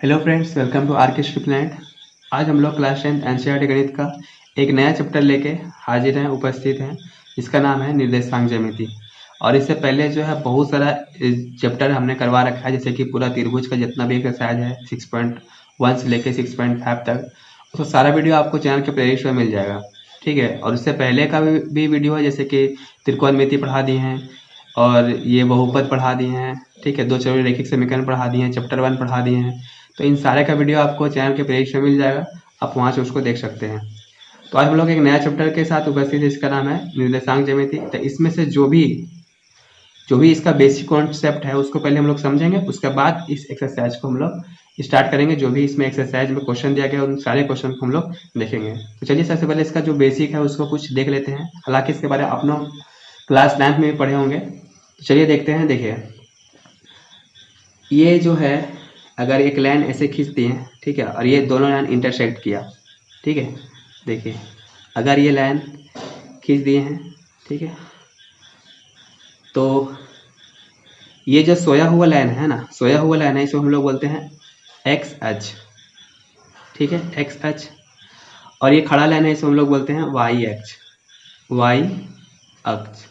Hello friends, welcome to R K student. आज हम लोग क्लास 10 एनसीईआरटी गणित का एक नया चैप्टर लेके हाजिर हैं, उपस्थित हैं, जिसका नाम है निर्देशांक ज्यामिति। और इससे पहले जो है बहुत सारा चैप्टर हमने करवा रखा है, जैसे कि पूरा त्रिभुज का जितना भी एक्सरसाइज है 6.1 से लेके 6.5 तक, उसका सारा वीडियो आपको चैनल के प्लेलिस्ट में मिल जाएगा। ठीक है। और उससे पहले का भी वीडियो है, जैसे कि त्रिकोणमिति पढ़ा दिए हैं और ये बहुपद पढ़ा दिए हैं। ठीक है। दो चौरस रैखिक समीकरण पढ़ा दिए हैं, चैप्टर 1 पढ़ा दिए हैं। तो इन सारे का वीडियो आपको चैनल के प्लेलिस्ट में मिल जाएगा, आप वहाँ से उसको देख सकते हैं। तो आज हम लोग एक नया चैप्टर के साथ उपस्थित है, इसका नाम है निर्देशांक ज्यामिति। तो इसमें से जो भी इसका बेसिक कॉन्सेप्ट है उसको पहले हम लोग समझेंगे, उसके बाद इस एक्सरसाइज को हम लोग स्टार्ट करेंगे। जो भी इसमें एक्सरसाइज में क्वेश्चन दिया गया उन सारे क्वेश्चन को हम लोग देखेंगे। तो चलिए सबसे पहले इसका जो बेसिक है उसको कुछ देख लेते हैं। हालांकि इसके बारे में अपनों क्लास 9 में भी पढ़े होंगे। तो चलिए देखते हैं। देखिए, ये जो है, अगर एक लाइन ऐसे खींच दिए, ठीक है, और ये दोनों लाइन इंटरसेक्ट किया, ठीक है। देखिए, अगर ये लाइन खींच दिए हैं, ठीक है, तो ये जो सोया हुआ लाइन है ना, सोया हुआ लाइन है, इसको हम लोग बोलते हैं एक्स अक्ष। ठीक है, एक्स अक्ष। और ये खड़ा लाइन है, इसको हम लोग बोलते हैं वाई अक्ष, वाई अक्ष।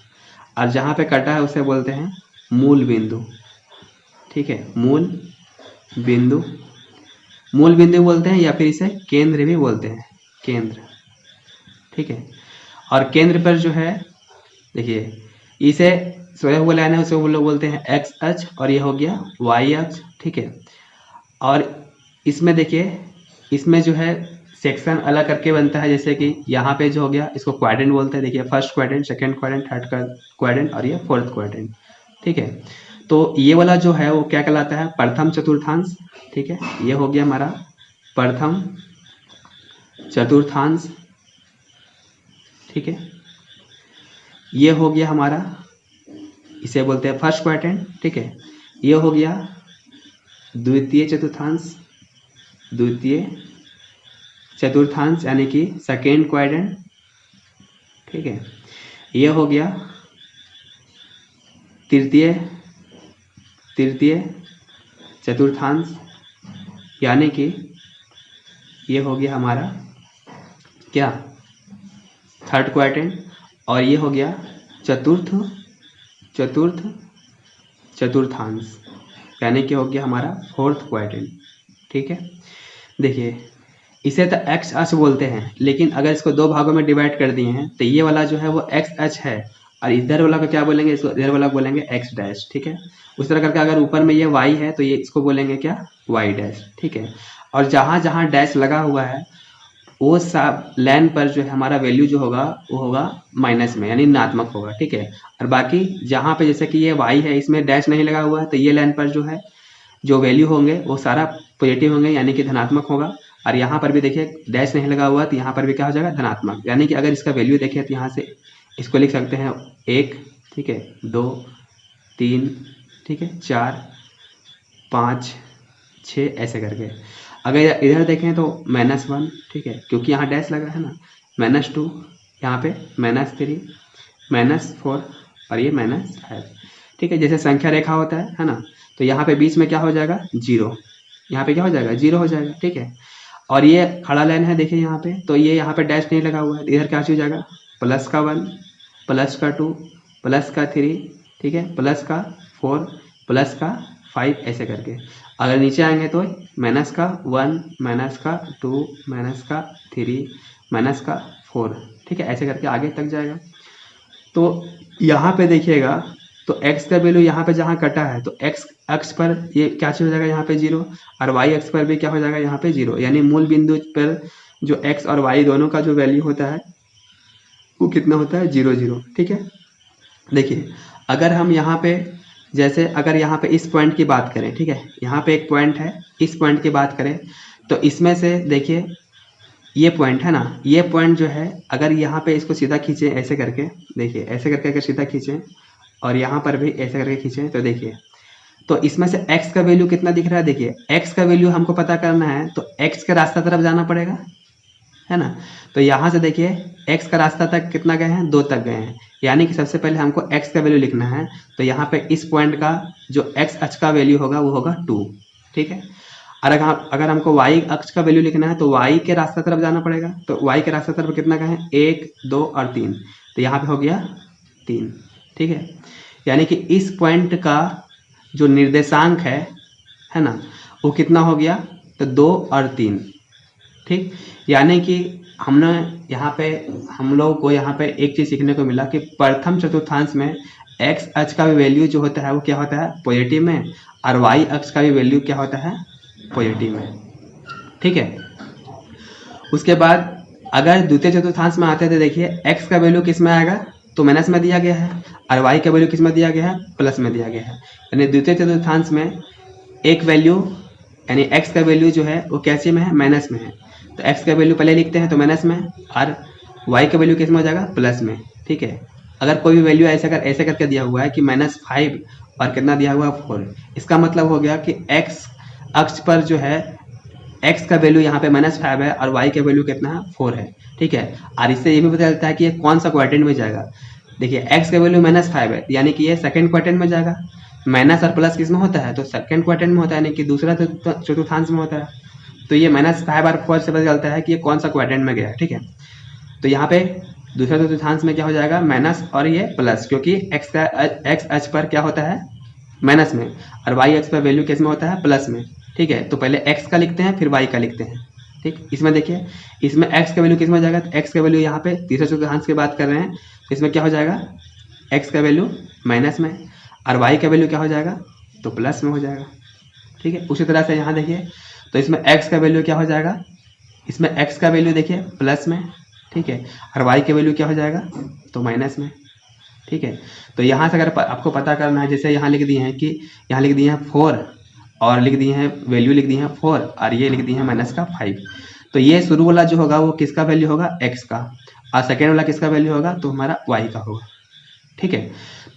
और जहाँ पे कटा है उसे बोलते हैं मूल बिंदु। ठीक है, मूल बिंदु, मूल बिंदु बोलते हैं, या फिर इसे केंद्र भी बोलते हैं, केंद्र। ठीक है। और केंद्र पर जो है, देखिए, इसे सोया हुआ लाइन है, उसे हम लोग बोलते हैं एक्स अक्ष, और ये हो गया वाई अक्ष। ठीक है। और इसमें देखिए, इसमें जो है सेक्शन अलग करके बनता है, जैसे कि यहाँ पे जो हो गया, इसको क्वाड्रेंट बोलते हैं। देखिए, first quadrant, second quadrant, third quadrant और ये फोर्थ क्वाड्रेंट। ठीक है। तो ये वाला जो है वो क्या कहलाता है, प्रथम चतुर्थांश। ठीक है, ये हो गया हमारा प्रथम चतुर्थांश। ठीक है, ये हो गया हमारा, इसे बोलते हैं फर्स्ट क्वाड्रेंट। ठीक है, ये हो गया द्वितीय चतुर्थांश, द्वितीय चतुर्थांश यानी कि सेकेंड क्वाड्रेंट। ठीक है, ये हो गया तृतीय चतुर्थांश, यानी कि ये हो गया हमारा क्या, थर्ड क्वाड्रेंट। और ये हो गया चतुर्थ चतुर्थांश, यानी कि हो गया हमारा फोर्थ क्वाड्रेंट। ठीक है। देखिए, इसे तो एक्स अक्ष बोलते हैं, लेकिन अगर इसको दो भागों में डिवाइड कर दिए हैं तो ये वाला जो है वो एक्स अक्ष है, और इधर वाला को क्या बोलेंगे, इसको इधर वाला बोलेंगे एक्स डैश। ठीक है। उस तरह करके अगर ऊपर में ये वाई है तो ये इसको बोलेंगे क्या, वाई डैश। ठीक है। और जहाँ जहाँ डैश लगा हुआ है वो सब लाइन पर जो है हमारा वैल्यू जो होगा वो होगा माइनस में, यानी ऋणात्मक होगा। ठीक है। और बाकी जहाँ पे जैसे कि ये वाई है, इसमें डैश नहीं लगा हुआ है, तो ये लाइन पर जो है जो वैल्यू होंगे वो सारा पॉजिटिव होंगे, यानी कि धनात्मक होगा। और यहाँ पर भी देखिए डैश नहीं लगा हुआ, तो यहाँ पर भी क्या हो जाएगा, धनात्मक। यानी कि अगर इसका वैल्यू देखें तो यहाँ से इसको लिख सकते हैं 1, ठीक है, 2, 3, ठीक है, 4, 5, 6 ऐसे करके। अगर इधर देखें तो -1, ठीक है, क्योंकि यहाँ डैश लगा है ना, -2, यहाँ पे -3, -4 और ये -5। ठीक है, जैसे संख्या रेखा होता है ना, तो यहाँ पे बीच में क्या हो जाएगा, 0। यहाँ पे क्या हो जाएगा, 0 हो जाएगा। ठीक है। और ये खड़ा लाइन है, देखिए यहाँ पे, तो ये यहाँ पे डैश नहीं लगा हुआ है, इधर क्या हो जाएगा, +1, +2, +3, ठीक है, +4, +5 ऐसे करके। अगर नीचे आएंगे तो -1, -2, -3, -4, ठीक है, ऐसे करके आगे तक जाएगा। तो यहाँ पे देखिएगा, तो x का वैल्यू यहाँ पे जहाँ कटा है, तो x अक्ष पर ये क्या चीज हो जाएगा, यहाँ पे 0, और y अक्ष पर भी क्या हो जाएगा, यहाँ पे 0। यानी मूल बिंदु पर जो x और y दोनों का जो वैल्यू होता है वो कितना होता है, 0, 0। ठीक है। देखिए, अगर हम यहाँ पे, जैसे अगर यहाँ पे इस पॉइंट की बात करें, ठीक है, यहाँ पे एक पॉइंट है, इस पॉइंट की बात करें, तो इसमें से देखिए ये पॉइंट है ना, ये पॉइंट जो है, अगर यहाँ पे इसको सीधा खींचे ऐसे करके, देखिए ऐसे करके अगर सीधा खींचें और यहाँ पर भी ऐसे करके खींचें, तो देखिए, तो इसमें से x का वैल्यू कितना दिख रहा है, देखिए x का वैल्यू हमको पता करना है, तो x के रास्ता तरफ जाना पड़ेगा, है ना। तो यहाँ से देखिए x का रास्ता तक कितना गए हैं, 2 तक गए हैं, यानी कि सबसे पहले हमको x का वैल्यू लिखना है। तो यहाँ पे इस पॉइंट का जो x अक्ष का वैल्यू होगा वो होगा 2। ठीक है। और अगर हमको y अक्ष का वैल्यू लिखना है तो y के रास्ते तरफ जाना पड़ेगा। तो y के रास्ते तरफ कितना का है, 1, 2 और 3, तो यहाँ पे हो गया 3, ठीक है। यानी कि इस पॉइंट का जो निर्देशांक है ना, वो कितना हो गया, तो 2 और 3, ठीक। यानी कि हमने यहाँ पे हम लोग को यहाँ पे एक चीज़ सीखने को मिला कि प्रथम चतुर्थांश में x अक्ष का भी वैल्यू जो होता है वो क्या होता है, पॉजिटिव में, और y अक्ष का भी वैल्यू क्या होता है, पॉजिटिव में, ठीक है। उसके बाद अगर द्वितीय चतुर्थांश में आते हैं तो देखिए x का वैल्यू किस में आएगा, तो माइनस में दिया गया है, और y का वैल्यू किस में दिया गया है, प्लस में दिया गया है। यानी द्वितीय चतुर्थांश में एक वैल्यू यानी x का वैल्यू जो है वो कैसे में है, माइनस में है। तो x का वैल्यू पहले लिखते हैं तो माइनस में, और y का वैल्यू किस में हो जाएगा, प्लस में, ठीक है। अगर कोई भी वैल्यू ऐसे करके दिया हुआ है कि -5 और कितना दिया हुआ है, 4, इसका मतलब हो गया कि x अक्ष पर जो है x का वैल्यू यहाँ पे -5 है और y का वैल्यू कितना है, 4 है, ठीक है। और इससे ये भी पता चलता है कि ये कौन सा क्वाड्रेंट में जाएगा। देखिए x का वैल्यू -5 है यानी कि ये सेकंड क्वाड्रेंट में जाएगा। माइनस और प्लस किस में होता है, तो सेकंड क्वाड्रेंट में होता है, यानी कि दूसरा चतुर्थांश में होता है। तो ये -5 और 4 से पता चलता है कि ये कौन सा क्वाड्रेंट में गया, ठीक है। तो यहाँ पे दूसरा चतुर्थांश में क्या हो जाएगा, माइनस और ये प्लस, क्योंकि x अक्ष पर क्या होता है, माइनस में, और y अक्ष पर वैल्यू किस में होता है, प्लस में, ठीक है। तो पहले x का लिखते हैं फिर y का लिखते हैं, ठीक। इसमें देखिए इसमें x का वैल्यू किस में जाएगा, तो x का वैल्यू यहाँ पे तीसरे चतुर्थांश की बात कर रहे हैं, तो इसमें क्या हो जाएगा, x का वैल्यू माइनस में, और y का वैल्यू क्या हो जाएगा, तो प्लस में हो जाएगा, ठीक है। उसी तरह से यहाँ देखिए तो इसमें x का वैल्यू क्या हो जाएगा, इसमें x का वैल्यू देखिए प्लस में, ठीक है, और y का वैल्यू क्या हो जाएगा, तो माइनस में, ठीक है। तो यहाँ से अगर आपको पता करना है, जैसे यहाँ लिख दिए हैं कि यहाँ लिख दिए हैं 4 और लिख दिए हैं वैल्यू लिख दिए हैं 4 और ये लिख दिए हैं -5, तो ये शुरू वाला जो होगा वो किसका वैल्यू होगा, x का, और सेकेंड वाला किसका वैल्यू होगा, तो हमारा y का होगा, ठीक है।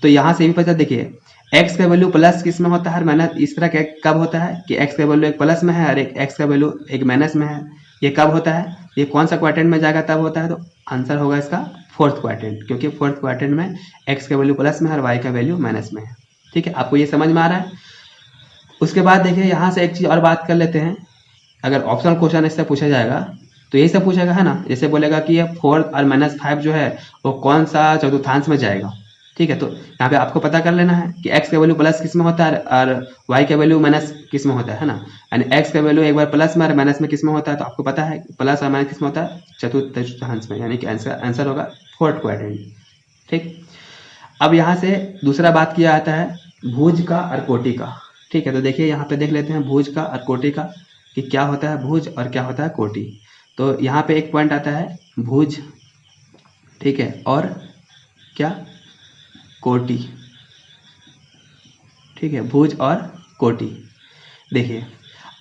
तो यहाँ से भी पता, देखिए x का वैल्यू प्लस किस में होता है, माइनस, इस तरह कब होता है कि x का वैल्यू एक प्लस में है और एक x का वैल्यू एक माइनस में है, ये कब होता है, ये कौन सा क्वाड्रेंट में जाएगा तब होता है, तो आंसर होगा इसका फोर्थ क्वाड्रेंट, क्योंकि फोर्थ क्वाड्रेंट में x का वैल्यू प्लस में है और y का वैल्यू माइनस में है, ठीक है। आपको ये समझ में आ रहा है। उसके बाद देखिए यहाँ से एक चीज़ और बात कर लेते हैं, अगर ऑप्शनल क्वेश्चन इससे पूछा जाएगा तो यही सब पूछेगा, है ना। जैसे बोलेगा कि ये 4 और -5 जो है वो कौन सा चतुर्थांश में जाएगा, ठीक है। तो यहाँ पे आपको पता कर लेना है कि x का वैल्यू प्लस किस में होता है और y का वैल्यू माइनस किस में होता है ना। यानी x का वैल्यू एक बार प्लस में और माइनस में किस में होता है, तो आपको पता है प्लस और माइनस किस में होता है, चतुर्थांश में, यानी कि आंसर होगा फोर्थ क्वाड्रेंट, ठीक। अब यहाँ से दूसरा बात किया जाता है भुज का और कोटि का, ठीक है। तो देखिए यहाँ पे देख लेते हैं भुज का और कोटि का कि क्या होता है भुज और क्या होता है कोटि। तो यहाँ पे एक पॉइंट आता है भुज, ठीक है, और क्या, कोटि, ठीक है, भुज और कोटि। देखिए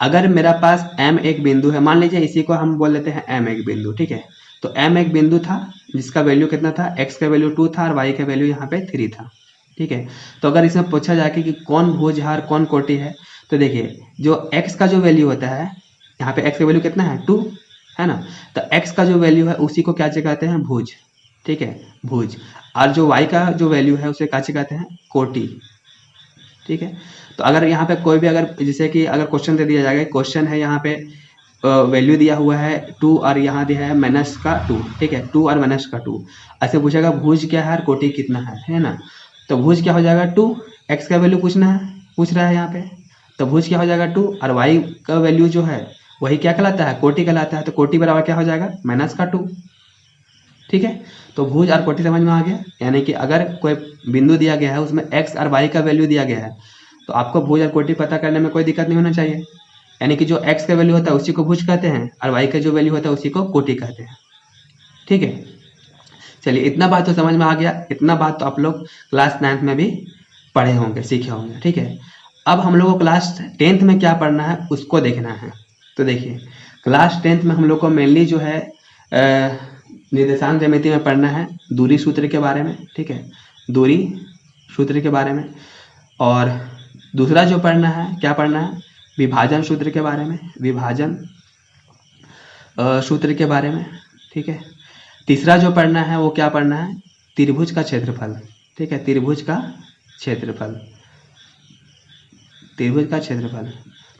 अगर मेरा पास m एक बिंदु है, मान लीजिए इसी को हम बोल लेते हैं m एक बिंदु, ठीक है। तो m एक बिंदु था जिसका वैल्यू कितना था, x का वैल्यू 2 था और y का वैल्यू यहाँ पे 3 था, ठीक है। तो अगर इसमें पूछा जाए कि कौन भुज है और कौन कोटि है, तो देखिए जो x का जो वैल्यू होता है, यहाँ पे x का वैल्यू कितना है, 2 है ना। तो x का जो वैल्यू है उसी को क्या कहते हैं, भुज, ठीक है, भुज। और जो y का जो वैल्यू है उसे क्या कहते हैं, कोटि, ठीक है। तो अगर यहाँ पे कोई भी अगर जैसे कि अगर क्वेश्चन दे दिया जाएगा, क्वेश्चन है यहाँ पे वैल्यू दिया हुआ है 2 और यहाँ दिया है माइनस का 2, ठीक है, 2 और माइनस का 2, ऐसे पूछेगा भुज क्या है और कोटि कितना है ना। तो भुज क्या हो जाएगा 2, x का वैल्यू पूछ रहा है यहाँ पे, तो भुज क्या हो जाएगा 2 और y का वैल्यू जो है वही क्या कहलाता है, कोटि कहलाता है। तो कोटि बराबर क्या हो जाएगा, -2, ठीक है। तो भुज और कोटि समझ में आ गया। यानी कि अगर कोई बिंदु दिया गया है उसमें x और y का वैल्यू दिया गया है तो आपको भुज और कोटि पता करने में कोई दिक्कत नहीं होना चाहिए। यानी कि जो x का वैल्यू होता है उसी को भुज कहते हैं और y का जो वैल्यू होता है उसी को कोटि कहते हैं, ठीक है। चलिए इतना बात तो समझ में आ गया। इतना बात तो आप लोग क्लास 9th में भी पढ़े होंगे, सीखे होंगे, ठीक है। अब हम लोग को क्लास 10th में क्या पढ़ना है उसको देखना है। तो देखिए क्लास 10th में हम लोग को मेनली जो है निर्देशांक ज्यामिति में पढ़ना है दूरी सूत्र के बारे में, ठीक है, दूरी सूत्र के बारे में। और दूसरा जो पढ़ना है, क्या पढ़ना है, विभाजन सूत्र के बारे में, विभाजन सूत्र के बारे में, ठीक है। तीसरा जो पढ़ना है वो क्या पढ़ना है, त्रिभुज का क्षेत्रफल, ठीक है, त्रिभुज का क्षेत्रफल, त्रिभुज का क्षेत्रफल।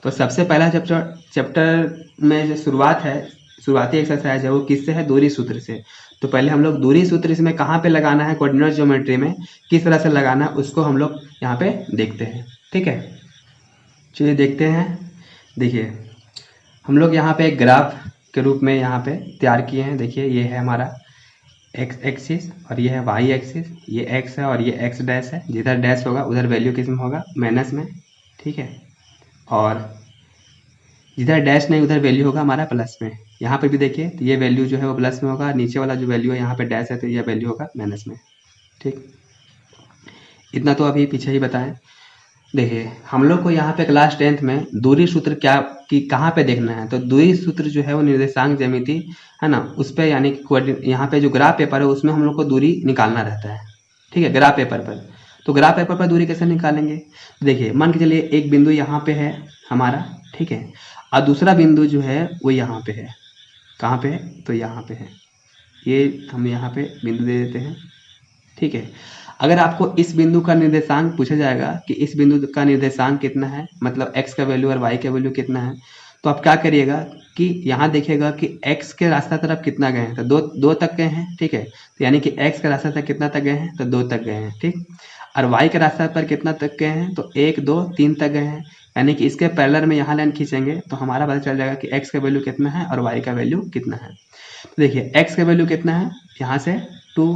तो सबसे पहला चैप्टर में जो शुरुआती एक्सरसाइज है वो किससे है, दूरी सूत्र से। तो पहले हम लोग दूरी सूत्र इसमें कहाँ पे लगाना है, कोऑर्डिनेट ज्योमेट्री में किस तरह से लगाना है उसको हम लोग यहाँ पे देखते हैं। ठीक है, चलिए देखते हैं। देखिए हम लोग यहाँ पे एक ग्राफ के रूप में यहाँ पे तैयार किए हैं। देखिए ये है हमारा एक्स एक्सिस और ये है वाई एक्सिस, ये एक्स है और ये एक्स डैश है। जिधर डैश होगा उधर वैल्यू किस में होगा, माइनस में। ठीक है, और जिधर डैश नहीं उधर वैल्यू होगा हमारा प्लस में। यहाँ पे भी देखिए तो ये वैल्यू जो है वो प्लस में होगा, नीचे वाला जो वैल्यू है यहाँ पे डैश है तो ये वैल्यू होगा माइनस में। ठीक, इतना तो अभी पीछे ही बताएं। देखिए हम लोग को यहाँ पे क्लास 10th में दूरी सूत्र कहाँ पे देखना है। तो दूरी सूत्र जो है वो निर्देशांक ज्यामिति है ना, उस पर यानी कि यहाँ पे जो ग्राफ पेपर है उसमें हम लोग को दूरी निकालना रहता है। ठीक है, ग्राफ पेपर पर। तो ग्राफ पेपर पर दूरी कैसे निकालेंगे, देखिए मान के चलिए एक बिंदु यहाँ पे है हमारा, ठीक है, और दूसरा बिंदु जो है वो यहाँ पे है। कहाँ पे है, तो यहाँ पे है। ये हम यहाँ पे बिंदु दे देते हैं। ठीक है, अगर आपको इस बिंदु का निर्देशांक पूछा जाएगा कि इस बिंदु का निर्देशांक कितना है, मतलब x का वैल्यू और y का वैल्यू कितना है, तो आप क्या करिएगा कि यहाँ देखिएगा कि x के रास्ता तरफ कितना गए हैं, तो दो तक गए हैं। ठीक है, तो यानी कि x के रास्ता तक कितना तक गए हैं, तो 2 तक गए हैं। ठीक, और y के रास्ता पर कितना तक गए हैं, तो 1 2 3 तक गए हैं। यानी कि इसके पैरेलल में यहाँ लाइन खींचेंगे तो हमारा पता चल जाएगा कि x का वैल्यू कितना है और y का वैल्यू कितना है। तो देखिए x का वैल्यू कितना है, यहाँ से 2।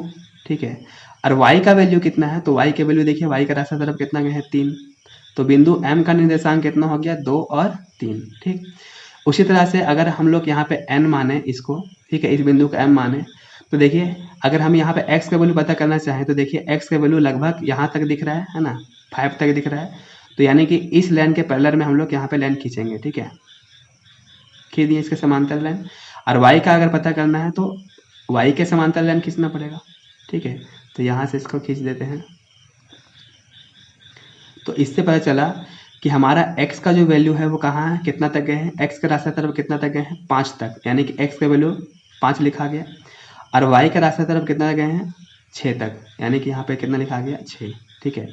ठीक है, और y का वैल्यू कितना है, तो y के वैल्यू देखिए y का रास्ता तरफ कितना गए हैं, 3। तो बिंदु m का निर्देशांक कितना हो गया, 2 और 3। ठीक, उसी तरह से अगर हम लोग यहाँ पे n माने इसको, ठीक है, इस बिंदु का m माने, तो देखिए अगर हम यहाँ पे x का वैल्यू पता करना चाहें तो देखिए x का वैल्यू लगभग यहाँ तक दिख रहा है ना, 5 तक दिख रहा है। तो यानी कि इस लाइन के पैरेलल में हम लोग यहाँ पे लाइन खींचेंगे। ठीक है, खींच दिए इसके समांतर लाइन। और y का अगर पता करना है तो y के समांतर लाइन खींचना पड़ेगा। ठीक है, तो यहाँ से इसको खींच देते हैं। तो इससे पता चला कि हमारा x का जो वैल्यू है वो कहाँ है, कितना तक गए हैं, x के रास्ते तरफ कितना तक गए हैं, 5 तक। यानी कि x का वैल्यू 5 लिखा गया। और y के रास्ते तरफ कितना गए हैं, 6 तक। यानी कि यहाँ पे कितना लिखा गया, 6। ठीक है,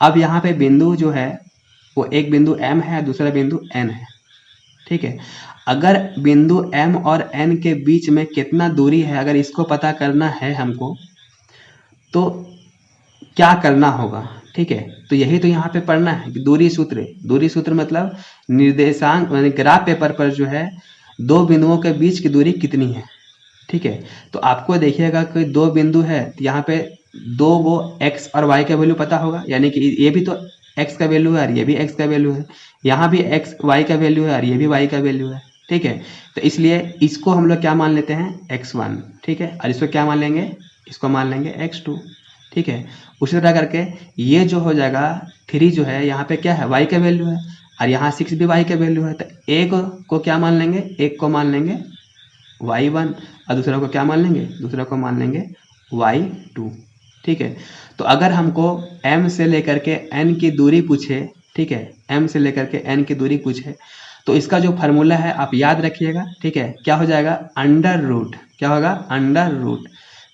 अब यहाँ पे बिंदु जो है वो एक बिंदु m है, दूसरा बिंदु n है। ठीक है, अगर बिंदु m और n के बीच में कितना दूरी है, अगर इसको पता करना है हमको तो क्या करना होगा। ठीक है, तो यही तो यहाँ पे पढ़ना है कि दूरी सूत्र मतलब निर्देशांक यानी ग्राफ पेपर पर जो है दो बिंदुओं के बीच की दूरी कितनी है। ठीक है, तो आपको देखिएगा कि 2 बिंदु है, तो यहाँ पे 2 वो x और y का वैल्यू पता होगा। यानी कि ये भी तो x का वैल्यू है और ये भी x का वैल्यू है, यहाँ भी x y का वैल्यू है और ये भी y का वैल्यू है। ठीक है, तो इसलिए इसको हम लोग क्या मान लेते हैं, x1। ठीक है, और इसको क्या मान लेंगे, इसको मान लेंगे x2। ठीक है, उसी तरह करके ये जो हो जाएगा 3 जो है यहाँ पे क्या है, y का वैल्यू है, और यहाँ 6 भी y का वैल्यू है। तो एक को क्या मान लेंगे, एक को मान लेंगे y1 और दूसरा को क्या मान लेंगे, दूसरा को मान लेंगे y2। ठीक है, तो अगर हमको m से लेकर के n की दूरी पूछे, ठीक है, m से लेकर के n की दूरी पूछे, तो इसका जो फार्मूला है आप याद रखिएगा। ठीक है, क्या हो जाएगा, अंडर रूट। क्या होगा, अंडर रूट।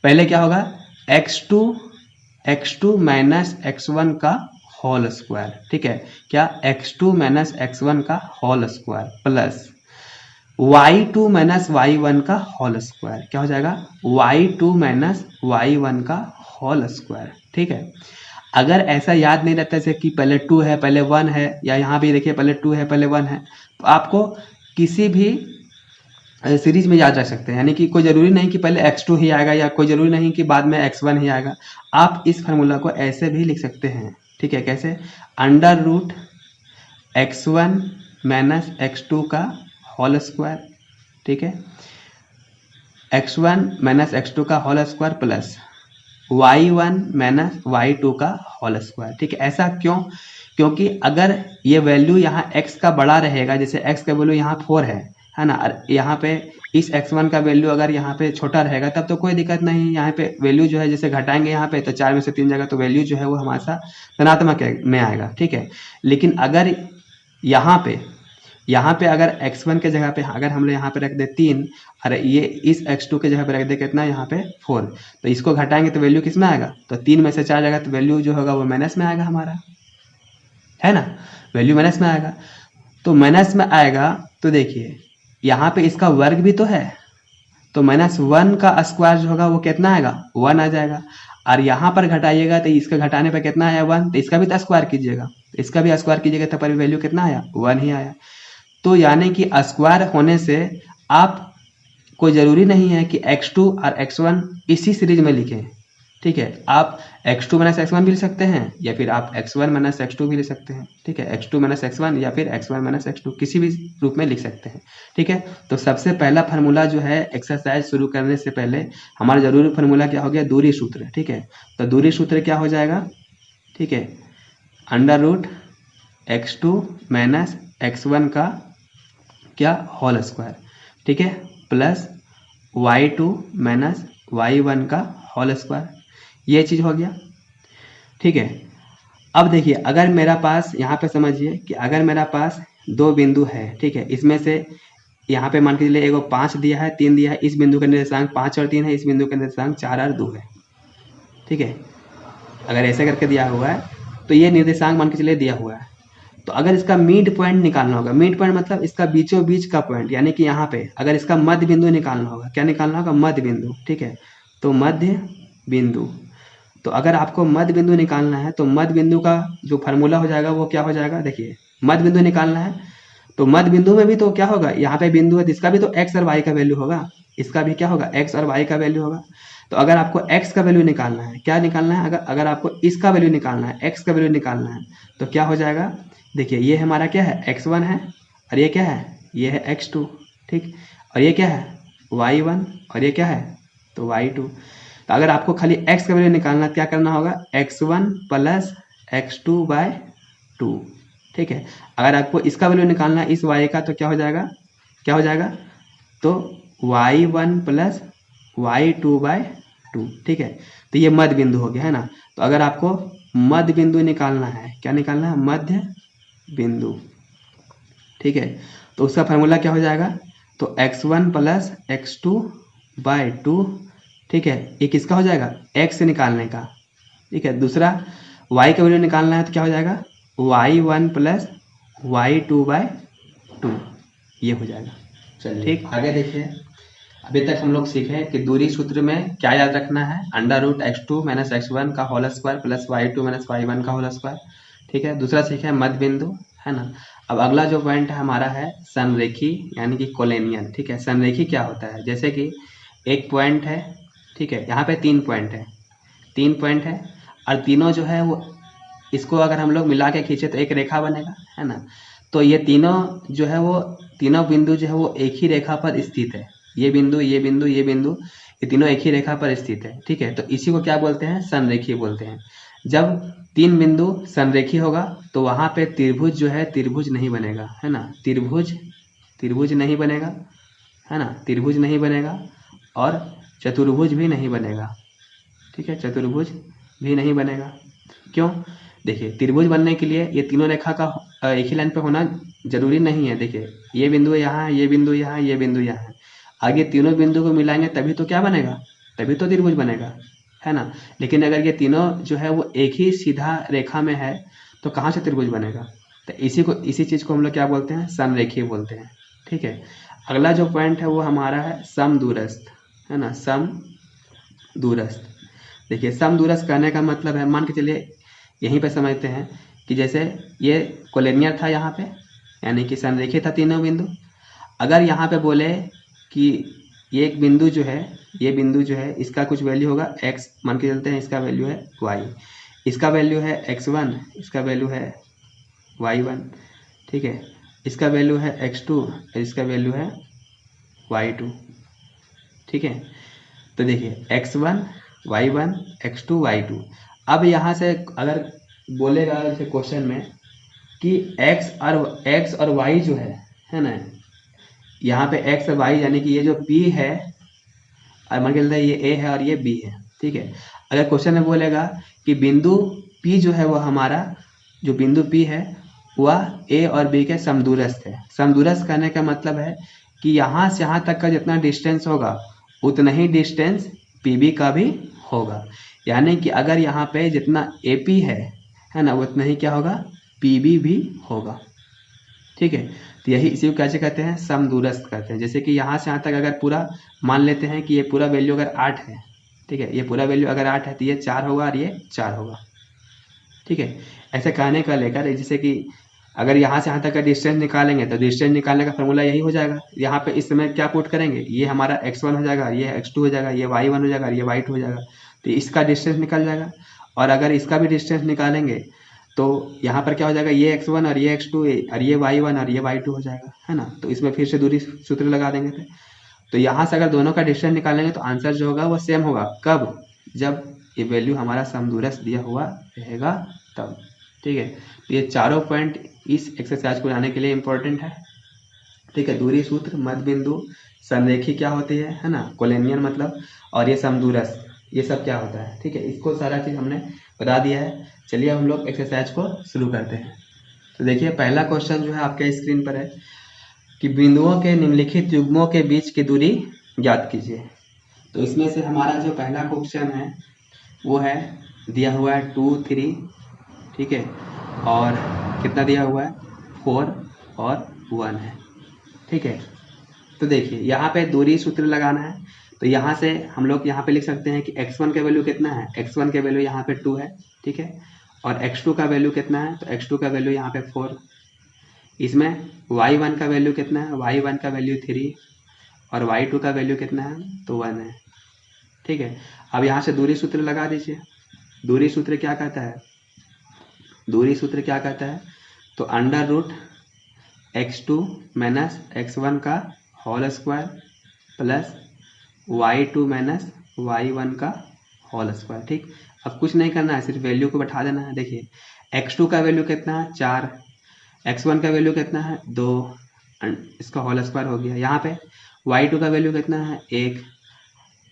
पहले क्या होगा, x2 माइनस x1 का होल स्क्वायर। ठीक है, क्या, x2 माइनस x1 का whole square plus y2 minus y1 का होल स्क्वायर। क्या हो जाएगा, y2 माइनस y1 का होल स्क्वायर। ठीक है, अगर ऐसा याद नहीं रहता जैसे कि पहले 2 है पहले 1 है, या यहाँ भी देखिए पहले 2 है पहले 1 है, तो आपको किसी भी सीरीज में याद रख सकते हैं। यानी कि कोई ज़रूरी नहीं कि पहले x2 ही आएगा, या कोई ज़रूरी नहीं कि बाद में x1 ही आएगा। आप इस फार्मूला को ऐसे भी लिख सकते हैं। ठीक है, कैसे, under root x1 minus x2 का होल स्क्वायर। ठीक है, x1 माइनस x2 का whole square plus y1 minus y2 का होल स्क्वायर। ठीक है, ऐसा क्यों, क्योंकि अगर ये वैल्यू यहाँ x का बड़ा रहेगा, जैसे x का वैल्यू यहाँ 4 है ना, और यहाँ पे इस x1 का वैल्यू अगर यहाँ पे छोटा रहेगा तब तो कोई दिक्कत नहीं। यहाँ पे वैल्यू जो है जैसे घटाएंगे यहाँ पे तो 4 में से 3 जाएगा, तो वैल्यू जो है वो हमारा धनात्मक में आएगा। ठीक है, लेकिन अगर यहाँ पे अगर x1 के जगह पे अगर हम लोग यहाँ पे रख दे 3 और ये इस x2 के जगह पे रख दे कितना, यहाँ पे 4, तो इसको घटाएंगे तो वैल्यू किस में आएगा, तो 3 में से 4 जाएगा, तो वैल्यू जो होगा वो माइनस में आएगा हमारा, है ना, वैल्यू माइनस में आएगा। तो माइनस में आएगा तो देखिए यहाँ पे इसका वर्ग भी तो है, तो -1 का स्क्वायर जो होगा वो कितना आएगा 1 आ जाएगा। और यहाँ पर घटाइएगा तो इसका घटाने पर कितना आया 1, तो इसका भी तो स्क्वायर कीजिएगा, इसका भी स्क्वायर कीजिएगा तो पर वैल्यू कितना आया 1 ही आया। तो यानी कि स्क्वायर होने से आप कोई ज़रूरी नहीं है कि x2 और x1 इसी सीरीज में लिखें, ठीक है। आप x2 - x1 भी लिख सकते हैं या फिर आप x1 - x2 भी लिख सकते हैं, ठीक है। x2 - x1 या फिर x1 - x2 किसी भी रूप में लिख सकते हैं, ठीक है। तो सबसे पहला फार्मूला जो है एक्सरसाइज शुरू करने से पहले हमारा जरूरी फार्मूला क्या हो गया, दूरी सूत्र, ठीक है। तो दूरी सूत्र क्या हो जाएगा, ठीक है, √x2 - x1 का क्या होल स्क्वायर, ठीक है, प्लस y2 - y1 का होल स्क्वायर, ये चीज़ हो गया, ठीक है। अब देखिए अगर मेरा पास यहाँ पे समझिए कि अगर मेरा पास दो बिंदु है, ठीक है, इसमें से यहाँ पे मान के चलिए एगो 5 दिया है, 3 दिया है, इस बिंदु का निर्देशांक 5 और 3 है, इस बिंदु का निर्देशांक 4 और 2 है, ठीक है। अगर ऐसे करके दिया हुआ है तो ये निर्देशांक मान के चलिए दिया हुआ है। तो अगर इसका मिड पॉइंट निकालना होगा, मिड पॉइंट मतलब इसका बीचों बीच का पॉइंट, यानी कि यहाँ पे अगर इसका मध्य बिंदु निकालना होगा, क्या निकालना होगा, मध्य बिंदु, ठीक है। तो मध्य बिंदु, तो अगर आपको मध्य बिंदु निकालना है तो मध्य बिंदु का जो फार्मूला हो जाएगा वो क्या हो जाएगा, देखिए मध्य बिंदु निकालना है तो मध्य बिंदु में भी तो क्या होगा, यहाँ पे बिंदु है तो इसका भी तो x और y का वैल्यू होगा, इसका भी क्या होगा, x और y का वैल्यू होगा। तो अगर आपको x का वैल्यू निकालना है, क्या निकालना है, अगर आपको इसका वैल्यू निकालना है, x का वैल्यू निकालना है, तो क्या हो जाएगा, देखिए ये हमारा क्या है, x1 है, और ये क्या है, ये है x2, ठीक, और ये क्या है y1, और ये क्या है, तो y2। तो अगर आपको खाली x का वैल्यू निकालना, क्या करना होगा, x1 + x2/2, ठीक है। अगर आपको इसका वैल्यू निकालना है इस y का, तो क्या हो जाएगा, क्या हो जाएगा, तो y1 + y2/2, ठीक है। तो ये मध्य बिंदु हो गया है ना। तो अगर आपको मध्य बिंदु निकालना है, क्या निकालना है, मध्य बिंदु, ठीक है। तो उसका फार्मूला क्या हो जाएगा, तो x1 + x2/2, ठीक है। ये किसका हो जाएगा, x से निकालने का, ठीक है। दूसरा y का वैल्यू निकालना है तो क्या हो जाएगा, y1 + y2/2, ये हो जाएगा। चलिए ठीक, आगे देखिए। अभी तक हम लोग सीखे कि दूरी सूत्र में क्या याद रखना है, √x2 - x1 का whole square plus y2 - y1 का होल स्क्वायर, ठीक है। दूसरा सीखे मध्य बिंदु, है ना। अब अगला जो पॉइंट है हमारा है संरेखी यानी कि कोलेनियन, ठीक है। संरेखी क्या होता है, जैसे कि एक पॉइंट है, ठीक है, यहाँ पे 3 पॉइंट है, 3 पॉइंट है और तीनों जो है वो इसको अगर हम लोग मिला के खींचे तो एक रेखा बनेगा, है ना। तो ये तीनों जो है वो तीनों बिंदु जो है वो एक ही रेखा पर स्थित है, ये बिंदु ये बिंदु ये बिंदु, ये तीनों एक ही रेखा पर स्थित है, ठीक है। तो इसी को क्या बोलते हैं, संरेखी बोलते हैं। जब 3 बिंदु संरेखी होगा तो वहाँ पे त्रिभुज जो है त्रिभुज नहीं बनेगा, है ना, त्रिभुज नहीं बनेगा, है ना, त्रिभुज नहीं बनेगा और चतुर्भुज भी नहीं बनेगा, ठीक है, चतुर्भुज भी नहीं बनेगा। क्यों, देखिए त्रिभुज बनने के लिए ये तीनों रेखा का एक ही लाइन पे होना जरूरी नहीं है। देखिए ये बिंदु यहाँ है, ये बिंदु यहाँ है, ये बिंदु यहाँ है, आगे तीनों बिंदु को मिलाएंगे तभी तो क्या बनेगा, तभी तो त्रिभुज बनेगा, है ना। लेकिन अगर ये तीनों जो है वो एक ही सीधा रेखा में है तो कहाँ से त्रिभुज बनेगा। तो इसी चीज़ को हम लोग क्या बोलते हैं, समरेखीय बोलते हैं, ठीक है। अगला जो पॉइंट है वो हमारा है समदूरस्थ, है ना, समदूरस्थ। देखिए समदूरस्थ कहने का मतलब है, मान के चलिए यहीं पे समझते हैं कि जैसे ये कोलिनियर था यहाँ पे, यानी कि संरेखित था तीनों बिंदु। अगर यहाँ पे बोले कि ये एक बिंदु जो है, ये बिंदु जो है इसका कुछ वैल्यू होगा x, मान के चलते हैं इसका वैल्यू है y, इसका वैल्यू है x1, इसका वैल्यू है y1, ठीक है, इसका वैल्यू है x2 और इसका वैल्यू है y2, ठीक है। तो देखिए x1 y1 x2 y2। अब यहाँ से अगर बोलेगा जैसे क्वेश्चन में कि x और y जो है ना, यहाँ पे x और y यानी कि ये जो p है और मान के चलते हैं ये a है और ये b है, ठीक है। अगर क्वेश्चन में बोलेगा कि बिंदु p जो है वो हमारा जो बिंदु p है वह a और b के समदूरस्थ है। समदूरस्थ कहने का मतलब है कि यहाँ से यहाँ तक का जितना डिस्टेंस होगा उतना ही डिस्टेंस pb का भी होगा, यानी कि अगर यहाँ पे जितना AP है ना, उतना ही क्या होगा, PB भी होगा, ठीक है। तो यही इसी को कैसे कहते हैं, समदूरस्थ कहते हैं। जैसे कि यहाँ से यहाँ तक अगर पूरा मान लेते हैं कि ये पूरा वैल्यू अगर 8 है, ठीक है, ये पूरा वैल्यू अगर 8 है तो ये 4 होगा और ये 4 होगा, ठीक है। ऐसे कहने का लेकर जैसे कि अगर यहाँ से यहाँ तक का डिस्टेंस निकालेंगे तो डिस्टेंस निकालने का फॉर्मूला यही हो जाएगा। यहाँ पे इस समय क्या पुट करेंगे, ये हमारा x1 हो जाएगा, ये x2 हो जाएगा, ये y1 हो जाएगा, ये y2 हो जाएगा, तो इसका डिस्टेंस निकल जाएगा। और अगर इसका भी डिस्टेंस निकालेंगे तो यहाँ पर क्या हो जाएगा, ये x1 और ये x2 और ये y1 और ये y2 हो जाएगा, है ना। तो इसमें फिर से दूरी सूत्र लगा देंगे थे। तो यहाँ से अगर दोनों का डिस्टेंस निकालेंगे तो आंसर जो होगा वो सेम होगा। कब, जब ये वैल्यू हमारा समदूरस्थ दिया हुआ रहेगा तब, ठीक है। तो ये चारों पॉइंट इस एक्सरसाइज को लाने के लिए इम्पोर्टेंट है, ठीक है। दूरी सूत्र, मध्य बिंदु, संरेखी क्या होती है ना, कोलिनियर मतलब, और ये समदूरस्थ, ये सब क्या होता है, ठीक है। इसको सारा चीज़ हमने बता दिया है। चलिए हम लोग एक्सरसाइज को शुरू करते हैं। तो देखिए पहला क्वेश्चन जो है आपके स्क्रीन पर है कि बिंदुओं के निम्नलिखित युग्मों के बीच की दूरी ज्ञात कीजिए। तो इसमें से हमारा जो पहला क्वेश्चन है वो है दिया हुआ है 2 3, ठीक है, और कितना दिया हुआ है 4 और 1 है, ठीक है। तो देखिए यहाँ पे दूरी सूत्र लगाना है। तो यहाँ से हम लोग यहाँ पे लिख सकते हैं कि x1 का वैल्यू कितना है, x1 का वैल्यू यहाँ पे 2 है, ठीक है। और x2 का वैल्यू कितना है, तो x2 का वैल्यू यहाँ पे 4। इसमें y1 का वैल्यू कितना है, y1 का वैल्यू 3 और y2 का वैल्यू कितना है, तो 1 है, ठीक है। अब यहाँ से दूरी सूत्र लगा दीजिए। दूरी सूत्र क्या कहता है, दूरी सूत्र क्या कहता है, तो under root x2 minus x1 का whole square plus y2 minus y1 का होल स्क्वायर, ठीक। अब कुछ नहीं करना है, सिर्फ वैल्यू को बैठा देना है। देखिए x2 का वैल्यू कितना है 4, x1 का वैल्यू कितना है 2, इसका होल स्क्वायर हो गया। यहाँ पे y2 का वैल्यू कितना है 1,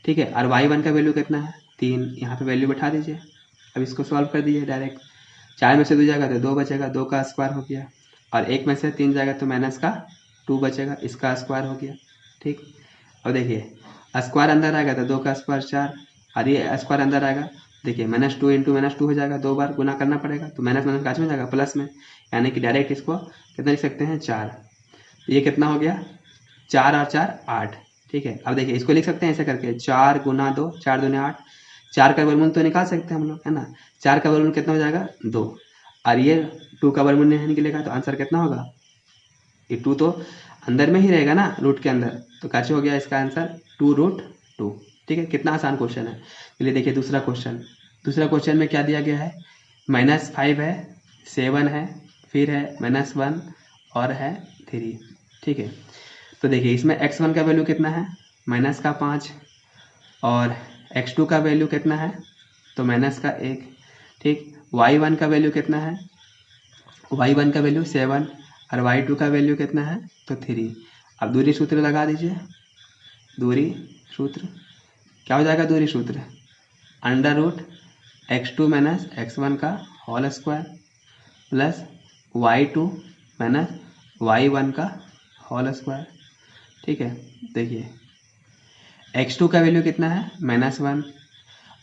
ठीक है, और y1 का वैल्यू कितना है 3, यहाँ पे वैल्यू बैठा दीजिए। अब इसको सॉल्व कर दीजिए डायरेक्ट। 4 में से 2 जाएगा तो 2 बचेगा, 2 का स्क्वायर हो गया, और 1 में से 3 जाएगा तो माइनस का 2 बचेगा, इसका स्क्वायर हो गया, ठीक। अब देखिए स्क्वायर अंदर आएगा तो 2 का स्क्वायर 4, और ये स्क्वायर अंदर आएगा, देखिए -2 इंटू -2 हो जाएगा, 2 बार गुना करना पड़ेगा, तो माइनस माइनस काच में जाएगा प्लस में, यानी कि डायरेक्ट इसको कितना लिख सकते हैं 4। तो ये कितना हो गया 4 और 4 8, ठीक है। अब देखिए इसको लिख सकते हैं ऐसे करके 4 गुना 2, 4 दूनी 8, 4 का वर्गमूल तो निकाल सकते हैं हम लोग, है ना। 4 का वर्गमूल कितना हो जाएगा 2, और ये 2 का वर्गमूल नहीं निकलेगा तो आंसर कितना होगा, ये 2 तो अंदर में ही रहेगा ना रूट के अंदर, तो कैसे हो गया इसका आंसर 2√2, ठीक है। कितना आसान क्वेश्चन है। चलिए देखिए दूसरा क्वेश्चन। दूसरा क्वेश्चन में क्या दिया गया है, -5 है, 7 है, फिर है -1 और है 3, ठीक है। तो देखिए इसमें x1 का वैल्यू कितना है -5, और x2 का वैल्यू कितना है, तो -1, ठीक। y1 का वैल्यू कितना है, y1 का वैल्यू 7 और y2 का वैल्यू कितना है, तो 3। अब दूरी सूत्र लगा दीजिए। दूरी सूत्र क्या हो जाएगा, दूरी सूत्र under root x2 minus x1 का whole square plus y2 minus y1 का होल स्क्वायर, ठीक है। देखिए x2 का वैल्यू कितना है -1,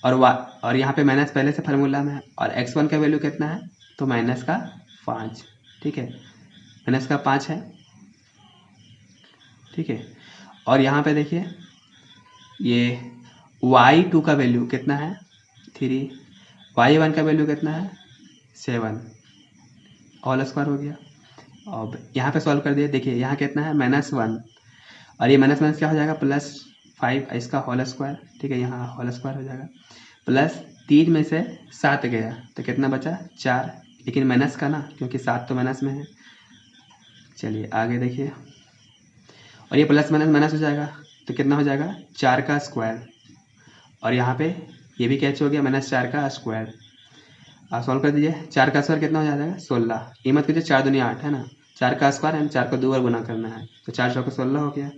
और यहाँ पे माइनस पहले से फार्मूला में है, और x1 का वैल्यू कितना है, तो -5, ठीक है, -5 है, ठीक है। और यहाँ पे देखिए ये y2 का वैल्यू कितना है 3, y1 का वैल्यू कितना है 7, होल स्क्वायर हो गया। अब यहाँ पे सॉल्व कर दिए, देखिए यहाँ कितना है -1, और ये माइनस माइनस क्या हो जाएगा +5, इसका होल स्क्वायर, ठीक है, यहाँ होल स्क्वायर हो जाएगा, प्लस 3 में से 7 गया तो कितना बचा 4, लेकिन माइनस का ना, क्योंकि 7 तो माइनस में है। चलिए आगे देखिए, और ये प्लस माइनस माइनस हो जाएगा तो कितना हो जाएगा 4 का स्क्वायर, और यहाँ पे ये भी कैच हो गया -4 का स्क्वायर। आप सॉल्व कर दीजिए, 4 का स्क्वायर कितना हो जाएगा 16, ये मत कीजिए 4 दूनी 8 है ना, 4 का स्क्वायर है, 4 को 2 बार गुना करना है, तो 4 चौका 16 हो गया,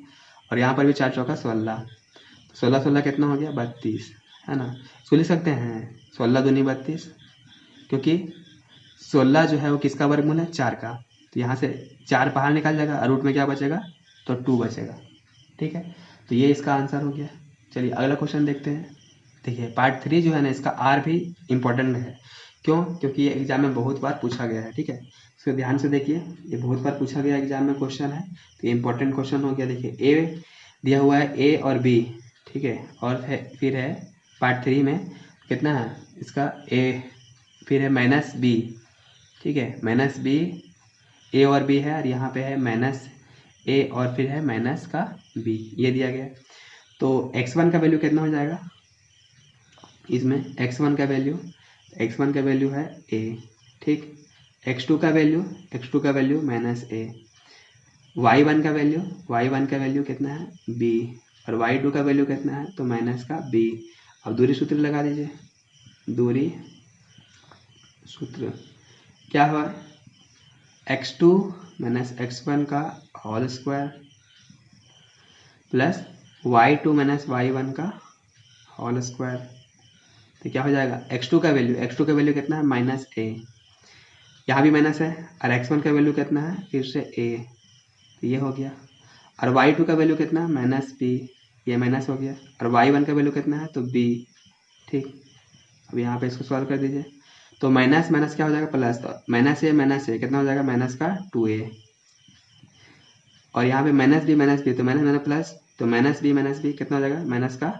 और यहाँ पर भी 4 चौका 16, तो 16 16 कितना हो गया 32, है ना। इसको लिख सकते हैं 16 दूनी 32, क्योंकि 16 जो है वो किसका वर्गमूल है 4 का, तो यहाँ से 4 बाहर निकाल जाएगा और रूट में क्या बचेगा, तो 2 बचेगा, ठीक है। तो ये इसका आंसर हो गया। चलिए अगला क्वेश्चन देखते हैं। देखिए पार्ट 3 जो है ना, इसका आर भी इम्पोर्टेंट है। क्यों, क्योंकि ये एग्जाम में बहुत बार पूछा गया है, ठीक है। इसको ध्यान से देखिए, ये बहुत बार पूछा गया एग्जाम में क्वेश्चन है, तो ये इंपॉर्टेंट क्वेश्चन हो गया। देखिए ए दिया हुआ है, ए और बी, ठीक है, और फिर है पार्ट 3 में कितना है इसका ए, फिर है माइनस बी, ठीक है, माइनस बी, ए और बी है, और यहाँ पे है माइनस ए और फिर है माइनस का बी, ये दिया गया है। तो x1 का वैल्यू कितना हो जाएगा इसमें, x1 का वैल्यू है a, ठीक, x2 का वैल्यू माइनस a, y1 का वैल्यू कितना है b, और y2 का वैल्यू कितना है तो माइनस का b। अब दूरी सूत्र लगा दीजिए, दूरी सूत्र क्या हुआ, x2 माइनस x1 का whole square plus y2 minus y1 का होल स्क्वायर, तो क्या हो जाएगा x2 का वैल्यू कितना है माइनस a, यहाँ भी माइनस है, और x1 का वैल्यू कितना है फिर से a, तो ये हो गया, और y2 का वैल्यू कितना है माइनस b, ये माइनस हो गया, और y1 का वैल्यू कितना है तो b, ठीक। अब यहाँ पे इसको सॉल्व कर दीजिए, तो माइनस माइनस क्या हो जाएगा प्लस, तो माइनस ए कितना हो जाएगा माइनस का 2a, और यहाँ पे माइनस बी तो माइनस प्लस, तो माइनस बी कितना हो जाएगा माइनस का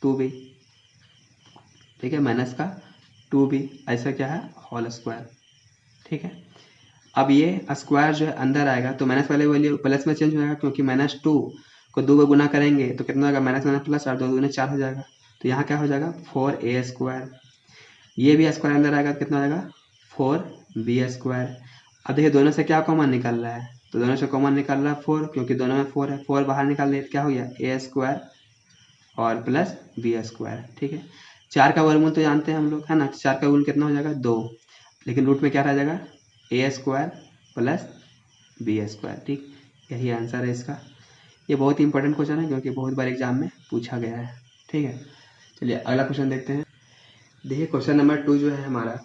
2b, ठीक है, माइनस का 2b, ऐसा क्या है होल स्क्वायर, ठीक है। अब ये स्क्वायर जो है अंदर आएगा तो माइनस वाले वैल्यू प्लस में चेंज हो जाएगा, क्योंकि माइनस 2 को 2 को गुना करेंगे तो कितना होगा माइनस प्लस, और 2 दूनी 4 हो जाएगा, तो यहाँ क्या हो जाएगा 4a स्क्वायर, ये भी स्क्वायर अंदर आएगा तो कितना हो जाएगा 4b स्क्वायर। अब देखिए दोनों से क्या कॉमन निकल रहा है, तो दोनों से कॉमन निकल रहा है 4, क्योंकि दोनों में 4 है, 4 बाहर निकाल दिए क्या हो गया a स्क्वायर और प्लस b स्क्वायर, ठीक है। 4 का वर्गमूल तो जानते हैं हम लोग, है ना, 4 का वर्गमूल कितना हो जाएगा 2, लेकिन रूट में क्या रह जाएगा a square plus b square, ठीक, यही आंसर है इसका। ये बहुत ही इंपॉर्टेंट क्वेश्चन है क्योंकि बहुत बार एग्जाम में पूछा गया है, ठीक है। चलिए अगला क्वेश्चन देखते हैं। देखिए क्वेश्चन नंबर 2 जो है हमारा,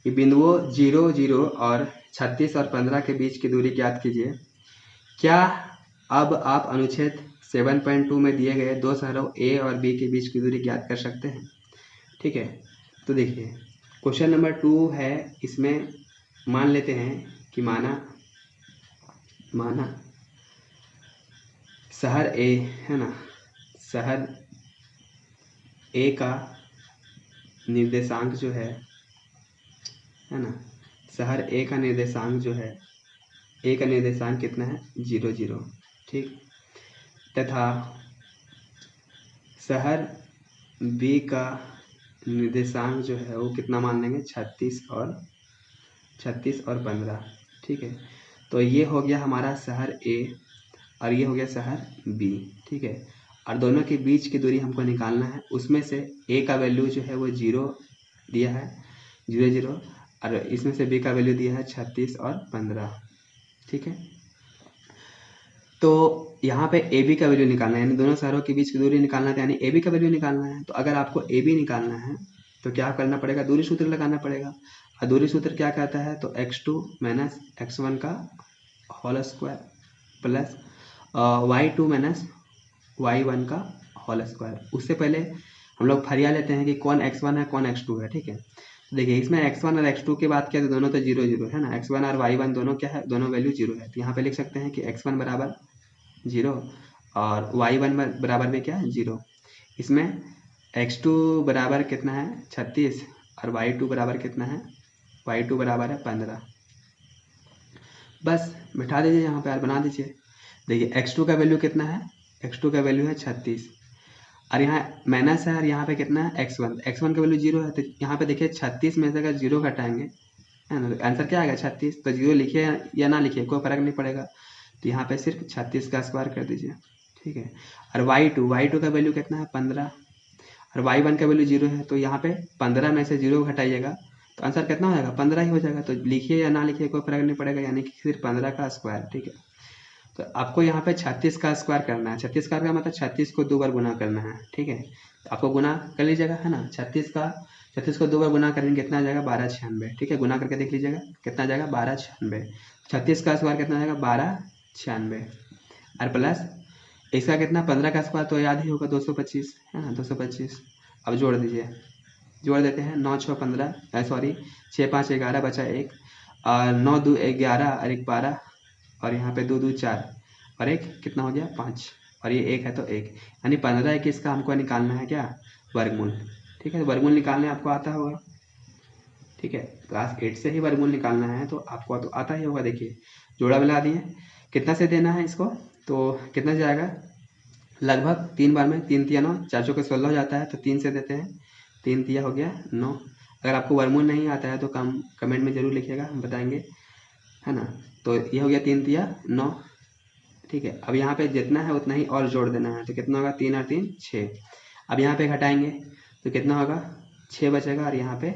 ये बिंदुओं 0, 0 और 36 और 15 के बीच की दूरी ज्ञात कीजिए। क्या अब आप अनुच्छेद 7.2 में दिए गए दो शहरों ए और बी के बीच की दूरी ज्ञात कर सकते हैं, ठीक है। तो देखिए क्वेश्चन नंबर 2 है, इसमें मान लेते हैं कि माना शहर ए है ना, शहर ए का निर्देशांक जो है ना, शहर ए का निर्देशांक जो है, ए का निर्देशांक कितना है 0, 0, ठीक, तथा शहर बी का निर्देशांक जो है वो कितना मान लेंगे 36 और 15, ठीक है। तो ये हो गया हमारा शहर ए और ये हो गया शहर बी, ठीक है, और दोनों के बीच की दूरी हमको निकालना है। उसमें से ए का वैल्यू जो है वो 0 दिया है, 0, 0, और इसमें से बी का वैल्यू दिया है 36 और 15, ठीक है। तो यहाँ पे ए बी का वैल्यू निकालना है, यानी दोनों शहरों के बीच की दूरी निकालना है, यानी ए बी का वैल्यू निकालना है। तो अगर आपको ए बी निकालना है तो क्या करना पड़ेगा, दूरी सूत्र लगाना पड़ेगा, और दूरी सूत्र क्या कहता है तो x2 माइनस x1 का whole square plus y2 minus y1 का होल स्क्वायर। उससे पहले हम लोग फरिया लेते हैं कि कौन x1 है कौन x2 है, ठीक है। तो देखिए इसमें x1 और x2 की बात किया तो दोनों तो 0, 0 है ना, x1 और y1 दोनों क्या है, दोनों वैल्यू 0 है। तो यहाँ पे लिख सकते हैं कि x1 बराबर 0 और y1 बराबर में क्या है 0। इसमें x2 बराबर कितना है 36 और y2 बराबर कितना है, y2 बराबर है 15। बस बिठा दीजिए यहाँ पे और बना दीजिए। देखिए x2 का वैल्यू कितना है, x2 का वैल्यू है 36, और यहाँ माइनस है और यहाँ पे कितना है x1 का वैल्यू 0 है। तो यहाँ पे देखिए 36 में से अगर 0 घटाएंगे है ना, तो आंसर क्या आएगा 36। तो 0 लिखिए या ना लिखिए कोई फर्क नहीं पड़ेगा, तो यहाँ पे सिर्फ 36 का स्क्वायर कर दीजिए, ठीक है। और y2 का वैल्यू कितना है 15, और y1 का वैल्यू 0 है, तो यहाँ पे 15 में से 0 घटाइएगा तो आंसर कितना हो जाएगा 15 ही हो जाएगा। तो लिखिए या ना लिखिए कोई फर्क नहीं पड़ेगा, यानी कि सिर्फ 15 का स्क्वायर, ठीक है। तो आपको यहाँ पे 36 का स्क्वायर करना है, 36 का मतलब 36 को 2 बार गुना करना है, ठीक है। तो आपको गुना कर लीजिएगा है ना, 36 को 2 बार गुना करेंगे कितना आ जाएगा 1296, ठीक है। गुना करके देख लीजिएगा कितना आ जाएगा 1296। 36 का स्क्वायर कितना आ जाएगा 1296, और प्लस इसका कितना 15 का स्क्वायर तो याद ही होगा 225 है ना, 225। अब जोड़ दीजिए, जोड़ देते हैं 9, 6, 15 सॉरी 6, 5, 11 बचा 1, और 9 2 11 और 1 12 और यहाँ पे 2 2 4 और एक कितना हो गया 5 और ये 1 है तो 1, यानी 15 21 का हमको निकालना है क्या वर्गमूल। ठीक है, वर्गमूल निकालने आपको आता होगा। ठीक है, क्लास 8 से ही वर्गमूल निकालना है तो आपको तो आता ही होगा। देखिए जोड़ा मिला दिए, कितना से देना है इसको, तो कितना जाएगा लगभग 3 बार में, 3 तिया 9, 4 चौके 16 हो जाता है तो 3 से देते हैं, 3 तिया हो गया 9। अगर आपको वर्गमूल नहीं आता है तो कमेंट में ज़रूर लिखिएगा, हम बताएंगे, है ना। तो ये हो गया 3 तिया 9। ठीक है, अब यहाँ पे जितना है उतना ही और जोड़ देना है, तो कितना होगा 3 और 3 6। अब यहाँ पे घटाएंगे तो कितना होगा 6 बचेगा और यहाँ पे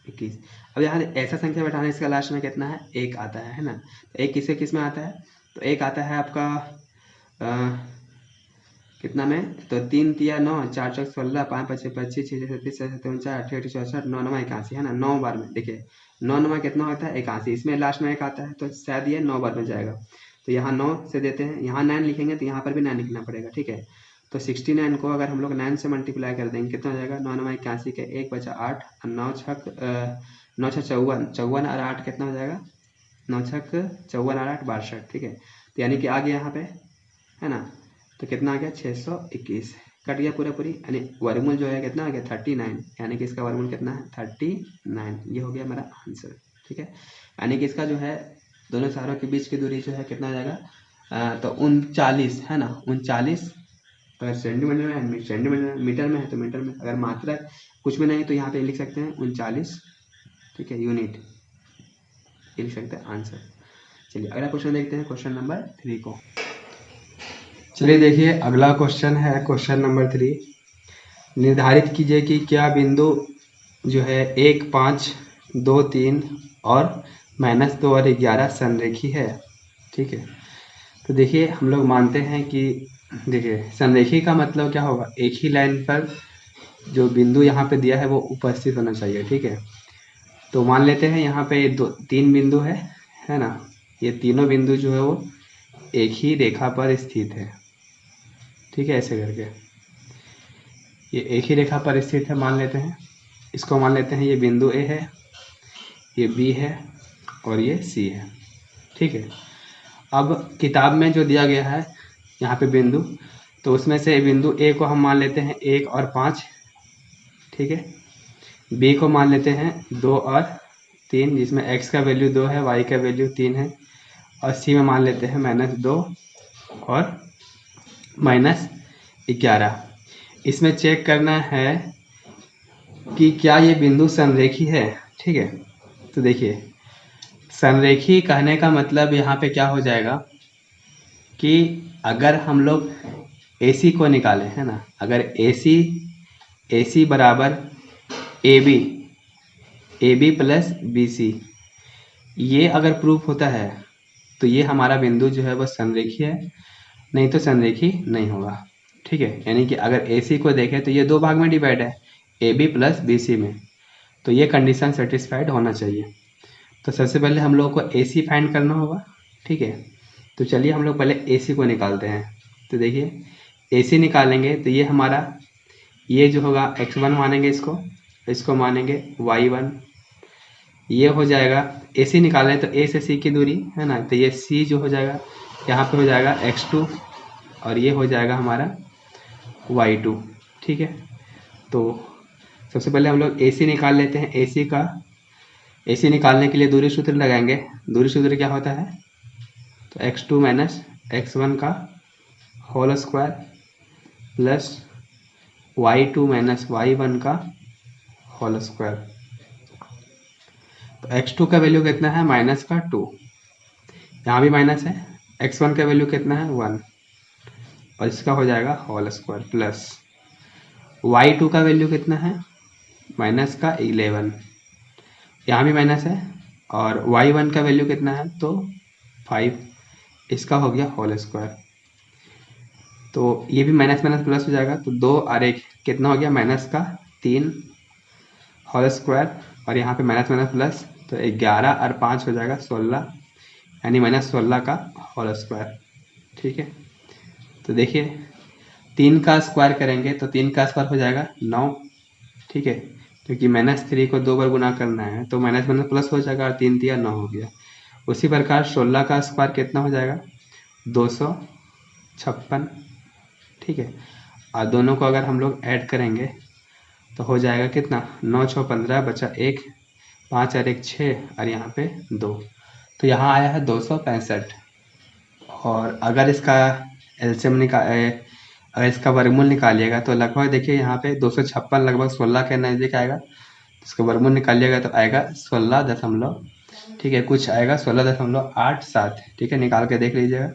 21। अब यहाँ ऐसा संख्या बैठाना, इसका लास्ट में कितना है 1 आता है ना। तो 1 किससे किस में आता है, तो 1 आता है आपका कितना में, तो 3 तिया 9, 4 चौक 16, 5 5 25, 6 37 7 49 48 64 9 9 81, है ना। 9 बार में देखिए 9 9 कितना होता है 81, इसमें लास्ट में 1 आता है तो शायद ये 9 बार में जाएगा। तो यहाँ 9 से देते हैं, यहाँ 9 लिखेंगे तो यहाँ पर भी 9 लिखना पड़ेगा। ठीक है, तो 69 को अगर हम लोग 9 से मल्टीप्लाई कर देंगे कितना हो जाएगा 9 9 81 के 1 बचा 8 और 9 छक 9 छक 54, 54 और 8 कितना हो जाएगा 9 छक 54 और 8 62। ठीक है, तो यानी कि आ गया यहाँ पे, है ना। तो कितना आ गया 621, कट गया पूरा पूरी, यानी वर्गमूल जो है कितना आ गया 39, यानी कि इसका वर्गमूल कितना है 39। ये हो गया मेरा आंसर। ठीक है, यानी कि इसका जो है दोनों शहरों के बीच की दूरी जो है कितना आ जाएगा तो 39, है ना 39। अगर सेंटीमीटर में सेंटीमीटर में है तो मीटर में, अगर मात्रा कुछ भी नहीं तो यहाँ पे लिख सकते हैं 39। ठीक है, यूनिट ये लिख सकते हैं आंसर। चलिए अगला क्वेश्चन देखते हैं, क्वेश्चन नंबर 3 को। चलिए देखिए अगला क्वेश्चन है क्वेश्चन नंबर 3। निर्धारित कीजिए कि क्या बिंदु जो है 1 5 2 3 और -2 और 11 संरेखी है। ठीक है, तो देखिए हम लोग मानते हैं कि देखिए संरेखी का मतलब क्या होगा, एक ही लाइन पर जो बिंदु यहाँ पे दिया है वो उपस्थित होना चाहिए। ठीक है, तो मान लेते हैं यहाँ पे 3 बिंदु है ना। ये तीनों बिंदु जो है वो एक ही रेखा पर स्थित है। ठीक है, ऐसे करके ये एक ही रेखा पर स्थित है मान लेते हैं। इसको मान लेते हैं ये बिंदु ए है, ये बी है और ये सी है। ठीक है, अब किताब में जो दिया गया है यहाँ पे बिंदु, तो उसमें से बिंदु ए को हम मान लेते हैं 1 और 5। ठीक है, बी को मान लेते हैं 2 और 3, जिसमें x का वैल्यू 2 है, y का वैल्यू 3 है, और सी में मान लेते हैं -2 और -11। इसमें चेक करना है कि क्या ये बिंदु संरेखी है। ठीक है, तो देखिए संरेखी कहने का मतलब यहाँ पे क्या हो जाएगा कि अगर हम लोग AC को निकालें, है ना, अगर AC बराबर AB प्लस BC, ये अगर प्रूफ होता है तो ये हमारा बिंदु जो है वो संरेखी है, नहीं तो संरेखी नहीं होगा। ठीक है, यानी कि अगर AC को देखें तो ये 2 भाग में डिवाइड है, AB प्लस BC में, तो ये कंडीशन सेटिस्फाइड होना चाहिए। तो सबसे पहले हम लोग को AC फाइंड करना होगा। ठीक है, तो चलिए हम लोग पहले AC को निकालते हैं। तो देखिए AC निकालेंगे तो ये हमारा ये जो होगा x1 मानेंगे, इसको मानेंगे y1, ये हो जाएगा। AC निकालें तो A से C की दूरी, है ना, तो ये C जो हो जाएगा यहाँ पे हो जाएगा x2 और ये हो जाएगा हमारा y2। ठीक है, तो सबसे पहले हम लोग AC निकाल लेते हैं। AC निकालने के लिए दूरी सूत्र लगाएंगे। दूरी सूत्र क्या होता है, तो x2 माइनस x1 का whole square plus y2 minus y1 का होल स्क्वायर। तो x2 का वैल्यू कितना है -2, यहाँ भी माइनस है। x1 का वैल्यू कितना है 1 और इसका हो जाएगा होल स्क्वायर प्लस y2 का वैल्यू कितना है -11, यहाँ भी माइनस है, और y1 का वैल्यू कितना है तो 5, इसका हो गया होल स्क्वायर। तो ये भी माइनस प्लस हो जाएगा, तो 2 और 1 कितना हो गया -3 होल स्क्वायर, और यहाँ पे माइनस प्लस, तो 11 और 5 हो जाएगा 16, यानी -16 का होल स्क्वायर। ठीक है, तो देखिए 3 का स्क्वायर करेंगे तो 3 का स्क्वायर हो जाएगा 9। ठीक है, क्योंकि -3 को 2 बार गुना करना है तो माइनस माइनस प्लस हो जाएगा और 3 दिया 9 हो गया। उसी प्रकार 16 का स्क्वायर कितना हो जाएगा 256, ठीक है। और दोनों को अगर हम लोग ऐड करेंगे तो हो जाएगा कितना 9 6 15 बचा 1, 5 और 1 6 और यहाँ पे 2, तो यहाँ आया है 265। और अगर इसका एलसीएम अगर इसका वर्गमूल निकालिएगा तो लगभग देखिए यहाँ पे 256 लगभग 16 के नज़दीक आएगा। इसका वर्गमूल निकालिएगा तो आएगा 16 दशमलव, ठीक है, कुछ आएगा 16.87, ठीक है, निकाल के देख लीजिएगा।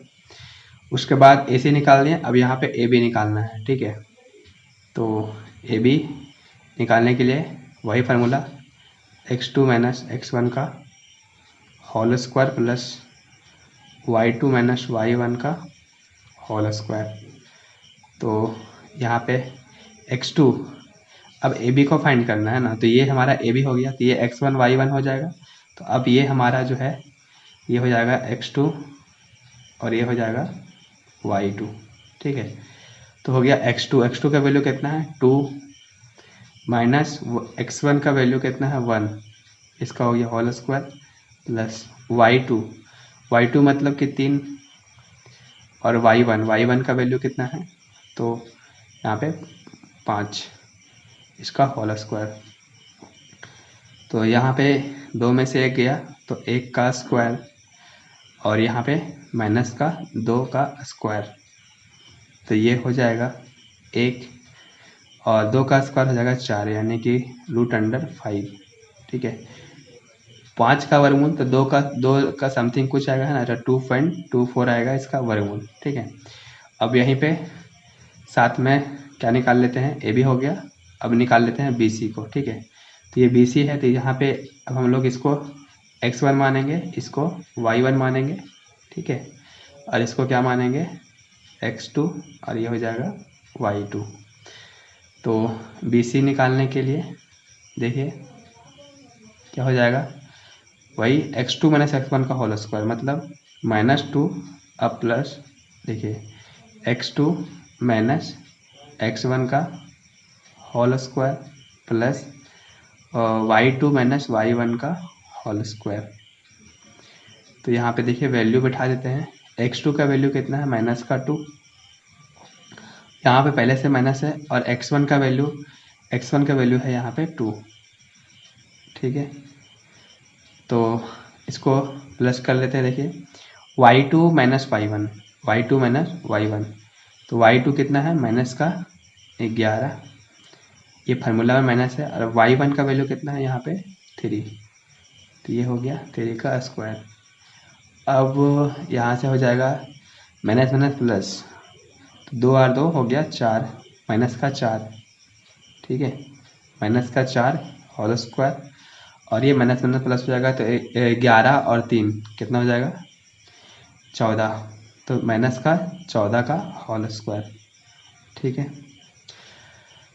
उसके बाद AC निकाल दिए, अब यहाँ पे AB निकालना है, ठीक है। तो AB निकालने के लिए वही फार्मूला x2 माइनस x1 का whole square plus y2 minus y1 का होल स्क्वायर। तो यहाँ पे x2, अब AB को फाइंड करना है ना, तो ये हमारा AB हो गया, तो ये x1 y1 हो जाएगा। तो अब ये हमारा जो है ये हो जाएगा x2 और ये हो जाएगा y2, ठीक है। तो हो गया x2 का वैल्यू कितना है 2 माइनस x1 का वैल्यू कितना है 1, इसका हो गया होल स्क्वायर प्लस y2 मतलब कि 3 और y1 का वैल्यू कितना है, तो यहाँ पे 5, इसका होल स्क्वायर। तो यहाँ पे 2 में से 1 गया तो 1 का स्क्वायर और यहाँ पे माइनस का 2 का स्क्वायर, तो ये हो जाएगा 1 और 2 का स्क्वायर हो जाएगा 4, यानी कि √5, ठीक है। 5 का वर्गमूल तो 2 का समथिंग कुछ आएगा है ना, तो 2.24 आएगा इसका वर्गमूल, ठीक है। अब यहीं पे साथ में क्या निकाल लेते हैं, AB हो गया, अब निकाल लेते हैं BC को, ठीक है। तो ये BC है, तो यहाँ पे अब हम लोग इसको x1 मानेंगे, इसको y1 मानेंगे, ठीक है, और इसको क्या मानेंगे x2 और ये हो जाएगा y2। तो BC निकालने के लिए देखिए क्या हो जाएगा, वही x2 माइनस x1 का होल स्क्वायर मतलब -2 अब प्लस देखिए x2 माइनस x1 का whole square plus y2 minus y1 का होल स्क्वायर। तो यहाँ पे देखिए वैल्यू बैठा देते हैं, x2 का वैल्यू कितना है -2, यहाँ पे पहले से माइनस है, और x1 का वैल्यू है यहाँ पे 2, ठीक है। तो इसको प्लस कर लेते हैं, देखिए y2 माइनस y1, तो y2 कितना है माइनस का 11, ये फार्मूला में माइनस है, और y1 का वैल्यू कितना है यहाँ पे 3, तो ये हो गया 3 का स्क्वायर। अब यहाँ से हो जाएगा माइनस माइनस प्लस, तो 2 और 2 हो गया 4, माइनस का 4, ठीक है, माइनस का 4 होल स्क्वायर, और ये माइनस माइनस प्लस हो जाएगा तो 11 और 3 कितना हो जाएगा 14, तो माइनस का 14 का होल स्क्वायर, ठीक है।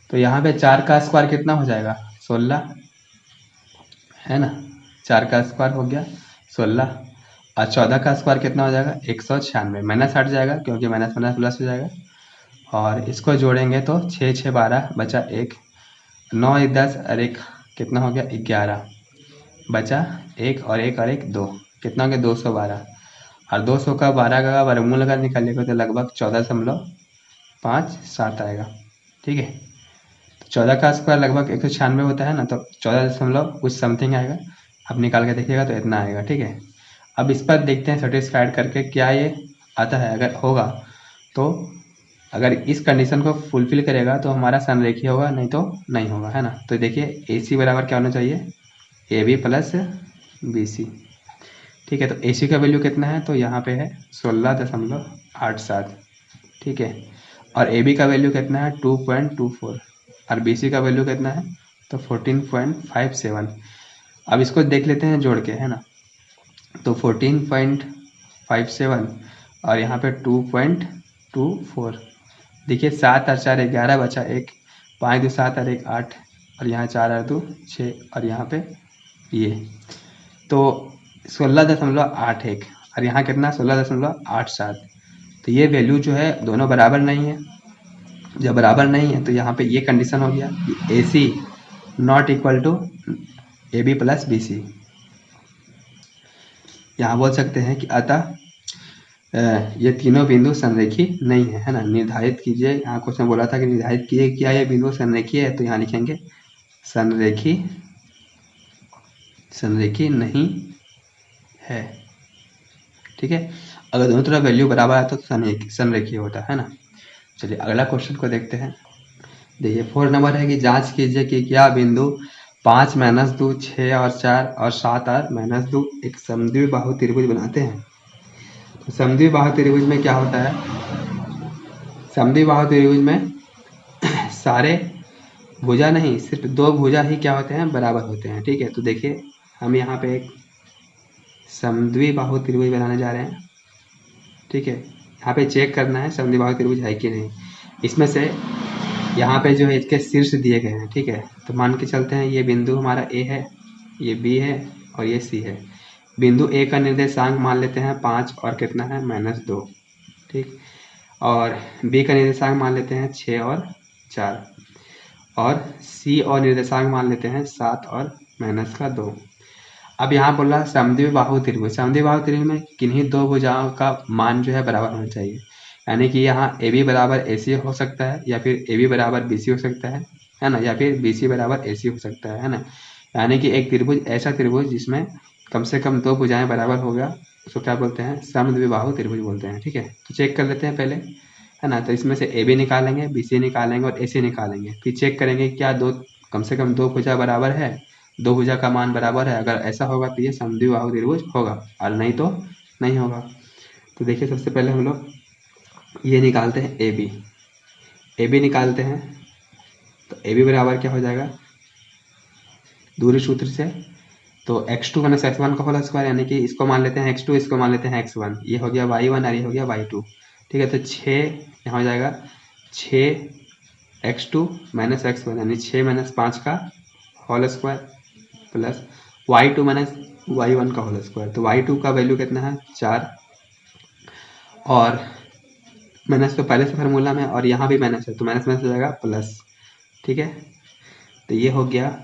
तो यहाँ पे 4 का स्क्वायर कितना हो जाएगा 16, है ना, 4 का स्क्वायर हो गया 16, और 14 का स्क्वायर कितना हो जाएगा 196, माइनस हट जाएगा क्योंकि माइनस माइनस प्लस हो जाएगा, और इसको जोड़ेंगे तो 6 6 12 बचा 1, 9 1 10 और 1 कितना हो गया 11, बचा 1 और 1 और 1 2, कितना हो गया 212, और 200 का 12 का वर्गमूल अगर निकालिएगा तो लगभग 14.57 आएगा, ठीक है। तो 14 का स्क्वायर लगभग 196 होता है ना, तो 14 कुछ समथिंग आएगा, आप निकाल के देखिएगा तो इतना आएगा, ठीक है। अब इस पर देखते हैं सेटिस्फाइड करके क्या ये आता है, अगर होगा तो अगर इस कंडीशन को फुलफिल करेगा तो हमारा संरेखीय होगा, नहीं तो नहीं होगा, है ना। तो देखिए AC बराबर क्या होना चाहिए AB प्लस BC, ठीक है। तो AC का वैल्यू कितना है, तो यहाँ पे है 16.87, ठीक है, और AB का वैल्यू कितना है 2.24, और BC का वैल्यू कितना है तो 14.57। अब इसको देख लेते हैं जोड़ के, है ना, तो 14.57 और यहाँ पे 2.24, देखिए 7 और 4 11 बचा 1, 5 2 7 और 1 8, और यहाँ 4 और 2 6, और यहाँ पे ये तो 16.81, और यहाँ कितना 16.87, तो ये वैल्यू जो है दोनों बराबर नहीं है। जब बराबर नहीं है तो यहाँ पे ये कंडीशन हो गया कि AC not equal to A B plus B C. यहाँ बोल सकते हैं कि अतः ये तीनों बिंदु संरेखी नहीं है, है ना। निर्धारित कीजिए, यहाँ क्वेश्चन बोला था कि निर्धारित कीजिए क्या ये बिंदु संरेखी है, तो यहाँ लिखेंगे संरेखी नहीं है, ठीक है। अगर दोनों तरफ वैल्यू बराबर है तो संरेखी होता है ना। चलिए अगला क्वेश्चन को देखते हैं। देखिए 4 नंबर है कि जांच कीजिए कि क्या बिंदु 5 - 2 6 और 4 और 7 और -2 एक समद्विबाहु त्रिभुज बनाते हैं। तो समद्विबाहु त्रिभुज में क्या होता है, समद्विबाहु त्रिभुज में सारे भुजा नहीं, सिर्फ 2 भुजा ही क्या होते हैं, बराबर होते हैं, ठीक है। तो देखिए हम यहाँ पे एक समद्विबाहु त्रिभुज बनाने जा रहे हैं, ठीक है। यहाँ पे चेक करना है समद्विबाहु त्रिभुज है कि नहीं। इसमें से यहाँ पे जो है इसके शीर्ष दिए गए हैं, ठीक है। तो मान के चलते हैं ये बिंदु हमारा ए है, ये बी है और ये सी है। बिंदु ए का निर्देशांक मान लेते हैं 5 और कितना है -2, ठीक। और बी का निर्देशांक मान लेते हैं 6 और 4 और सी और निर्देशांक मान लेते हैं 7 और -2। अब यहाँ बोल रहा है समद्विबाहु त्रिभुज। समद्विबाहु त्रिभुज में किन्हीं 2 भुजाओं का मान जो है बराबर होना चाहिए, यानी कि यहाँ ए बी बराबर ए सी हो सकता है, या फिर ए बी बराबर बी सी हो सकता है ना, या फिर बी सी बराबर ए सी हो सकता है ना। यानी कि एक त्रिभुज, ऐसा त्रिभुज जिसमें कम से कम 2 भुजाएं बराबर होगा, उसको क्या बोलते हैं, समद्विबाहु त्रिभुज बोलते हैं, ठीक है। तो चेक कर लेते हैं पहले, है ना। तो इसमें से ए बी निकालेंगे, बी सी निकालेंगे और ए सी निकालेंगे, फिर चेक करेंगे क्या कम से कम 2 भुजा बराबर है, 2 भुजा का मान बराबर है। अगर ऐसा होगा तो ये समद्विबाहु त्रिभुज होगा, और नहीं तो नहीं होगा। तो देखिए सबसे पहले हम लोग ये निकालते हैं ए बी निकालते हैं। तो ए बी बराबर क्या हो जाएगा, दूरी सूत्र से तो x2 - x1 का होल स्क्वायर, यानी कि इसको मान लेते हैं x2, इसको मान लेते हैं x1, ये हो गया y1 और ये हो गया y2, ठीक है। तो 6 यहाँ हो जाएगा 6x2 - x1, यानी 6 - 5 का whole square plus y2 - y1 का होल स्क्वायर। तो y2 का वैल्यू कितना है 4, और माइनस तो पहले से फार्मूला में, और यहाँ भी माइनस है तो माइनस हो जाएगा प्लस, ठीक है। तो ये हो गया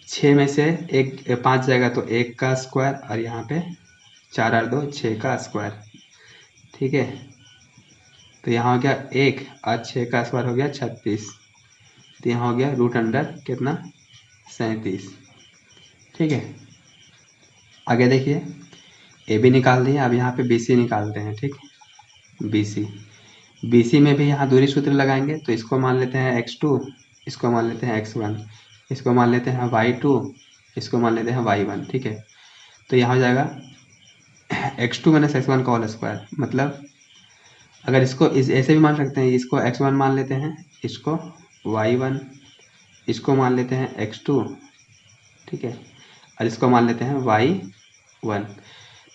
6 में से 5 जाएगा तो 1 का स्क्वायर, और यहाँ पे 4 और 2 6 का स्क्वायर, ठीक है। तो यहाँ हो गया 1 और 6 का स्क्वायर हो गया 36। तो यहाँ हो गया √अंडर कितना 37, ठीक है। आगे देखिए ए बी निकाल दिए, अब यहाँ पे बी सी निकालते हैं, ठीक। बी सी में भी यहाँ दूरी सूत्र लगाएंगे। तो इसको मान लेते हैं x2, इसको मान लेते हैं x1, इसको मान लेते हैं y2, इसको मान लेते हैं y1, ठीक है। तो यहाँ हो जाएगा x2 - x1 का होल स्क्वायर, मतलब अगर इसको ऐसे भी मान सकते हैं, इसको x1 मान लेते हैं, इसको y1, इसको मान लेते हैं x2, ठीक है, और इसको मान लेते हैं y1।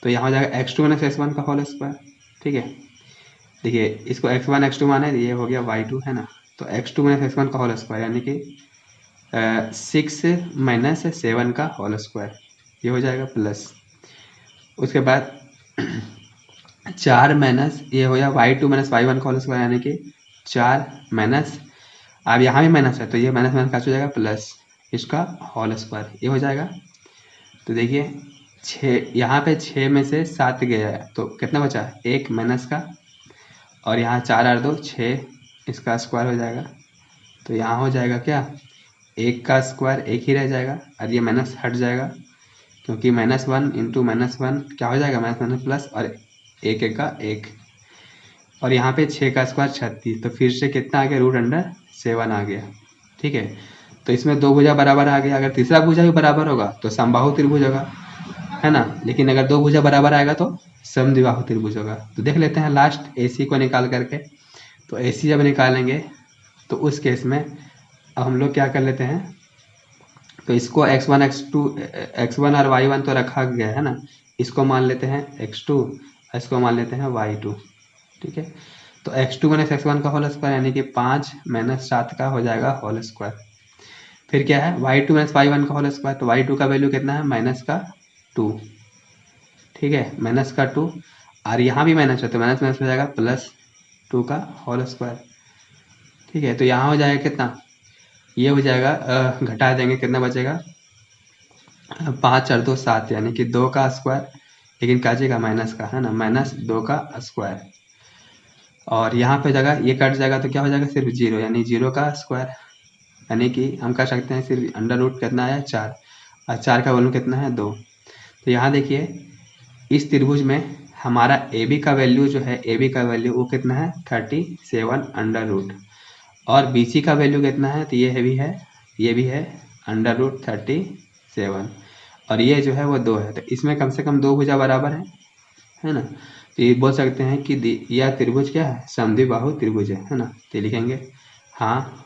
तो यहाँ हो जाएगा x2 - x1 का होल स्क्वायर, ठीक है। देखिए इसको x1 x2 माने, ये हो गया y2, है ना। तो x2 - x1 का होल स्क्वायर, यानी कि 6 - 7 का होल स्क्वायर, ये हो जाएगा प्लस। उसके बाद 4 माइनस ये हो गया y2 - y1 का होल स्क्वायर, यानी कि 4 माइनस, अब यहाँ भी माइनस है तो ये माइनस माइनस कैसे हो जाएगा प्लस, इसका होल स्क्वायर, ये हो जाएगा। तो देखिए 6, यहाँ पे 6 में से 7 गया है तो कितना बचा, 1 माइनस का, और यहाँ 4 और 2 6, इसका स्क्वायर हो जाएगा। तो यहाँ हो जाएगा क्या, 1 का स्क्वायर 1 ही रह जाएगा, और ये माइनस हट जाएगा, क्योंकि -1 × -1 क्या हो जाएगा, माइनस प्लस, और 1 1 का 1, और यहाँ पे 6 का स्क्वायर 36। तो फिर से कितना आ गया, √7 आ गया, ठीक है। तो इसमें 2 भुजा बराबर आ गया। अगर तीसरा भुजा भी बराबर होगा तो समबाहु त्रिभुज होगा, है ना। लेकिन अगर 2 भुजा बराबर आएगा तो समद्विबाहु त्रिभुज होगा। तो देख लेते हैं लास्ट AC को निकाल करके। तो AC जब निकालेंगे तो उस केस में अब हम लोग क्या कर लेते हैं, तो इसको x1 और y1 तो रखा गया है ना, इसको मान लेते हैं x2, इसको मान लेते हैं y2, ठीक है। तो x2 - x1 का होल स्क्वायर, यानी कि 5 - 7 का हो जाएगा होल स्क्वायर। फिर क्या है, y2 - y1 का होल स्क्वायर, तो y2 का वैल्यू कितना है, -2, ठीक है, -2, और यहाँ भी माइनस है तो माइनस माइनस हो जाएगा +2 का होल स्क्वायर, ठीक है। तो यहाँ हो जाएगा कितना, ये हो जाएगा, घटा देंगे कितना बचेगा, 5 और 2 7, यानी कि 2 का स्क्वायर, लेकिन काजिएगा माइनस का, है ना, माइनस 2 का स्क्वायर। और यहाँ पे जगह ये कट जाएगा तो क्या हो जाएगा, सिर्फ 0, यानी 0 का स्क्वायर, यानी कि हम कर सकते हैं सिर्फ अंडर रूट कितना है 4, और 4 का वैल्यू कितना है 2। तो यहाँ देखिए इस त्रिभुज में हमारा ए बी का वैल्यू जो है, ए बी का वैल्यू वो कितना है 37 अंडर रूट, और बी सी का वैल्यू कितना है, तो ये भी है अंडर रूट 37, और ये जो है वो 2 है। तो इसमें कम से कम 2 भुजा बराबर है ना। तो ये बोल सकते हैं कि यह त्रिभुज क्या है, समद्विबाहु त्रिभुज है ना। तो लिखेंगे हाँ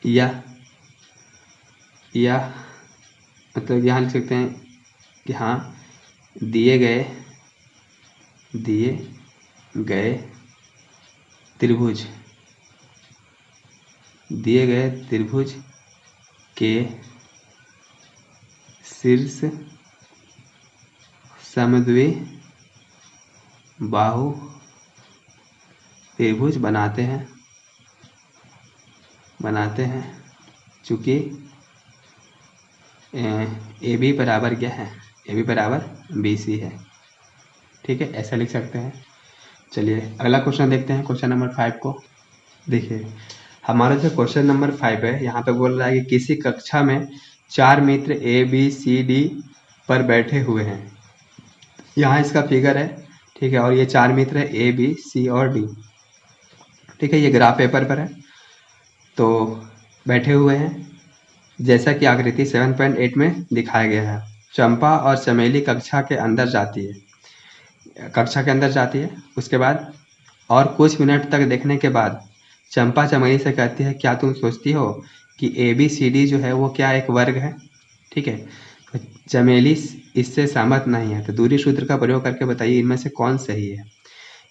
या मतलब यहाँ लिख सकते हैं कि हाँ दिए गए त्रिभुज के शीर्ष समद्विबाहु त्रिभुज बनाते हैं चूँकि ए बी बराबर क्या है, ए बी बराबर बी सी है। ठीक है, ऐसा लिख सकते हैं। चलिए अगला क्वेश्चन देखते हैं, क्वेश्चन नंबर 5 को। देखिए हमारा जो क्वेश्चन नंबर 5 है, यहाँ पे बोल रहा है कि किसी कक्षा में 4 मित्र ए बी सी डी पर बैठे हुए हैं। यहाँ इसका फिगर है, ठीक है, और ये 4 मित्र है ए बी सी और डी। ठीक है, ये ग्राफ पेपर पर है, तो बैठे हुए हैं जैसा कि आकृति 7.8 में दिखाया गया है। चंपा और चमेली कक्षा के अंदर जाती है। उसके बाद और कुछ मिनट तक देखने के बाद चंपा चमेली से कहती है, क्या तुम सोचती हो कि ए बी सी डी जो है वो क्या एक वर्ग है। ठीक है, तो चमेली इससे सहमत नहीं है, तो दूरी सूत्र का प्रयोग करके बताइए इनमें से कौन सही है।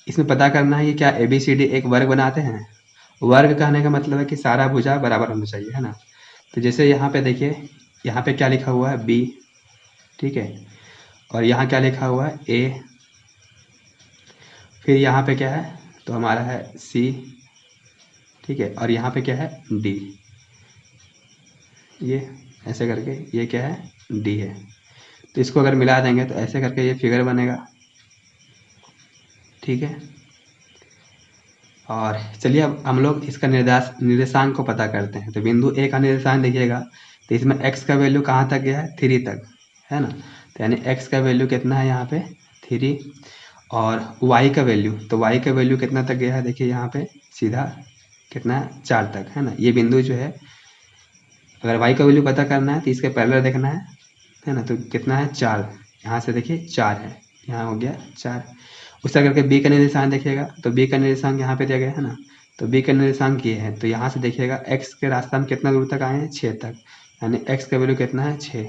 इसमें पता करना है कि क्या ए बी सी डी एक वर्ग बनाते हैं। वर्ग कहने का मतलब है कि सारा भुजा बराबर होना चाहिए, है ना। तो जैसे यहाँ पे देखिए, यहाँ पे क्या लिखा हुआ है बी, ठीक है, और यहाँ क्या लिखा हुआ है ए, फिर यहाँ पे क्या है, तो हमारा है सी, ठीक है, और यहाँ पे क्या है डी, ये ऐसे करके ये क्या है डी है। तो इसको अगर मिला देंगे तो ऐसे करके ये फिगर बनेगा। ठीक है, और चलिए अब हम लोग इसका निर्देशांक को पता करते हैं। तो बिंदु ए का निर्देशांक देखिएगा, तो इसमें x का वैल्यू कहाँ तक गया है 3 तक, है ना। तो यानी x का वैल्यू कितना है यहाँ पे 3, और y का वैल्यू, तो y का वैल्यू कितना तक गया है, देखिए यहाँ पे सीधा कितना है 4 तक, है ना। ये बिंदु जो है अगर y का वैल्यू पता करना है तो इसके पैरेलल देखना है ना। तो कितना है 4, यहाँ से देखिए 4 है, यहाँ हो गया 4। उससे करके b का निर्देशांक देखिएगा, तो b का निर्देशांक यहाँ पे दिया गया है ना। तो b का निर्देशांक ये है, तो यहाँ से देखिएगा x के रास्ता में कितना दूर तक आए हैं 6 तक, यानी x का वैल्यू कितना है 6,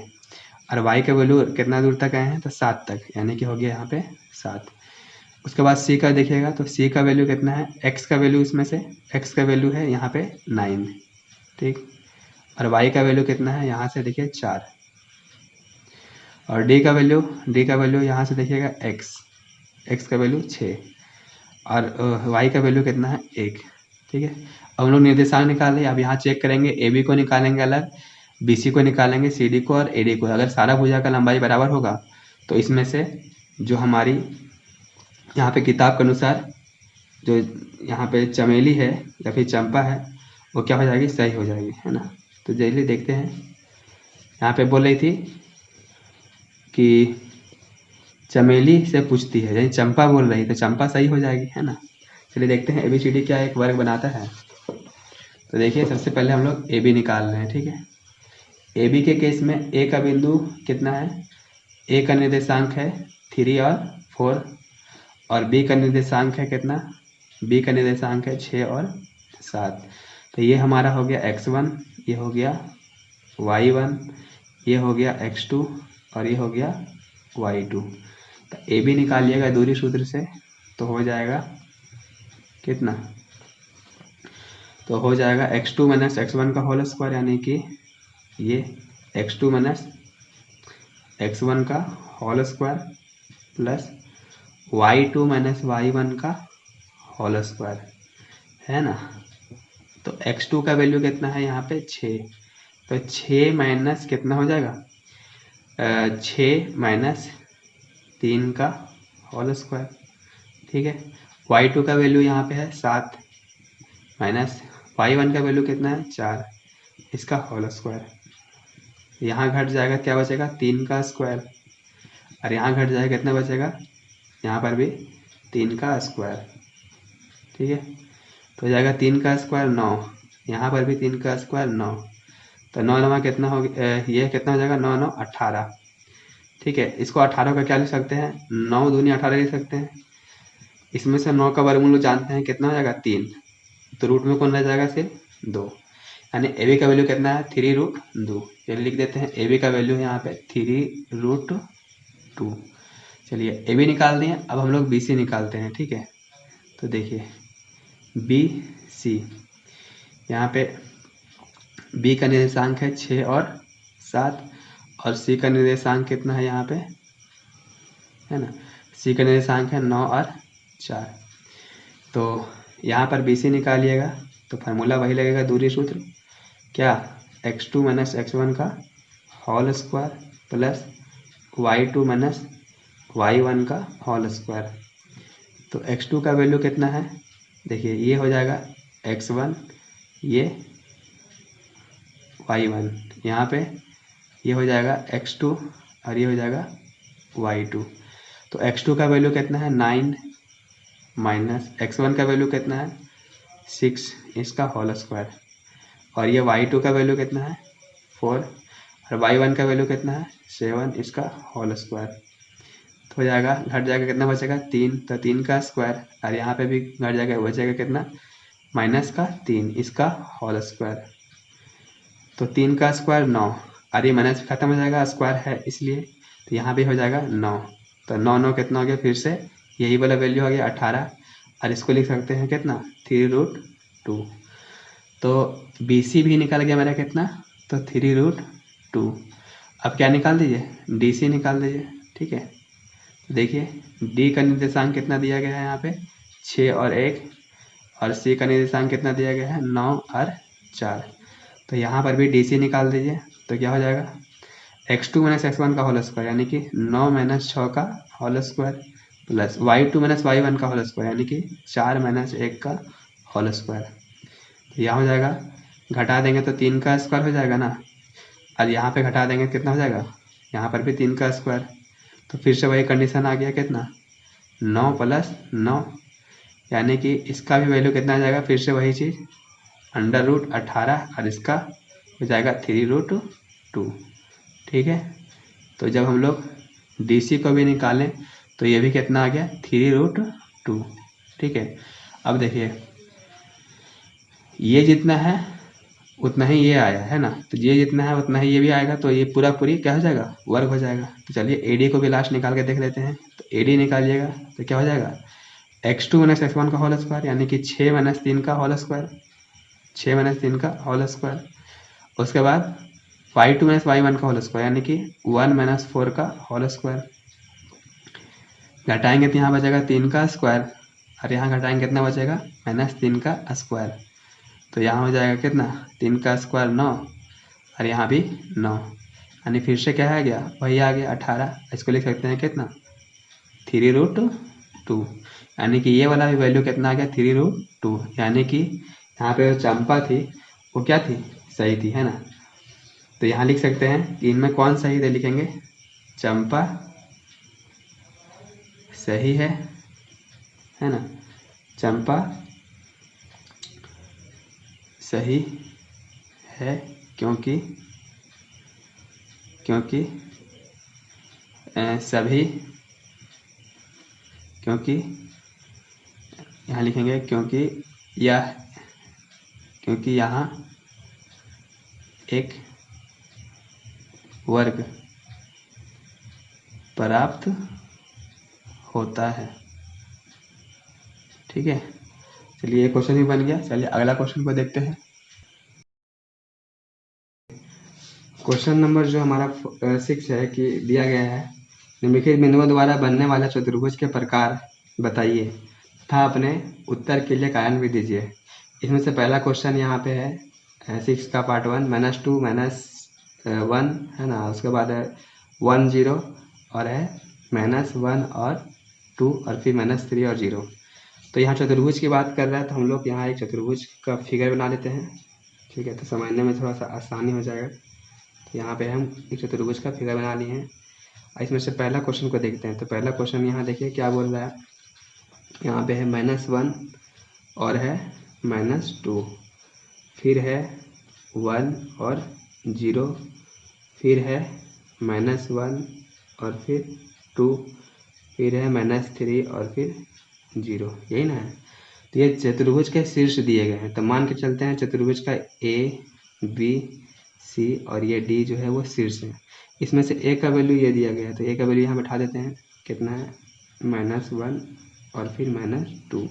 और y का वैल्यू कितना दूर तक आए हैं तो 7 तक, यानी कि हो गया यहाँ पे 7। उसके बाद c का देखिएगा, तो c का वैल्यू कितना है, x का वैल्यू इसमें से x का वैल्यू है यहाँ पे 9, ठीक, और y का वैल्यू कितना है यहाँ से देखिए 4, और d का वैल्यू यहाँ से देखिएगा x का वैल्यू 6, और y का वैल्यू कितना है 1। ठीक है, अब हम लोग निर्देशांक निकालें। अब यहाँ चेक करेंगे ए बी को निकालेंगे अलग, बी सी को निकालेंगे, सी डी को और ए डी को। अगर सारा भुजा का लंबाई बराबर होगा तो इसमें से जो हमारी यहाँ पे किताब के अनुसार जो यहाँ पे चमेली है या फिर चंपा है वो क्या हो जाएगी, सही हो जाएगी, है ना। तो जल्दी देखते हैं, यहाँ पे बोल रही थी कि चमेली से पूछती है, यानी चंपा बोल रही, तो चंपा सही हो जाएगी, है ना। चलिए देखते हैं ए बी सी डी क्या एक वर्ग बनाता है। तो देखिए सबसे पहले हम लोग ए बी निकाल रहे हैं। ठीक है, ए बी के केस में ए का बिंदु कितना है, ए का निर्देशांक है 3 और 4, और बी का निर्देशांक है कितना, बी का निर्देशांक है 6 और 7। तो ये हमारा हो गया x1, ये हो गया y1, ये हो गया x2, और ये हो गया y2। तो ए बी निकालिएगा दूरी सूत्र से, तो हो जाएगा कितना, तो हो जाएगा x2 माइनस x1 का होल स्क्वायर, यानी कि ये x2 माइनस x1 का whole square plus y2 minus y1 का होल स्क्वायर, है ना। तो x2 का वैल्यू कितना है यहाँ पे 6, तो 6 माइनस कितना हो जाएगा 6 माइनस 3 का होल स्क्वायर, ठीक है। y2 का वैल्यू यहाँ पे है 7 माइनस y1 का वैल्यू कितना है 4, इसका होल स्क्वायर। यहाँ घट जाएगा, क्या बचेगा 3 का स्क्वायर, और यहाँ घट जाएगा कितना बचेगा, यहाँ पर भी 3 का स्क्वायर, ठीक है। तो हो जाएगा 3 का स्क्वायर 9, यहाँ पर भी 3 का स्क्वायर 9, तो 9 9 कितना हो गया, ये कितना हो जाएगा 9 9 18, ठीक है। इसको 18 का क्या लिख सकते हैं, 9 दूनी 18 लिख सकते हैं। इसमें से 9 का वर्गमूल जानते हैं कितना हो जाएगा 3, तो रूट में कौन रह जाएगा सिर्फ 2, यानी ए बी का वैल्यू कितना है 3√2। चलिए लिख देते हैं ए बी का वैल्यू है यहाँ पे 3√2। चलिए ए बी निकाल दिए, अब हम लोग बी सी निकालते हैं, ठीक है। तो देखिए बी सी, यहाँ पे बी का निर्देशांक है 6 और 7, और सी का निर्देशांक कितना है यहाँ पे, है ना, सी का निर्देशांक है 9 और 4। तो यहाँ पर बी सी निकालिएगा तो फार्मूला वही लगेगा, दूरी सूत्र क्या, x2 माइनस x1 का whole square plus y2 minus y1 का होल स्क्वायर। तो x2 का वैल्यू कितना है, देखिए ये हो जाएगा x1, ये y1, यहाँ पे ये हो जाएगा x2 और ये हो जाएगा y2। तो x2 का वैल्यू कितना है 9 माइनस x1 का वैल्यू कितना है 6, इसका होल स्क्वायर, और ये y2 का वैल्यू कितना है 4, और y1 का वैल्यू कितना है 7, इसका होल स्क्वायर। तो हो जाएगा, घट जाएगा कितना बचेगा 3, तो 3 का स्क्वायर, और यहाँ पे भी घट जाएगा, बचेगा कितना माइनस का 3, इसका होल स्क्वायर। तो 3 का स्क्वायर 9, और ये माइनस खत्म हो जाएगा, स्क्वायर है इसलिए, तो यहाँ भी हो जाएगा 9, तो 9 9 कितना हो गया, फिर से यही वाला वैल्यू हो गया 18, और इसको लिख सकते हैं कितना 3√2। तो बी सी भी निकल गया मेरा कितना, तो 3√2। अब क्या निकाल दीजिए, डी सी निकाल दीजिए, ठीक है। देखिए डी का निर्देशांक कितना दिया गया है यहाँ पे 6 और 1, और सी का निर्देशांक कितना दिया गया है 9 और 4। तो यहाँ पर भी डी सी निकाल दीजिए, तो क्या हो जाएगा x2 माइनस x1 का होल स्क्वायर, यानी कि 9 माइनस 6 का whole square, plus y2 minus y1 का होल स्क्वायर, यानी कि 4 माइनस 1 का होल स्क्वायर। तो यहाँ हो जाएगा, घटा देंगे तो 3 का स्क्वायर हो जाएगा ना, और यहाँ पे घटा देंगे कितना हो जाएगा, यहाँ पर भी 3 का स्क्वायर। तो फिर से वही कंडीशन आ गया कितना 9 प्लस 9, यानी कि इसका भी वैल्यू कितना आ जाएगा, फिर से वही चीज़ √18, और इसका हो जाएगा 3√2, ठीक है। तो जब हम लोग डी सी को भी निकालें तो ये भी कितना आ गया 3√2, ठीक है। अब देखिए ये जितना है उतना ही ये आया है ना, तो ये जितना है उतना ही ये भी आएगा, तो ये पूरा पूरी क्या हो जाएगा वर्ग हो जाएगा। तो चलिए ए डी को भी लास्ट निकाल के देख लेते हैं। तो ए डी निकालिएगा तो क्या हो जाएगा x2 माइनस x1 का होल स्क्वायर, यानी कि 6 माइनस 3 का होल स्क्वायर, 6 माइनस 3 का होल स्क्वायर। उसके बाद y2 माइनस y1 का होल स्क्वायर, यानी कि 1 माइनस 4 का होल स्क्वायर। घटाएंगे तो यहाँ बचेगा 3 का स्क्वायर, और यहाँ घटाएंगे कितना बचेगा -3 का स्क्वायर। तो यहाँ हो जाएगा कितना 3 का स्क्वायर 9, और यहाँ भी 9, यानी फिर से क्या आ गया वही आ गया 18। इसको लिख सकते हैं कितना 3√2, यानी कि ये वाला भी वैल्यू कितना आ गया 3√2, यानी कि यहाँ पे जो चंपा थी वो क्या थी सही थी, है ना। तो यहाँ लिख सकते हैं कि इनमें कौन सही थे, लिखेंगे चंपा सही है ना, चंपा सही है क्योंकि सभी, क्योंकि यहाँ लिखेंगे क्योंकि यहाँ एक वर्ग प्राप्त होता है, ठीक है। चलिए ये क्वेश्चन भी बन गया। चलिए अगला क्वेश्चन को देखते हैं। क्वेश्चन नंबर जो हमारा 6 है कि दिया गया है निम्नलिखित बिंदुओं द्वारा बनने वाला चतुर्भुज के प्रकार बताइए तथा अपने उत्तर के लिए कारण भी दीजिए। इसमें से पहला क्वेश्चन यहाँ पे है 6 का पार्ट 1 -2 -1 है ना, उसके बाद है 1 0 और है -1 और 2 और फिर -3 और 0। तो यहाँ चतुर्भुज की बात कर रहा है, तो हम लोग यहाँ एक चतुर्भुज का फिगर बना लेते हैं, ठीक है, तो समझने में थोड़ा सा आसानी हो जाएगा। तो यहाँ पे हम एक चतुर्भुज का फिगर बना लिए हैं। इसमें से पहला क्वेश्चन को देखते हैं। तो पहला क्वेश्चन यहाँ देखिए क्या बोल रहा है, यहाँ पे है -1 और है -2, फिर है 1 और 0, फिर है -1 और फिर 2, फिर है -3 और फिर 0, यही ना है। तो ये चतुर्भुज के शीर्ष दिए गए हैं, तो मान के चलते हैं चतुर्भुज का A B C और ये D जो है वो शीर्ष है। इसमें से A का वैल्यू ये दिया गया है, तो A का वैल्यू यहाँ बैठा देते हैं, कितना है -1 और फिर -2।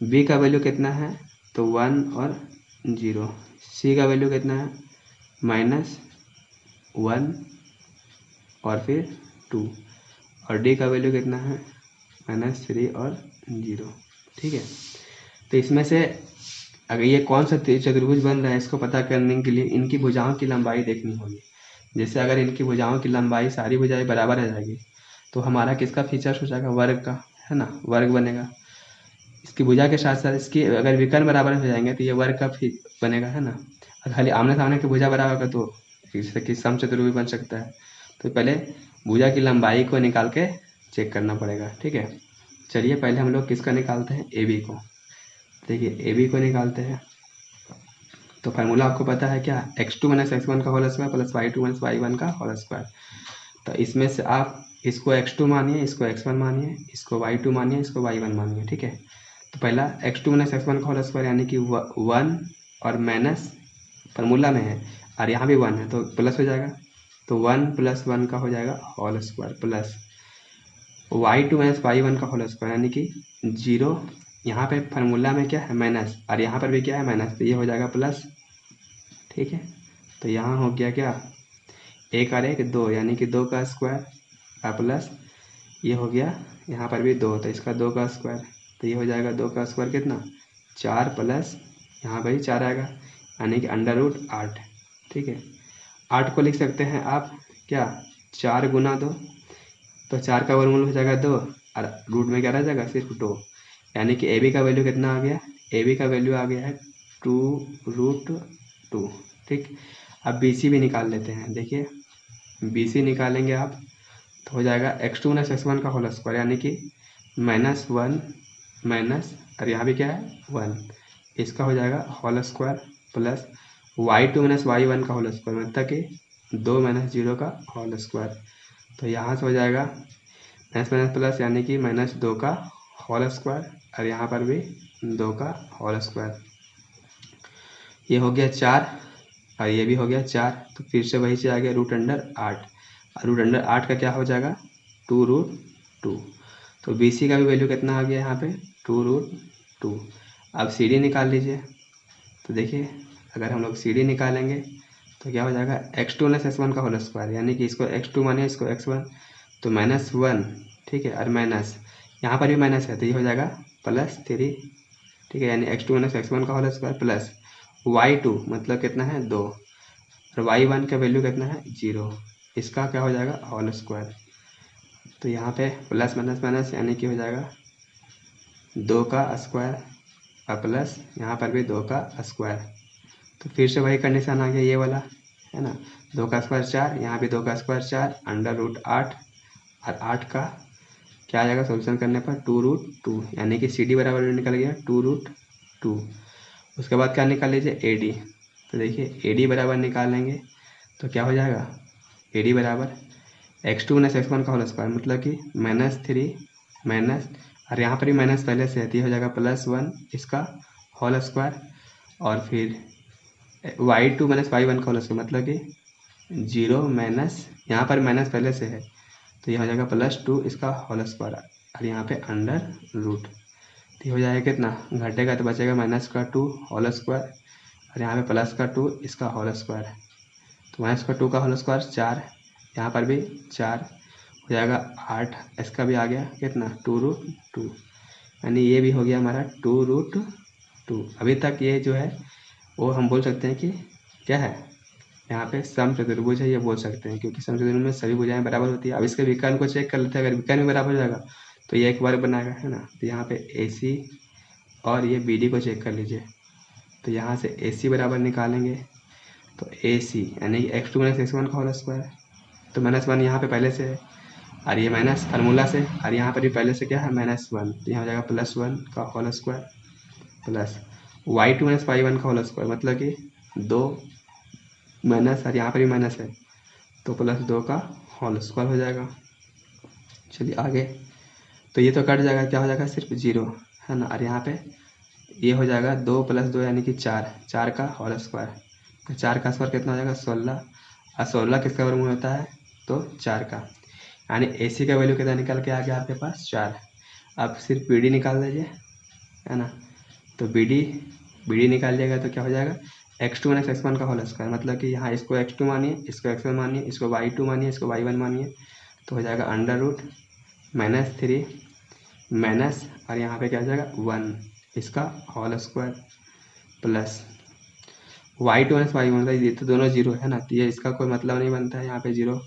B का वैल्यू कितना है, तो 1 और 0। C का वैल्यू कितना है -1 और फिर 2 और D का वैल्यू कितना है -3 और 0, ठीक है। तो इसमें से अगर ये कौन सा चतुर्भुज बन रहा है इसको पता करने के लिए इनकी भुजाओं की लंबाई देखनी होगी। जैसे अगर इनकी भुजाओं की लंबाई सारी भुजाएं बराबर आ जाएगी तो हमारा किसका फीचर्स हो जाएगा, वर्ग का, है ना, वर्ग बनेगा। इसकी भुजा के साथ साथ इसकी अगर विकर्ण बराबर हो जाएंगे तो ये वर्ग का बनेगा, है ना। और खाली आमने सामने की भुजा बराबर होगा तो जैसे कि समचतुर्भुज बन सकता है। तो पहले भुजा की लंबाई को निकाल के चेक करना पड़ेगा, ठीक है। चलिए पहले हम लोग किसका निकालते हैं, ए बी को। देखिए ए बी को निकालते हैं तो फार्मूला आपको पता है क्या, x2 - x1 का whole square plus y2 - y1 का होल स्क्वायर। तो इसमें से आप इसको x2 मानिए, इसको x1 मानिए, इसको y2 मानिए, इसको y1 मानिए, ठीक है। तो पहला x2 - x1 का होल स्क्वायर यानी कि 1 और माइनस फार्मूला में है और यहाँ भी 1 है तो प्लस हो जाएगा, तो 1 + 1 का हो जाएगा whole square plus y2 - y1 का होल स्क्वायर यानी कि 0, यहाँ पे फार्मूला में क्या है माइनस और यहाँ पर भी क्या है माइनस, तो ये हो जाएगा प्लस, ठीक है। तो यहाँ हो गया क्या, 1 और 1 2 यानी कि 2 का स्क्वायर और प्लस ये हो गया यहाँ पर भी 2, तो इसका 2 का स्क्वायर, तो ये हो जाएगा 2 का स्क्वायर कितना 4 प्लस यहाँ पर ही 4 आएगा यानी कि √8, ठीक है। 8 को लिख सकते हैं आप क्या 4 गुना 2, तो 4 का वर्गमूल हो जाएगा 2 और रूट में क्या रह जाएगा सिर्फ 2, यानी कि ए बी का वैल्यू कितना आ गया, ए बी का वैल्यू आ गया है 2√2, ठीक। अब बी सी भी निकाल लेते हैं। देखिए बी सी निकालेंगे आप तो हो जाएगा x2 - x1 का होल स्क्वायर यानी कि -1 माइनस और यहाँ भी क्या है 1, इसका हो जाएगा whole square plus y2 - y1 का होल स्क्वायर मतलब कि 2 - 0 का होल स्क्वायर। तो यहाँ से हो जाएगा माइनस माइनस प्लस यानी कि -2 का होल स्क्वायर और यहाँ पर भी 2 का होल स्क्वायर। ये हो गया 4 और ये भी हो गया 4, तो फिर से वही से आ गया √8 और √8 का क्या हो जाएगा 2√2। तो बी सी का भी वैल्यू कितना आ गया यहाँ पे 2√2। अब सी डी निकाल लीजिए। तो देखिए अगर हम लोग सी डी निकालेंगे तो क्या हो जाएगा x2 - x1 का होल स्क्वायर यानी कि इसको x2 मानिए इसको x1, तो -1, ठीक है, और माइनस यहाँ पर भी माइनस है तो ये हो जाएगा +3, ठीक है, यानी x2 - x1 का होल स्क्वायर प्लस y2 मतलब कितना है 2 और y1 का वैल्यू कितना है 0, इसका क्या हो जाएगा होल स्क्वायर। तो यहाँ पे प्लस माइनस माइनस यानी कि हो जाएगा 2 का स्क्वायर और प्लस यहाँ पर भी 2 का स्क्वायर। तो फिर से वही कंडीशन आ गया ये वाला, है ना, 2 का स्क्वायर 4, यहाँ भी 2 का स्क्वायर 4 √8 और 8 का क्या आ जाएगा सोल्यूशन करने पर 2√2 यानी कि सी डी बराबर निकल गया 2√2। उसके बाद क्या निकाल लीजिए ए डी। तो देखिए ए डी बराबर निकालेंगे तो क्या हो जाएगा ए डी बराबर x2 - x1 का होल स्क्वायर मतलब कि -3 माइनस और यहाँ पर भी माइनस पहले से है तो ये हो जाएगा +1 इसका होल स्क्वायर और फिर y2 - y1 का होल स्क्वायर मतलब कि 0 माइनस यहाँ पर माइनस पहले से है तो ये हो जाएगा +2 इसका होल स्क्वायर और यहाँ पे √, तो ये हो जाएगा कितना घटेगा तो बचेगा -2 होल स्क्वायर और यहाँ पे +2 इसका होल स्क्वायर, तो -2 का होल स्क्वायर 4, यहाँ पर भी 4 हो जाएगा 8, इसका भी आ गया कितना 2√2 यानी ये भी हो गया हमारा 2√2। 2। अभी तक ये जो है वो हम बोल सकते हैं कि क्या है, यहाँ पे सम चतुर्भुज है, ये बोल सकते हैं, क्योंकि सम चतुर्भुज में सभी भुजाएं बराबर होती है। अब इसके विकर्ण को चेक कर लेते हैं, अगर विकर्ण भी बराबर हो जाएगा तो ये एक वर्ग बनाएगा, है ना। तो यहाँ पे AC और ये BD को चेक कर लीजिए, तो यहाँ से AC बराबर निकालेंगे तो AC यानी x2 - x1 का होल स्क्वायर, तो -1 यहाँ पे पहले से है और ये माइनस फार्मूला से, और यहाँ पर भी पहले से क्या है -1, तो यहाँ हो जाएगा +1 का whole square plus y2 - y1 का होल स्क्वायर, मतलब कि 2 माइनस, और यहाँ पर भी माइनस है तो +2 का होल स्क्वायर हो जाएगा। चलिए आगे, तो ये तो कट जाएगा, क्या हो जाएगा सिर्फ 0, है ना। और यहाँ पे ये हो जाएगा 2 + 2 यानी कि 4 का होल स्क्वायर, तो 4 का स्क्वायर कितना हो जाएगा 16, और 16 किसका वर्गमूल होता है तो 4 का, यानी AC का वैल्यू कितना निकल के आ गया आपके पास 4। अब सिर्फ BD निकाल दीजिए, है ना। तो BD निकालिएगा तो क्या हो जाएगा x2 - x1 का होल स्क्वायर, मतलब कि यहाँ इसको x2 मानिए, इसको x1 मानिए, इसको y2 मानिए, इसको y1 मानिए, तो हो जाएगा √-3 माइनस, और यहाँ पे क्या हो जाएगा 1 इसका whole square plus y2 - y1, मतलब ये तो दोनों 0 है ना, तो ये इसका कोई मतलब नहीं बनता है, यहाँ पे 0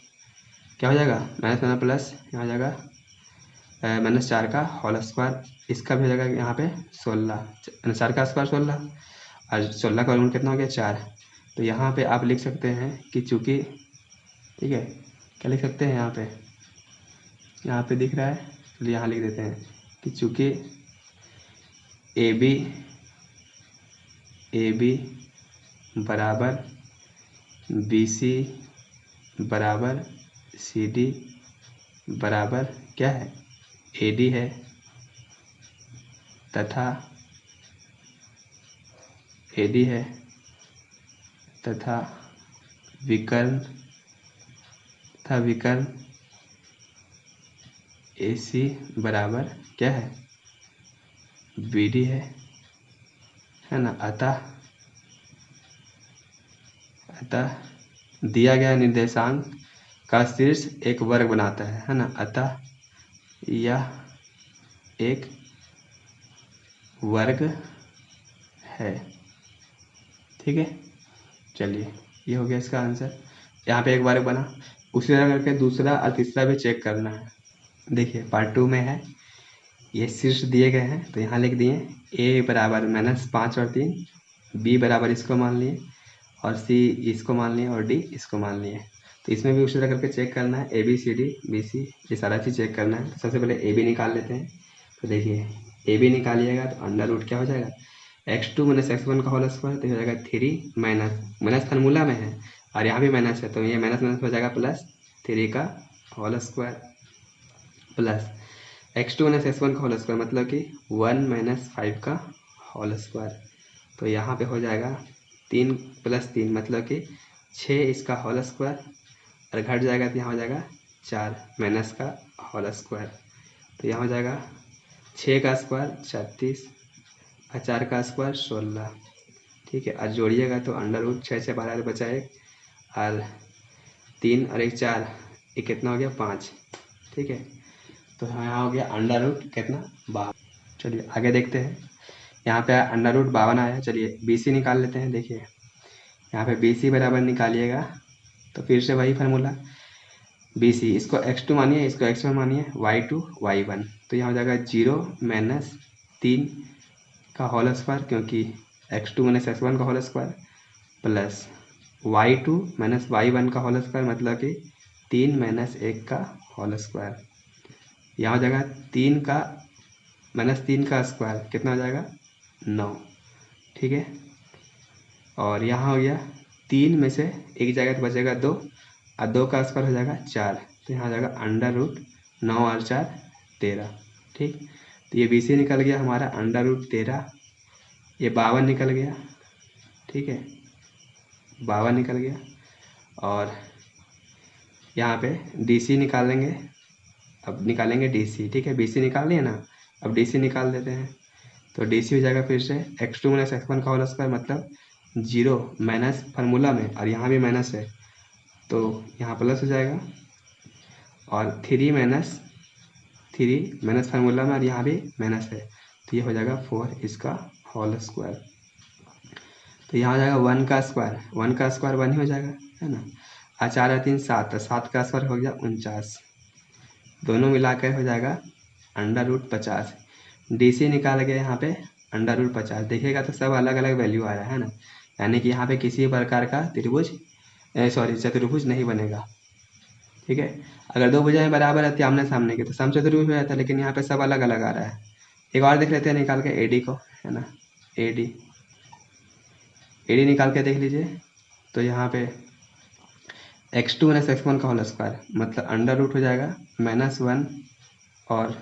क्या हो जाएगा -1 प्लस, यहाँ हो जाएगा -4 का होल स्क्वायर, इसका भी हो जाएगा यहाँ पे 16, 4 का स्क्वायर 16, और 16 का वर्गमूल कितना हो गया 4। तो यहाँ पे आप लिख सकते हैं कि चूँकि, ठीक है, क्या लिख सकते हैं यहाँ पे दिख रहा है, चलिए यहाँ लिख देते हैं कि चूँकि AB बराबर BC बराबर CD बराबर क्या है AD है, तथा AD है तथा विकर्ण AC बराबर क्या है BD है ना। अतः दिया गया निर्देशांक का शीर्ष एक वर्ग बनाता है ना। अतः यह एक वर्ग है, ठीक है। चलिए ये हो गया इसका आंसर, यहाँ पे एक वर्ग बना। उसी तरह करके दूसरा और तीसरा भी चेक करना है। देखिए पार्ट 2 में है, ये शीर्ष दिए गए हैं, तो यहाँ लिख दिए A बराबर -5 और 3, B बराबर इसको मान लिए, और C इसको मान लिए, और D इसको मान लिए। तो इसमें भी उसी तरह करके चेक करना है, ABCD BC ये सारा चीज़ चेक करना है। तो सबसे पहले AB निकाल लेते हैं। तो देखिए AB निकालिएगा तो अंडर क्या हो जाएगा x2 - x1 का होल स्क्वायर, तो हो जाएगा 3 माइनस फार्मूला में है और यहाँ भी माइनस है, तो ये माइनस हो जाएगा +3 का whole square plus x2 - x1 का होल स्क्वायर, मतलब कि 1 - 5 का होल स्क्वायर। तो यहाँ पे हो जाएगा 3 + 3 मतलब कि 6 इसका होल स्क्वायर, और घट जाएगा तो यहाँ हो जाएगा 4 माइनस का होल स्क्वायर। तो यहाँ हो जाएगा 6 का स्क्वायर 36 और 4 का स्क्वायर 16, ठीक है। और जोड़िएगा तो √6 से 12 बचा 1, और 3 और 1 4, ये कितना हो गया 5, ठीक है। तो यहाँ हो गया कितना 52। चलिए आगे देखते हैं, यहाँ पे √52 आया। चलिए BC निकाल लेते हैं। देखिए यहाँ पे BC बराबर निकालिएगा तो फिर से वही फार्मूला, BC इसको x2 मानिए, इसको x1 मानिए, y2 y1, तो यहाँ हो जाएगा 0 - 3 का होल स्क्वायर, क्योंकि x2 - x1 का whole square plus y2 - y1 का होल स्क्वायर, मतलब कि 3 - 1 का होल स्क्वायर। यहाँ हो जाएगा 3 का स्क्वायर कितना हो जाएगा 9, ठीक है। और यहाँ हो गया 3 में से एक जगह तो बचेगा 2, और 2 का स्क्वायर हो जाएगा 4, तो यहाँ हो जाएगा √9 और 4 13, ठीक। तो ये BC निकल गया हमारा √13, ये 52 निकल गया, ठीक है, 52 निकल गया। और यहाँ पे DC निकालेंगे, अब निकालेंगे DC, ठीक है। BC निकाल लिया ना, अब DC निकाल देते हैं। तो DC हो जाएगा फिर से x2 - x1 का होल स्क्वायर, मतलब 0 माइनस फार्मूला में, और यहाँ भी माइनस है तो यहाँ प्लस हो जाएगा, और 3 माइनस फार्मूला में, और यहाँ भी माइनस है तो ये हो जाएगा 4 इसका होल स्क्वायर। तो यहाँ हो जाएगा 1 का स्क्वायर, 1 का स्क्वायर 1 ही हो जाएगा, है ना। 4 और 3 7, तो 7 का स्क्वायर हो गया 49, दोनों मिलाकर हो जाएगा √50। DC निकाल के यहाँ पे √50 देखिएगा तो सब अलग अलग वैल्यू आ रहा है ना, यानी कि यहाँ पे किसी प्रकार का चतुर्भुज नहीं बनेगा। ठीक है, अगर दो भुजाएं बराबर रहती आमने सामने की तो समचतुर्भुज हो जाता, लेकिन यहाँ पे सब अलग अलग आ रहा है। एक और देख लेते हैं निकाल के AD को, है ना। AD निकाल के देख लीजिए, तो यहाँ पे x2 - x1 का होल स्क्वायर मतलब √ हो जाएगा -1 और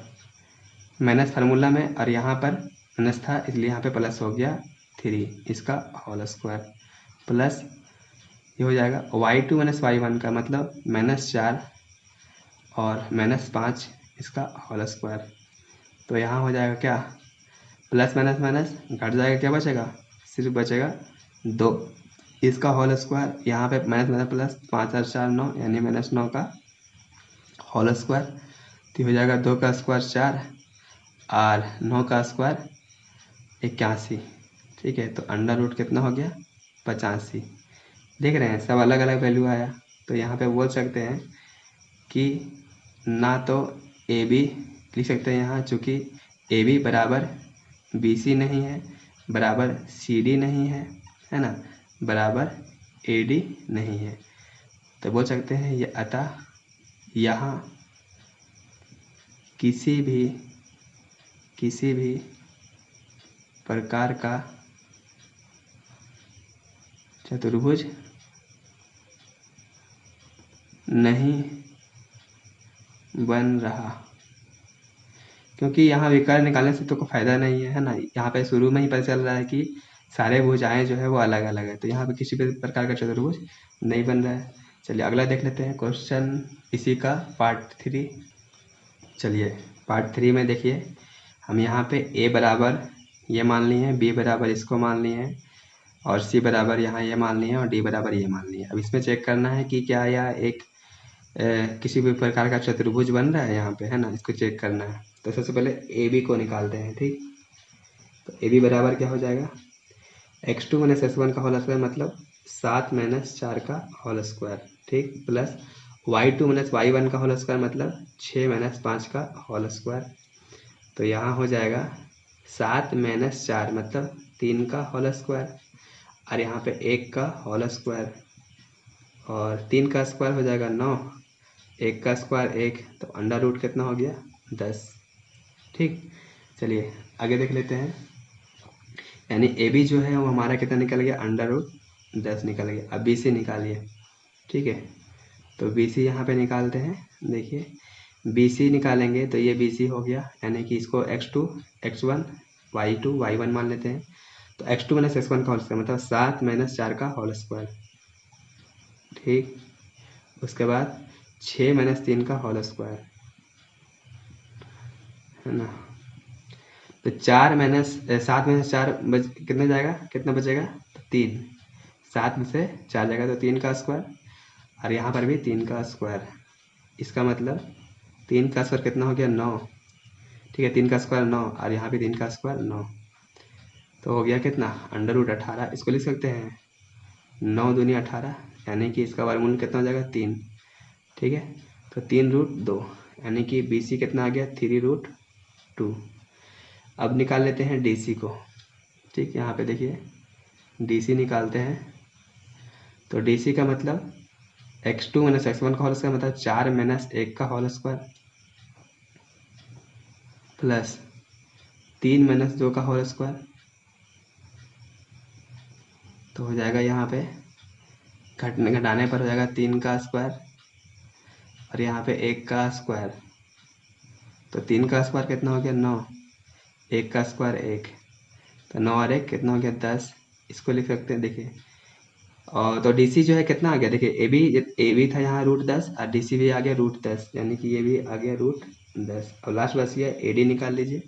माइनस फार्मूला में, और यहाँ पर माइनस था इसलिए यहाँ पे प्लस हो गया 3 इसका होल स्क्वायर, प्लस ये हो जाएगा y2 - y1 का मतलब -4 और -5 इसका होल स्क्वायर। तो यहाँ हो जाएगा क्या, प्लस माइनस माइनस घट जाएगा, क्या बचेगा, सिर्फ बचेगा 2 इसका होल स्क्वायर। यहाँ पे माइनस माइनस प्लस 5 और 4 9 यानी -9 का होल स्क्वायर। तो हो जाएगा 2 का स्क्वायर 4 और 9 का स्क्वायर 81। ठीक है, तो √ कितना हो गया 85। देख रहे हैं सब अलग अलग वैल्यू आया। तो यहाँ पे बोल सकते हैं कि ना तो AB लिख सकते हैं यहाँ, चूँकि AB बराबर BC नहीं है, बराबर CD नहीं है ना, बराबर AD नहीं है। तो बोल सकते हैं ये अतः यहाँ किसी भी प्रकार का चतुर्भुज नहीं बन रहा, क्योंकि यहाँ विकर्ण निकालने से तो कोई फायदा नहीं है ना। यहाँ पे शुरू में ही पता चल रहा है कि सारे भुजाएं जो है वो अलग अलग है, तो यहाँ पे किसी भी प्रकार का चतुर्भुज नहीं बन रहा है। चलिए अगला देख लेते हैं क्वेश्चन इसी का पार्ट 3। चलिए पार्ट 3 में देखिए, हम यहाँ पे A बराबर ये मान लिए हैं, B बराबर इसको मान लिए हैं, और C बराबर यहाँ ये मान लिए हैं, और D बराबर ये मान लिए हैं। अब इसमें चेक करना है कि क्या यह एक किसी भी प्रकार का चतुर्भुज बन रहा है यहाँ पे, है ना, इसको चेक करना है। तो सबसे पहले AB को निकालते हैं। ठीक, तो AB बराबर क्या हो जाएगा, x2 - x1 का होल स्क्वायर मतलब 7 - 4 का होल स्क्वायर, ठीक, प्लस y2 - y1 का होल स्क्वायर मतलब 6 - 5 का होल स्क्वायर। तो यहाँ हो जाएगा 7 - 4 मतलब 3 का होल स्क्वायर, और यहाँ पे 1 का होल स्क्वायर, और 3 का स्क्वायर हो जाएगा 9, 1 का स्क्वायर 1, तो √ कितना हो गया 10। ठीक, चलिए आगे देख लेते हैं। यानी AB जो है वो हमारा कितना निकल गया, √10 निकल गया। अब BC निकालिए। ठीक है, तो BC यहाँ पे निकालते हैं। देखिए BC निकालेंगे तो ये BC हो गया, यानी कि इसको x2 x1 y2 y1 मान लेते हैं। तो x2 - x1 का होल स्क्वायर मतलब 7 - 4 का होल स्क्वायर। ठीक, उसके बाद 6 - 3 का होल स्क्वायर, है ना। तो 7 - 4 कितने जाएगा, कितना बचेगा, तो 3, 7 में से 4 जाएगा तो 3 का स्क्वायर, और यहाँ पर भी 3 का स्क्वायर। इसका मतलब 3 का स्क्वायर कितना हो गया 9। ठीक है, 3 का स्क्वायर 9, और यहाँ भी 3 का स्क्वायर 9, तो हो गया कितना, √18। इसको लिख सकते हैं 9 दूनी 18, यानी कि इसका वर्गमूल कितना हो जाएगा 3। ठीक है, तो 3√2, यानी कि BC कितना आ गया 3√2। अब निकाल लेते हैं DC को। ठीक, यहाँ पे देखिए DC निकालते हैं। तो DC का मतलब x2 - x1 का होल स्क्वायर मतलब 4 - 1 का होल स्क्वायर, प्लस 3 - 2 का होल स्क्वायर। तो हो जाएगा यहाँ पे घटाने पर हो जाएगा 3 का स्क्वायर, और यहाँ पे 1 का स्क्वायर। तो 3 का स्क्वायर कितना हो गया 9, 1 का स्क्वायर 1, तो 9 और 1 कितना हो गया 10। इसको लिख सकते हैं देखिए। और तो DC जो है कितना आ गया, देखिए AB था यहाँ √10, और DC भी आ गया √10, यानी कि ये भी आ गया √10। और लास्ट बस ये AD निकाल लीजिए।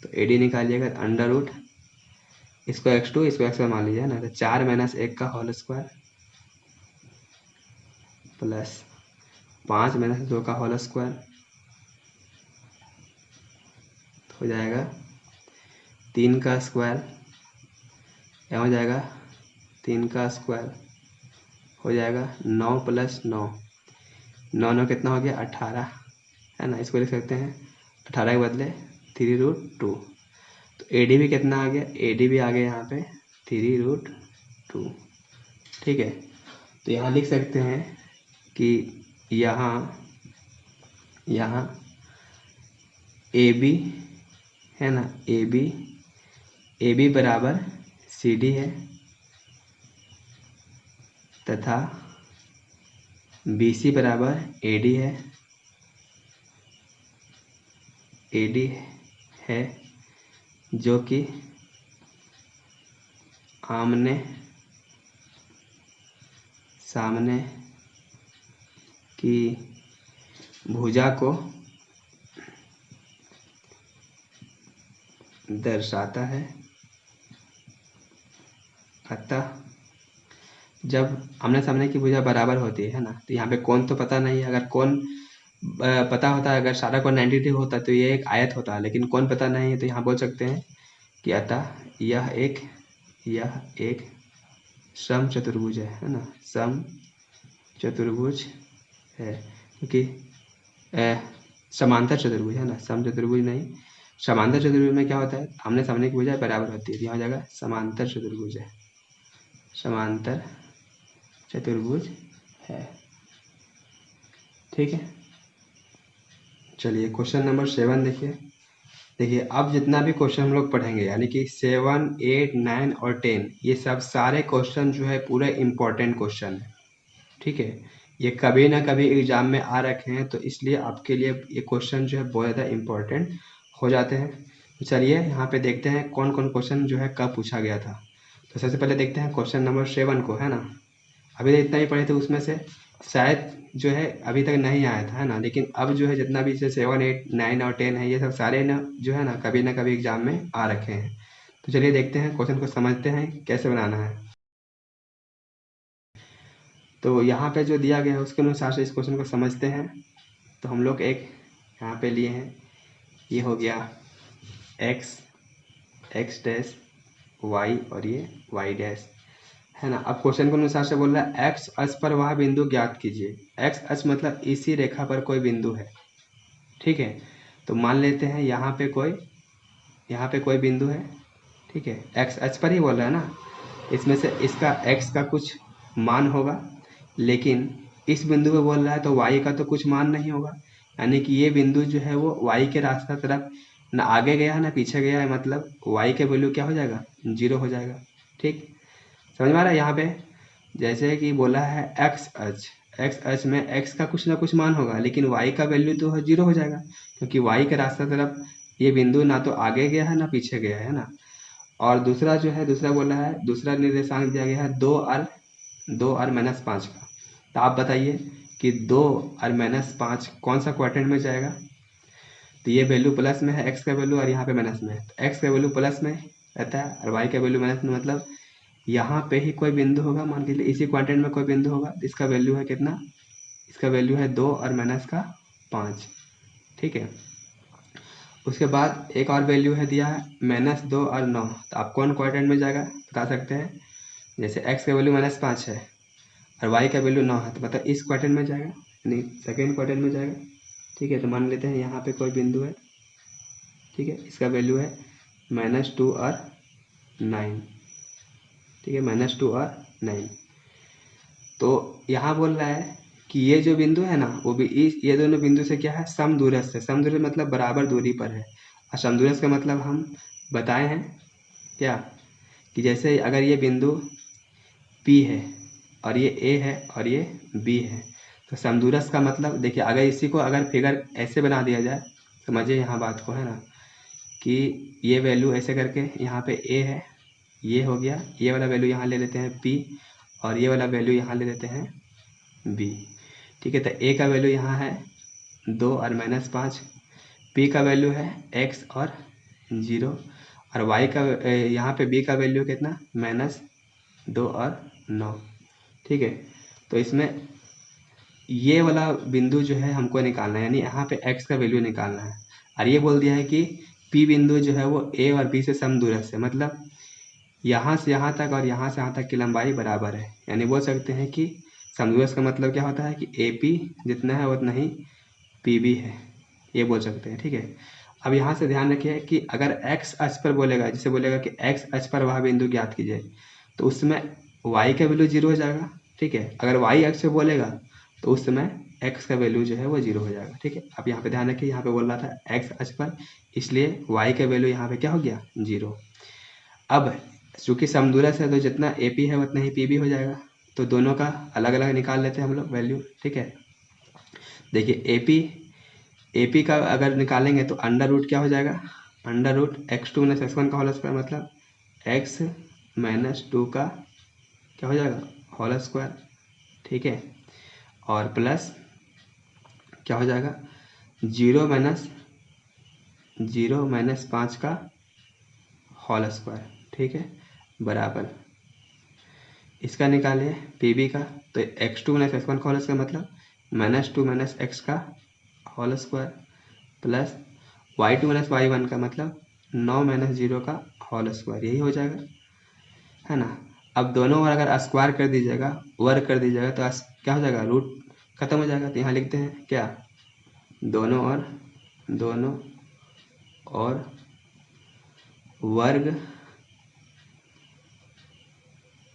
तो AD निकालिएगा √ इसको x2 इसको x1 मान लीजिए ना, तो 4 - 1 का होल स्क्वायर, प्लस 5 - 2 का होल स्क्वायर, हो जाएगा 3 का स्क्वायर, क्या हो जाएगा 3 का स्क्वायर हो जाएगा 9 प्लस 9, 9 कितना हो गया 18, है ना। इसको लिख सकते हैं 18 के बदले 3√2। तो AD भी कितना आ गया, AD भी आ गया यहाँ पे 3√2, ठीक है। तो यहाँ लिख सकते हैं कि यहाँ AB है ना, AB बराबर CD है तथा BC बराबर AD है, जो कि आमने सामने की भुजा को दर्शाता है। अतः जब आमने सामने की भुजा बराबर होती है ना, तो यहाँ पे कोण तो पता नहीं है। अगर कोण पता होता है, अगर सारा कोण 90 डिग्री होता तो ये एक आयत होता, लेकिन कोण पता नहीं है, तो यहाँ बोल सकते हैं कि अतः यह एक समचतुर्भुज है ना, समचतुर्भुज है, क्योंकि समांतर चतुर्भुज है ना, समचतुर्भुज नहीं। समांतर चतुर्भुज में क्या होता है, आमने सामने की भुजा बराबर होती है, यहाँ हो जाएगा समांतर चतुर्भुज है, समांतर चतुर्भुज है, ठीक है। चलिए क्वेश्चन नंबर 7 देखिए अब जितना भी क्वेश्चन हम लोग पढ़ेंगे, यानी कि 7, 8, 9 और 10, ये सब सारे क्वेश्चन जो है पूरे इम्पोर्टेंट क्वेश्चन है, ठीक है। ये कभी ना कभी एग्जाम में आ रखे हैं, तो इसलिए आपके लिए ये क्वेश्चन जो है बहुत ज़्यादा इम्पोर्टेंट हो जाते हैं। तो चलिए यहाँ पे देखते हैं कौन कौन क्वेश्चन जो है कब पूछा गया था। तो सबसे पहले देखते हैं क्वेश्चन नंबर 7 को, है ना। अभी इतना ही पढ़े थे, उसमें से शायद जो है अभी तक नहीं आया था, है ना। लेकिन अब जो है जितना भी जैसे 7, 8, 9 और 10 है, ये सब सारे ना जो है ना कभी एग्जाम में आ रखे हैं। तो चलिए देखते हैं क्वेश्चन को, समझते हैं कैसे बनाना है। तो यहाँ पे जो दिया गया है उसके अनुसार से इस क्वेश्चन को समझते हैं। तो हम लोग एक यहाँ पे लिए हैं, ये हो गया x डैश y और ये y डैश, है ना। अब क्वेश्चन के अनुसार से बोल रहा है x अक्ष पर वह बिंदु ज्ञात कीजिए। x अक्ष मतलब इसी रेखा पर कोई बिंदु है, ठीक है। तो मान लेते हैं यहाँ पे कोई बिंदु है, ठीक है। x अक्ष पर ही बोल रहा है ना, इसमें से इसका x का कुछ मान होगा, लेकिन इस बिंदु पे बोल रहा है तो y का तो कुछ मान नहीं होगा। यानी कि ये बिंदु जो है वो y के रास्ता तरफ ना आगे गया है ना पीछे गया है, मतलब y के वैल्यू क्या हो जाएगा 0 हो जाएगा, ठीक। समझ में आ रहा है। यहाँ पे जैसे कि बोला है x अक्ष में x का कुछ ना कुछ मान होगा, लेकिन y का वैल्यू तो 0 हो जाएगा, क्योंकि y के रास्ता तरफ ये बिंदु ना तो आगे गया है ना पीछे गया है ना। और दूसरा जो है, दूसरा बोला है, दूसरा निर्देशांक दिया गया है 2r-5 का। तो आप बताइए कि 2r-5 कौन सा क्वाड्रेंट में जाएगा। तो ये वैल्यू प्लस में है, x का वैल्यू, और यहाँ पे माइनस में है। तो x का वैल्यू प्लस में रहता है और y का वैल्यू माइनस में, मतलब यहाँ पे ही कोई बिंदु होगा, मान लीजिए इसी क्वाड्रेंट में कोई बिंदु होगा। इसका वैल्यू है कितना, इसका वैल्यू है 2r-5, ठीक है। उसके बाद एक और वैल्यू है दिया है -2 और 9। तो आप कौन क्वाड्रेंट में जाएगा बता सकते हैं। जैसे x का वैल्यू -5 है और y का वैल्यू 9 है, तो मतलब इस क्वाड्रेंट में जाएगा, यानी सेकेंड क्वाड्रेंट में जाएगा, ठीक है। तो मान लेते हैं यहाँ पे कोई बिंदु है, ठीक है। इसका वैल्यू है -2 और 9, ठीक है, -2 और 9। तो यहाँ बोल रहा है कि ये जो बिंदु है ना, वो भी ये दोनों बिंदु से क्या है, समदूरस्थ है। समदूरस्थ मतलब बराबर दूरी पर है, और समदूरस्थ का मतलब हम बताए हैं क्या, कि जैसे अगर ये बिंदु P है और ये A है और ये B है, तो समदूरस्थ का मतलब देखिए, अगर इसी को अगर फिगर ऐसे बना दिया जाए, समझिए यहाँ बात को, है ना, कि ये वैल्यू ऐसे करके यहाँ पे A है, ये हो गया, ये वाला वैल्यू यहाँ ले लेते हैं P, और ये वाला वैल्यू यहाँ ले लेते हैं B, ठीक है। तो A का वैल्यू यहाँ है 2 और -5, P का वैल्यू है x और 0, और y का यहाँ पे B का वैल्यू कितना, -2 और 9, ठीक है। तो इसमें ये वाला बिंदु जो है हमको निकालना है, यानी यहाँ पे x का वैल्यू निकालना है। और ये बोल दिया है कि P बिंदु जो है वो A और B से समदूरस्थ है, मतलब यहाँ से यहाँ तक और यहाँ से यहाँ तक की लंबाई बराबर है। यानी बोल सकते हैं कि समदूरस्थ का मतलब क्या होता है कि AP जितना है उतना ही PB है, ये बोल सकते हैं। ठीक है, अब यहाँ से ध्यान रखिए कि अगर x अक्ष पर बोलेगा, जैसे बोलेगा कि x अक्ष पर वह बिंदु ज्ञात कीजिए, तो उस समय y का वैल्यू 0 हो जाएगा। ठीक है, अगर y अक्ष पे बोलेगा तो उस समय x का वैल्यू जो है वो 0 हो जाएगा। ठीक है, अब यहाँ पे ध्यान रखिए, यहाँ पे बोल रहा था x अक्ष पर, इसलिए y का वैल्यू यहाँ पे क्या हो गया 0। अब चूंकि समदूरस्थ है तो जितना AP है उतना ही PB हो जाएगा, तो दोनों का अलग अलग निकाल लेते हैं हम लोग वैल्यू। ठीक है, देखिए AP का अगर निकालेंगे तो अंडर रूट क्या हो जाएगा, अंडर रूट x2 - x1 का होल स्क्वायर, मतलब x - 2 का क्या हो जाएगा होल स्क्वायर। ठीक है, और प्लस क्या हो जाएगा 0 - 5 का होल स्क्वायर। ठीक है, बराबर इसका निकालिए PB का, तो x2 - x1 का होल स्क्वायर मतलब -2 - x का whole square, plus y2 - y1 का मतलब 9 - 0 का होल स्क्वायर, यही हो जाएगा, है ना। अब दोनों ओर अगर स्क्वायर कर दीजिएगा, वर्ग कर दीजिएगा, तो क्या हो जाएगा रूट खत्म हो जाएगा। तो यहाँ लिखते हैं क्या, दोनों और वर्ग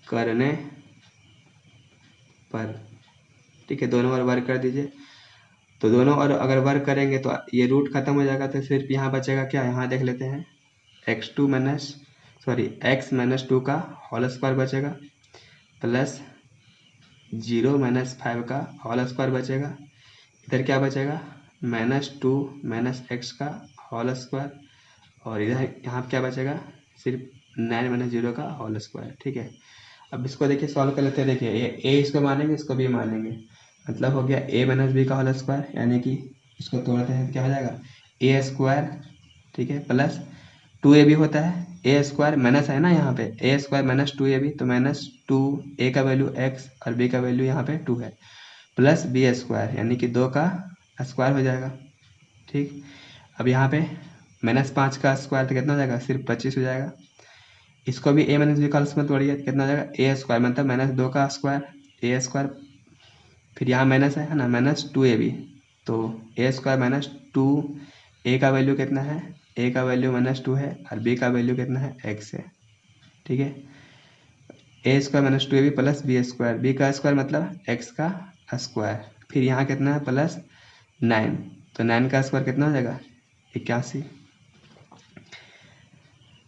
करने पर। ठीक है, दोनों ओर वर्ग कर दीजिए, तो दोनों ओर अगर वर्ग करेंगे तो ये रूट खत्म हो जाएगा, तो सिर्फ यहाँ बचेगा क्या, यहाँ देख लेते हैं x - 2 का होल स्क्वायर बचेगा, प्लस 0 - 5 का होल स्क्वायर बचेगा। इधर क्या बचेगा -2 - x का होल स्क्वायर, और इधर यहाँ क्या बचेगा सिर्फ 9 - 0 का होल स्क्वायर। ठीक है, अब इसको देखिए सॉल्व कर लेते हैं। देखिए ये a इसको मानेंगे, इसको b मानेंगे, मतलब हो गया a - b का होल स्क्वायर, यानी कि इसको तोड़ते हैं तो क्या हो जाएगा a स्क्वायर। ठीक है, प्लस 2ab होता है, a स्क्वायर माइनस है ना यहाँ पे, a स्क्वायर - 2ab, तो -2 a का वैल्यू x और b का वैल्यू यहाँ पे 2 है, प्लस b स्क्वायर यानी कि 2 का स्क्वायर हो जाएगा। ठीक, अब यहाँ पे -5 का स्क्वायर तो कितना हो जाएगा सिर्फ 25 हो जाएगा। इसको भी a - b का स्क्वायर तोड़िए, कितना हो जाएगा a स्क्वायर मतलब -2 का स्क्वायर a स्क्वायर, फिर यहाँ माइनस है ना, -2ab, तो a स्क्वायर -2, a का वैल्यू कितना है, a का वैल्यू -2 है और b का वैल्यू कितना है x है। ठीक है, a square -2ab plus b square, b का स्क्वायर मतलब x का स्क्वायर, फिर यहाँ कितना है प्लस 9, तो 9 का स्क्वायर कितना हो जाएगा 81।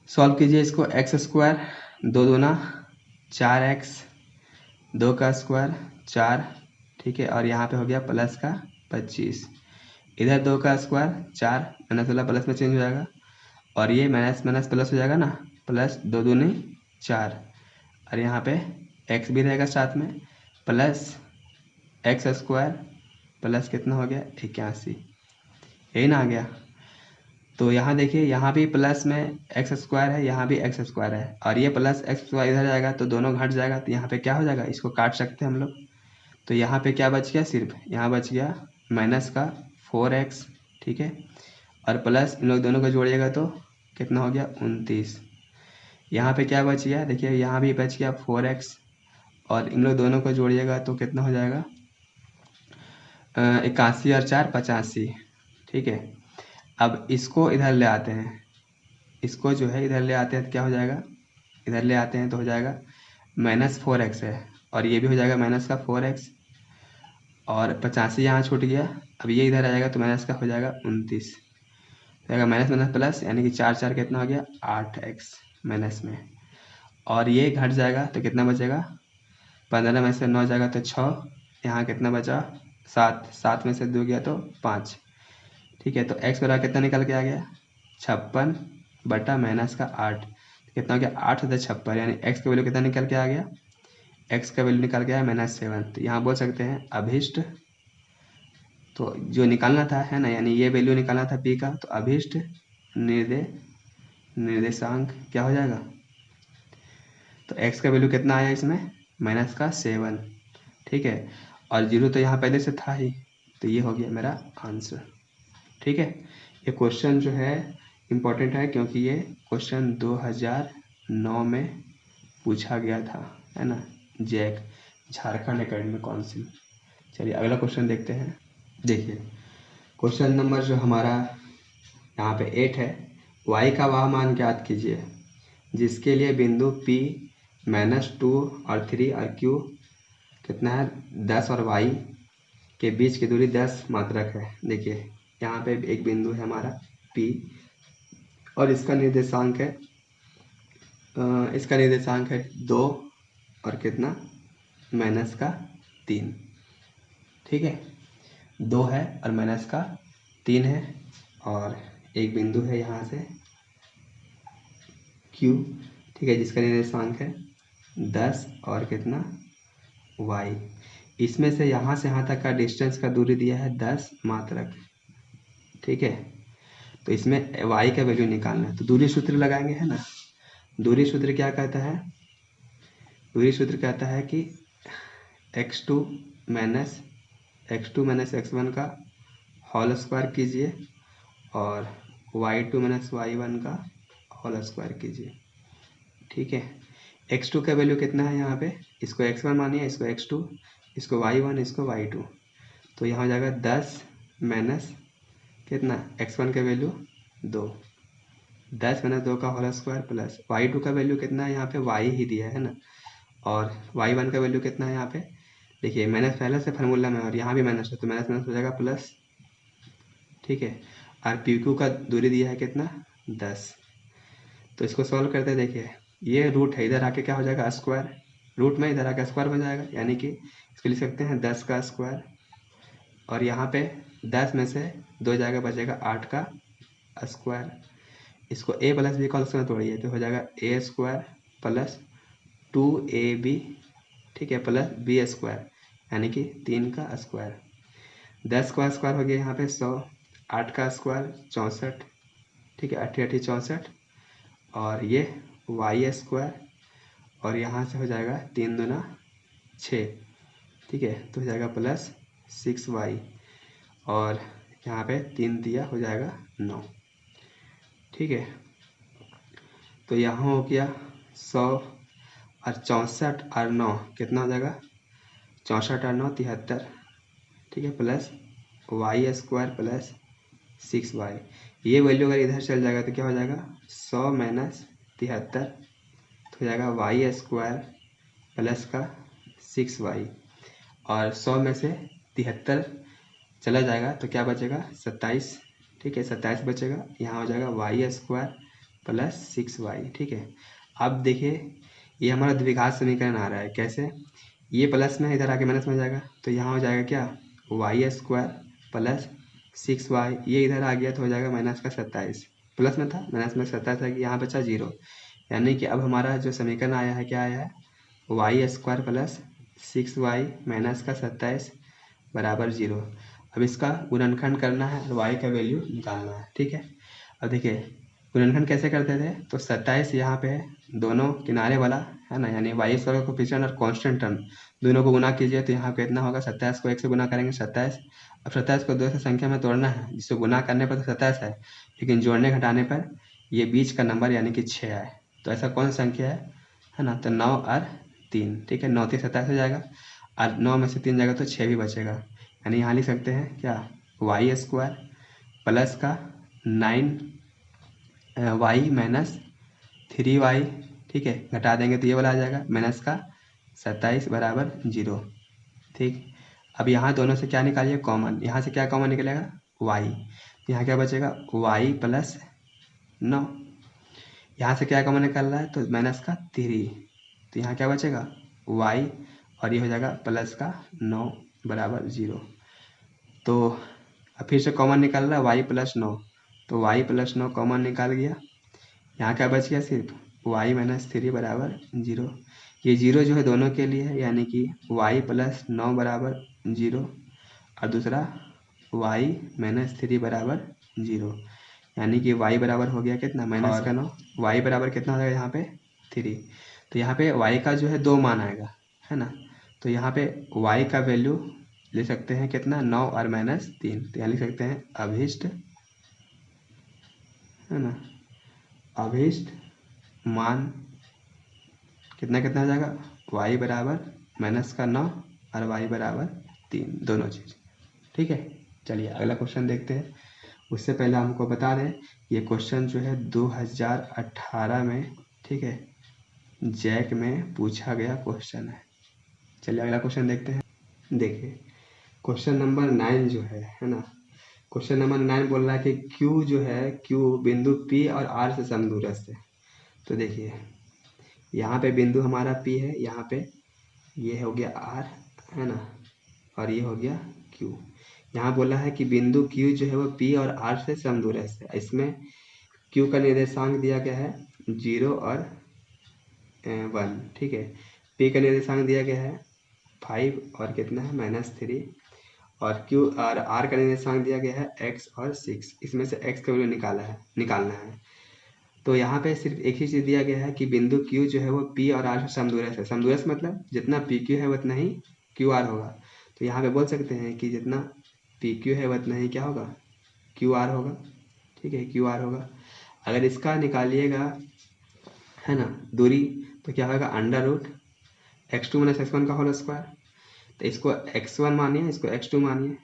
सॉल्व कीजिए इसको, x स्क्वायर 2 दूना 4x, 2 का स्क्वायर 4। ठीक है, और यहाँ पे हो गया प्लस का 25, इधर 2 का स्क्वायर 4 माइनस वाला प्लस में चेंज हो जाएगा, और ये माइनस माइनस प्लस हो जाएगा ना, प्लस 2 दूनी 4, और यहाँ पे x भी रहेगा साथ में, प्लस x स्क्वायर प्लस कितना हो गया 81, यही ना आ गया। तो यहाँ देखिए, यहाँ भी प्लस में एक्स स्क्वायर है, यहाँ भी एक्स स्क्वायर है, और ये प्लस एक्स स्क्वायर इधर जाएगा तो दोनों घट जाएगा, तो यहाँ पे क्या हो जाएगा, इसको काट सकते हैं हम लोग। तो यहाँ पे क्या बच गया, सिर्फ यहाँ बच गया माइनस का 4x। ठीक है, और प्लस इन लोग दोनों को जोड़िएगा तो कितना हो गया 29। यहाँ पे क्या बच गया, देखिए यहाँ भी बच गया 4x, और इन लोग दोनों को जोड़िएगा तो कितना हो जाएगा 81 और 4 85। ठीक है, अब इसको इधर ले आते हैं, इसको जो है इधर ले आते हैं तो क्या हो जाएगा, इधर ले आते हैं तो हो जाएगा -4x है, और ये भी हो जाएगा माइनस का 4x, और 85 यहाँ छूट गया, अब ये इधर आ जाएगा तो माइनस का हो जाएगा 29, जाएगा माइनस माइनस प्लस, यानी कि 4 4 कितना हो गया 8x माइनस में, और ये घट जाएगा तो कितना बचेगा 15 में से 9 जाएगा तो 6, यहाँ कितना बचा 7, 7 में से 2 गया तो 5। ठीक है, तो x बराबर कितना निकल के आ गया 56 बटा माइनस का 8, कितना हो गया 8 + 56, यानी x का वैल्यू कितना निकल के आ गया, x का वैल्यू निकल के आया -7। तो यहाँ बोल सकते हैं अभिष्ट, तो जो निकालना था है ना, यानी ये वैल्यू निकालना था p का, तो अभिष्ट निर्देशांक क्या हो जाएगा, तो x का वैल्यू कितना आया इसमें -7। ठीक है, और 0 तो यहाँ पहले से था ही, तो ये हो गया मेरा आंसर। ठीक है, ये क्वेश्चन जो है इम्पोर्टेंट है क्योंकि ये क्वेश्चन 2009 में पूछा गया था, है ना, जैक झारखंड एकेडमिक काउंसिल। चलिए अगला क्वेश्चन देखते हैं। देखिए क्वेश्चन नंबर जो हमारा यहाँ पे 8 है, y का वह मान ज्ञात कीजिए जिसके लिए बिंदु P -2 और 3 और Q कितना है 10 और y के बीच की दूरी 10 मात्रक है। देखिए यहाँ पे एक बिंदु है हमारा P और इसका निर्देशांक है 2 और कितना -3। ठीक है, 2 है और -3 है और एक बिंदु है यहाँ से Q, ठीक है, जिसका निर्देशांक है 10 और कितना y। इसमें से यहाँ तक का डिस्टेंस का दूरी दिया है 10 मात्रक। ठीक है, तो इसमें y का वैल्यू निकालना है तो दूरी सूत्र लगाएंगे, है ना। दूरी सूत्र क्या कहता है, दूरी सूत्र कहता है कि x2 - x1 का होल स्क्वायर कीजिए और y2 - y1 का होल स्क्वायर कीजिए। ठीक है, x2 का वैल्यू कितना है यहाँ पे, इसको x1 मानिए, इसको x2, इसको y1, इसको y2, तो यहाँ हो जाएगा 10 माइनस कितना x1 का वैल्यू 2, 10 - 2 का होल स्क्वायर प्लस y2 का वैल्यू कितना है यहाँ पे y ही दिया है ना, और y1 का वैल्यू कितना है यहाँ पे, देखिए माइनस पहले से फार्मूला में और यहाँ भी माइनस है तो माइनस हो जाएगा प्लस। ठीक है, और PQ का दूरी दिया है कितना 10, तो इसको सॉल्व करते देखिए ये रूट है, इधर आके क्या हो जाएगा स्क्वायर, रूट में इधर आके स्क्वायर बन जाएगा, यानी कि इसको लिख सकते हैं 10 का स्क्वायर और यहाँ पे 10 में से 2 जाएगा बचेगा 8 का स्क्वायर। इसको a प्लस बी का उसमें तोड़िए तो हो जाएगा a स्क्वायर प्लस 2ab, ठीक है, प्लस b स्क्वायर यानी कि 3 का स्क्वायर। 10 का स्क्वायर हो गया यहाँ पे 100, 8 का स्क्वायर 64, ठीक है, 8 64 और ये y स्क्वायर और यहाँ से हो जाएगा 3 दूना 6, ठीक है, तो हो जाएगा प्लस 6y और यहाँ पे 3 दिया हो जाएगा 9। ठीक है, तो यहाँ हो गया 100 और 64 और 9 कितना हो जाएगा 64 और 9 73, ठीक है, plus y square plus 6y। ये वैल्यू अगर इधर चल जाएगा तो क्या हो जाएगा 100 माइनस 73 तो हो जाएगा y स्क्वायर प्लस का 6y और 100 में से 73 चला जाएगा तो क्या बचेगा 27, ठीक है, 27 बचेगा, यहाँ हो जाएगा y स्क्वायर प्लस 6y। ठीक है, अब देखिए ये हमारा द्विघात समीकरण आ रहा है, कैसे, ये प्लस में इधर आके माइनस में जाएगा तो यहाँ हो जाएगा क्या y स्क्वायर प्लस 6y, ये इधर आ गया तो हो जाएगा माइनस का 27, प्लस में था माइनस में 27 है कि यहाँ बचा 0, यानी कि अब हमारा जो समीकरण आया है क्या आया है y square plus 6y minus का 27 बराबर 0। अब इसका गुणनखंड करना है और y का वैल्यू निकालना है। ठीक है, अब देखिए गुणनखंड कैसे करते थे, तो 27 यहाँ पे है, दोनों किनारे वाला है ना, यानी y स्क्वायर कोफिशिएंट और कांस्टेंट टर्म दोनों को गुना कीजिए तो यहाँ कितना होगा 27 को 1 से गुना करेंगे 27, अब 27 को 2 से संख्या में तोड़ना है, जिसको गुना करने पर तो 27 है लेकिन जोड़ने घटाने पर ये बीच का नंबर यानी कि 6 आए, तो ऐसा कौन सी संख्या है ना, तो 9 और 3, ठीक है, 9 3 27 हो जाएगा और 9 में से 3 जाएगा तो 6 भी बचेगा, यानी यहाँ लिख सकते हैं क्या y स्क्वायर प्लस का 9y माइनस 3y, ठीक है, घटा देंगे तो ये वाला आ जाएगा माइनस का 27 बराबर 0। ठीक, अब यहाँ दोनों से क्या निकालिए कॉमन, यहाँ से क्या कॉमन निकलेगा y, यहाँ क्या बचेगा y प्लस 9, यहाँ से क्या कॉमन निकल रहा है तो माइनस का 3, तो यहाँ क्या बचेगा y और ये हो जाएगा प्लस का 9 बराबर 0। तो अब फिर से कॉमन निकल रहा है y प्लस 9, तो y प्लस 9 कॉमन निकाल गया, यहाँ क्या बच गया सिर्फ y माइनस 3 बराबर 0। ये 0 जो है दोनों के लिए है, यानी कि y प्लस 9 बराबर 0 और दूसरा y माइनस 3 बराबर 0, यानी कि y बराबर हो गया कितना माइनस का 9, y बराबर कितना हो जाएगा यहाँ पे 3, तो यहाँ पे y का जो है 2 मान आएगा, है ना, तो यहाँ पे y का वैल्यू ले सकते हैं कितना 9 और -3, तो यहाँ लिख सकते हैं अभिष्ट है ना, अभीष्ट मान कितना कितना हो जाएगा, y बराबर -9 और y बराबर 3, दोनों चीज़। ठीक है, चलिए अगला क्वेश्चन देखते हैं। उससे पहले हमको बता दें ये क्वेश्चन जो है 2018 में, ठीक है, जैक में पूछा गया क्वेश्चन है। चलिए अगला क्वेश्चन देखते हैं। देखिए क्वेश्चन नंबर 9 जो है ना, क्वेश्चन नंबर 9 बोल रहा है कि Q जो है, Q बिंदु P और R से समदूरस्थ है। तो देखिए यहाँ पे बिंदु हमारा P है, यहाँ पे ये हो गया R, है ना, और ये हो गया Q। यहाँ बोला है कि बिंदु Q जो है वो P और R से समदूरस्थ है। इसमें Q का निर्देशांक दिया गया है 0 और 1, ठीक है। P का निर्देशांक दिया गया है 5 और कितना है -3, और Q और R का निर्देशांक दिया गया है x और 6। इसमें से x का वैल्यू निकालना है। तो यहाँ पे सिर्फ एक ही चीज़ दिया गया है कि बिंदु Q जो है वो P और R से समदूरस्थ है। समदूरस्थ मतलब जितना PQ है उतना ही QR होगा। तो यहाँ पे बोल सकते हैं कि जितना PQ है उतना ही क्या होगा, QR होगा। ठीक है, QR होगा। अगर इसका निकालिएगा, है ना, दूरी, तो क्या होगा, √x2 - x1 का होल स्क्वायर। तो इसको x1 मानिए, इसको x2 मानिए,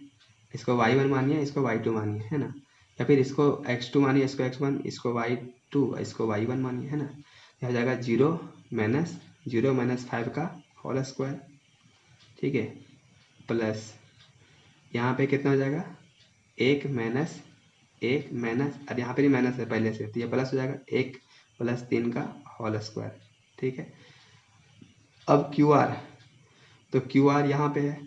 इसको y1 मानिए, इसको y2 मानिए, है ना, या फिर इसको x2 मानिए, इसको x1, इसको y2, इसको y1 मानिए, है ना। यह हो जाएगा 0 - 5 का होल स्क्वायर, ठीक है, प्लस यहाँ पे कितना हो जाएगा, 1 माइनस, और यहाँ पे भी माइनस है पहले से, तो ये प्लस हो जाएगा 1 + 3 का होल स्क्वायर। ठीक है, अब QR, तो QR यहाँ पे है,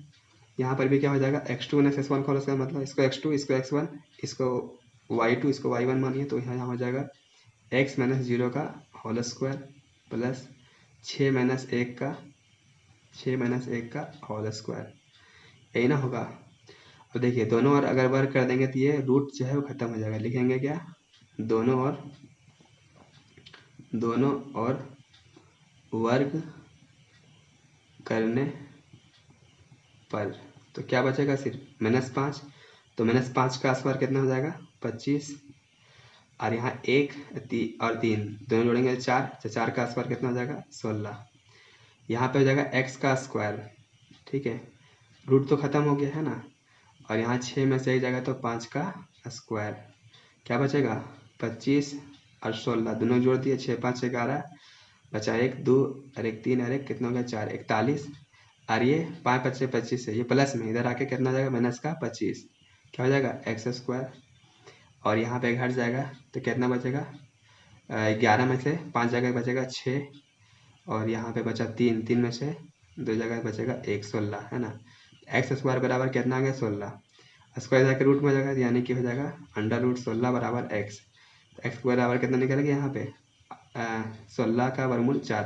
यहाँ पर भी क्या हो जाएगा, x2 - x1 का होल स्क्वायर, मतलब इसको x2, इसको x1, इसको y2, इसको y1 मानिए, तो यहाँ हो जाएगा x - 0 का होल स्क्वायर प्लस 6 - 1 का होल स्क्वायर, यही ना होगा। अब देखिए दोनों और अगर वर्ग कर देंगे तो ये रूट जो है वो खत्म हो जाएगा। लिखेंगे क्या, दोनों और वर्ग करने पर तो क्या बचेगा, सिर्फ -5। तो -5 का स्क्वायर कितना हो जाएगा, 25, और यहाँ 1 और 3 दोनों जोड़ेंगे 4, तो 4 का स्क्वायर कितना हो जाएगा, 16। यहाँ पे हो जाएगा x का स्क्वायर, ठीक है, रूट तो खत्म हो गया है ना, और यहाँ 6 में से एक जगह तो 5 का स्क्वायर, क्या बचेगा, 25 और 16 दोनों जोड़ दिए, 6 5 11, बचा 1 2 और 1 3 और 1 कितना हो गया, 4 41, और ये 5 5 25 है, ये प्लस में इधर आके कितना हो जाएगा, माइनस का 25, क्या हो जाएगा, x स्क्वायर, और यहाँ पे घट जाएगा तो कितना बचेगा, 11 में से 5 जगह बचेगा 6, और यहाँ पे बचा 3, 3 में से 2 जगह बचेगा 1, 16, है ना। x स्क्वायर बराबर कितना आ गया, 16, स्क्वायर जाकर रूट में हो जाएगा, यानी कि हो जाएगा √16 बराबर x। x बराबर कितना निकल गया यहाँ पे, 16 का वर्गमूल 4,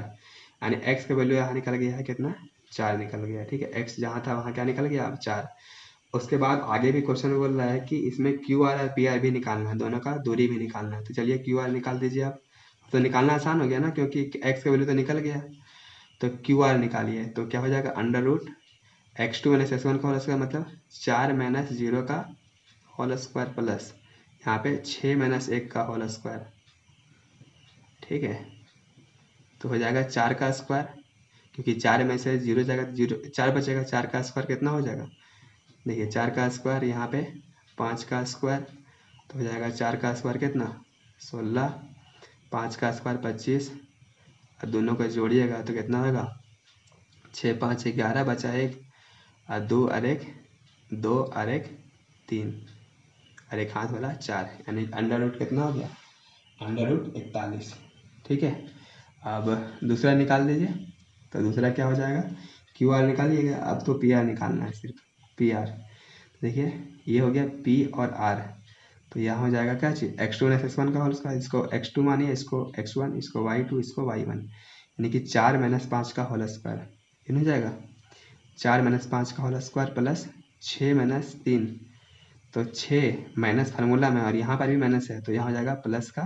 यानी x का वैल्यू यहाँ निकल गया है कितना, 4 निकल गया। ठीक है, x जहाँ था वहाँ क्या निकल गया, अब 4। उसके बाद आगे भी क्वेश्चन बोल रहा है कि इसमें QR और PR भी निकालना है, दोनों का दूरी भी निकालना है। तो चलिए QR निकाल दीजिए आप, तो निकालना आसान हो गया ना, क्योंकि x का वैल्यू तो निकल गया। तो QR निकालिए, तो क्या हो जाएगा, √x2 - x1 का होल स्क्वायर, मतलब 4 - 0 का होल स्क्वायर प्लस यहाँ पे 6 - 1 का होल स्क्वायर। ठीक है, तो हो जाएगा 4 का स्क्वायर, क्योंकि 4 में से 0 जगह 0 4 बचेगा, 4 का स्क्वायर कितना हो जाएगा, देखिए 4 का स्क्वायर, यहाँ पे 5 का स्क्वायर, तो हो जाएगा 4 का स्क्वायर कितना, 16, 5 का स्क्वायर 25, और दोनों को जोड़िएगा तो कितना होगा, 6 5 11, बचा 1, और 2 और 1 3, और एक हाथ वाला 4, यानी √, कितना हो गया, √41। ठीक है, अब दूसरा निकाल दीजिए, तो दूसरा क्या हो जाएगा, QR निकालिएगा, अब तो PR निकालना है, सिर्फ PR। देखिए ये हो गया P और R, तो यहाँ हो जाएगा क्या चीज़, x2 - x1 का होल स्क्वायर, इसको x2 मानिए, इसको x1, इसको y2, इसको y1, यानी कि 4 - 5 का होल स्क्वायर, ये हो जाएगा 4 - 5 का होल स्क्वायर प्लस 6 - 3, तो 6 माइनस फार्मूला में, और यहाँ पर भी माइनस है, तो यहाँ हो जाएगा प्लस का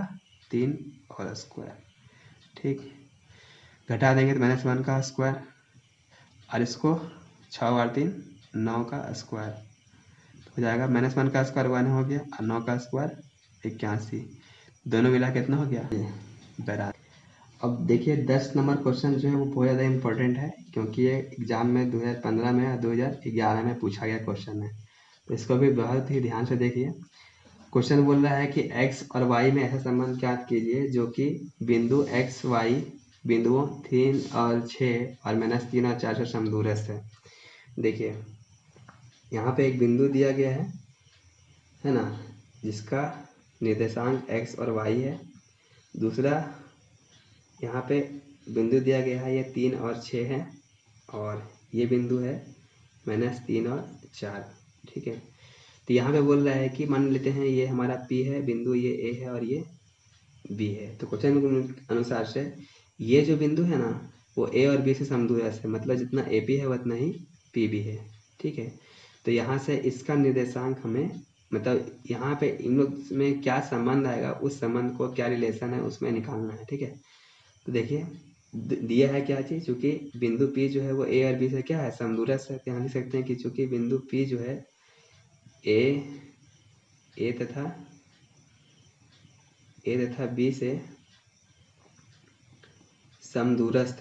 3 होल स्क्वायर। ठीक, घटा देंगे तो -1 का स्क्वायर, और इसको 6 और 3 9 का स्क्वायर, तो हो जाएगा -1 का स्क्वायर 1 हो गया, और 9 का स्क्वायर 81। दोनों मिला कितना हो गया 82। अब देखिए 10 नंबर क्वेश्चन जो है वो बहुत ज़्यादा इंपॉर्टेंट है, क्योंकि ये एग्जाम में 2015 में और 2011 में पूछा गया क्वेश्चन है, तो इसको भी बहुत ही ध्यान से देखिए। क्वेश्चन बोल रहा है कि x और y में ऐसा संबंध ज्ञात कीजिए जो कि बिंदु x y बिंदुओं 3 और 6 और -3 और 4 से समदूरस्थ है। देखिए यहाँ पे एक बिंदु दिया गया है ना, जिसका निर्देशांक x और y है। दूसरा यहाँ पे बिंदु दिया गया है, ये 3 और 6 है, और ये बिंदु है -3 और 4। ठीक है, तो यहाँ पे बोल रहा है कि मान लेते हैं ये हमारा P है, बिंदु ये A है और ये B है। तो क्वेश्चन के अनुसार से ये जो बिंदु है ना वो A और B से समदूरस्थ है, मतलब जितना AP है उतना ही PB है। ठीक है, तो यहाँ से इसका निर्देशांक हमें, मतलब यहाँ पे इन लोग में क्या संबंध आएगा, उस संबंध को क्या रिलेशन है उसमें निकालना है। ठीक है, तो देखिए दिया है क्या चीज़, चूँकि बिंदु P जो है वो A और B से क्या है समदूरस्थ है। तो यहाँ लिख सकते हैं कि चूँकि बिंदु P जो है A तथा B से समदूरस्थ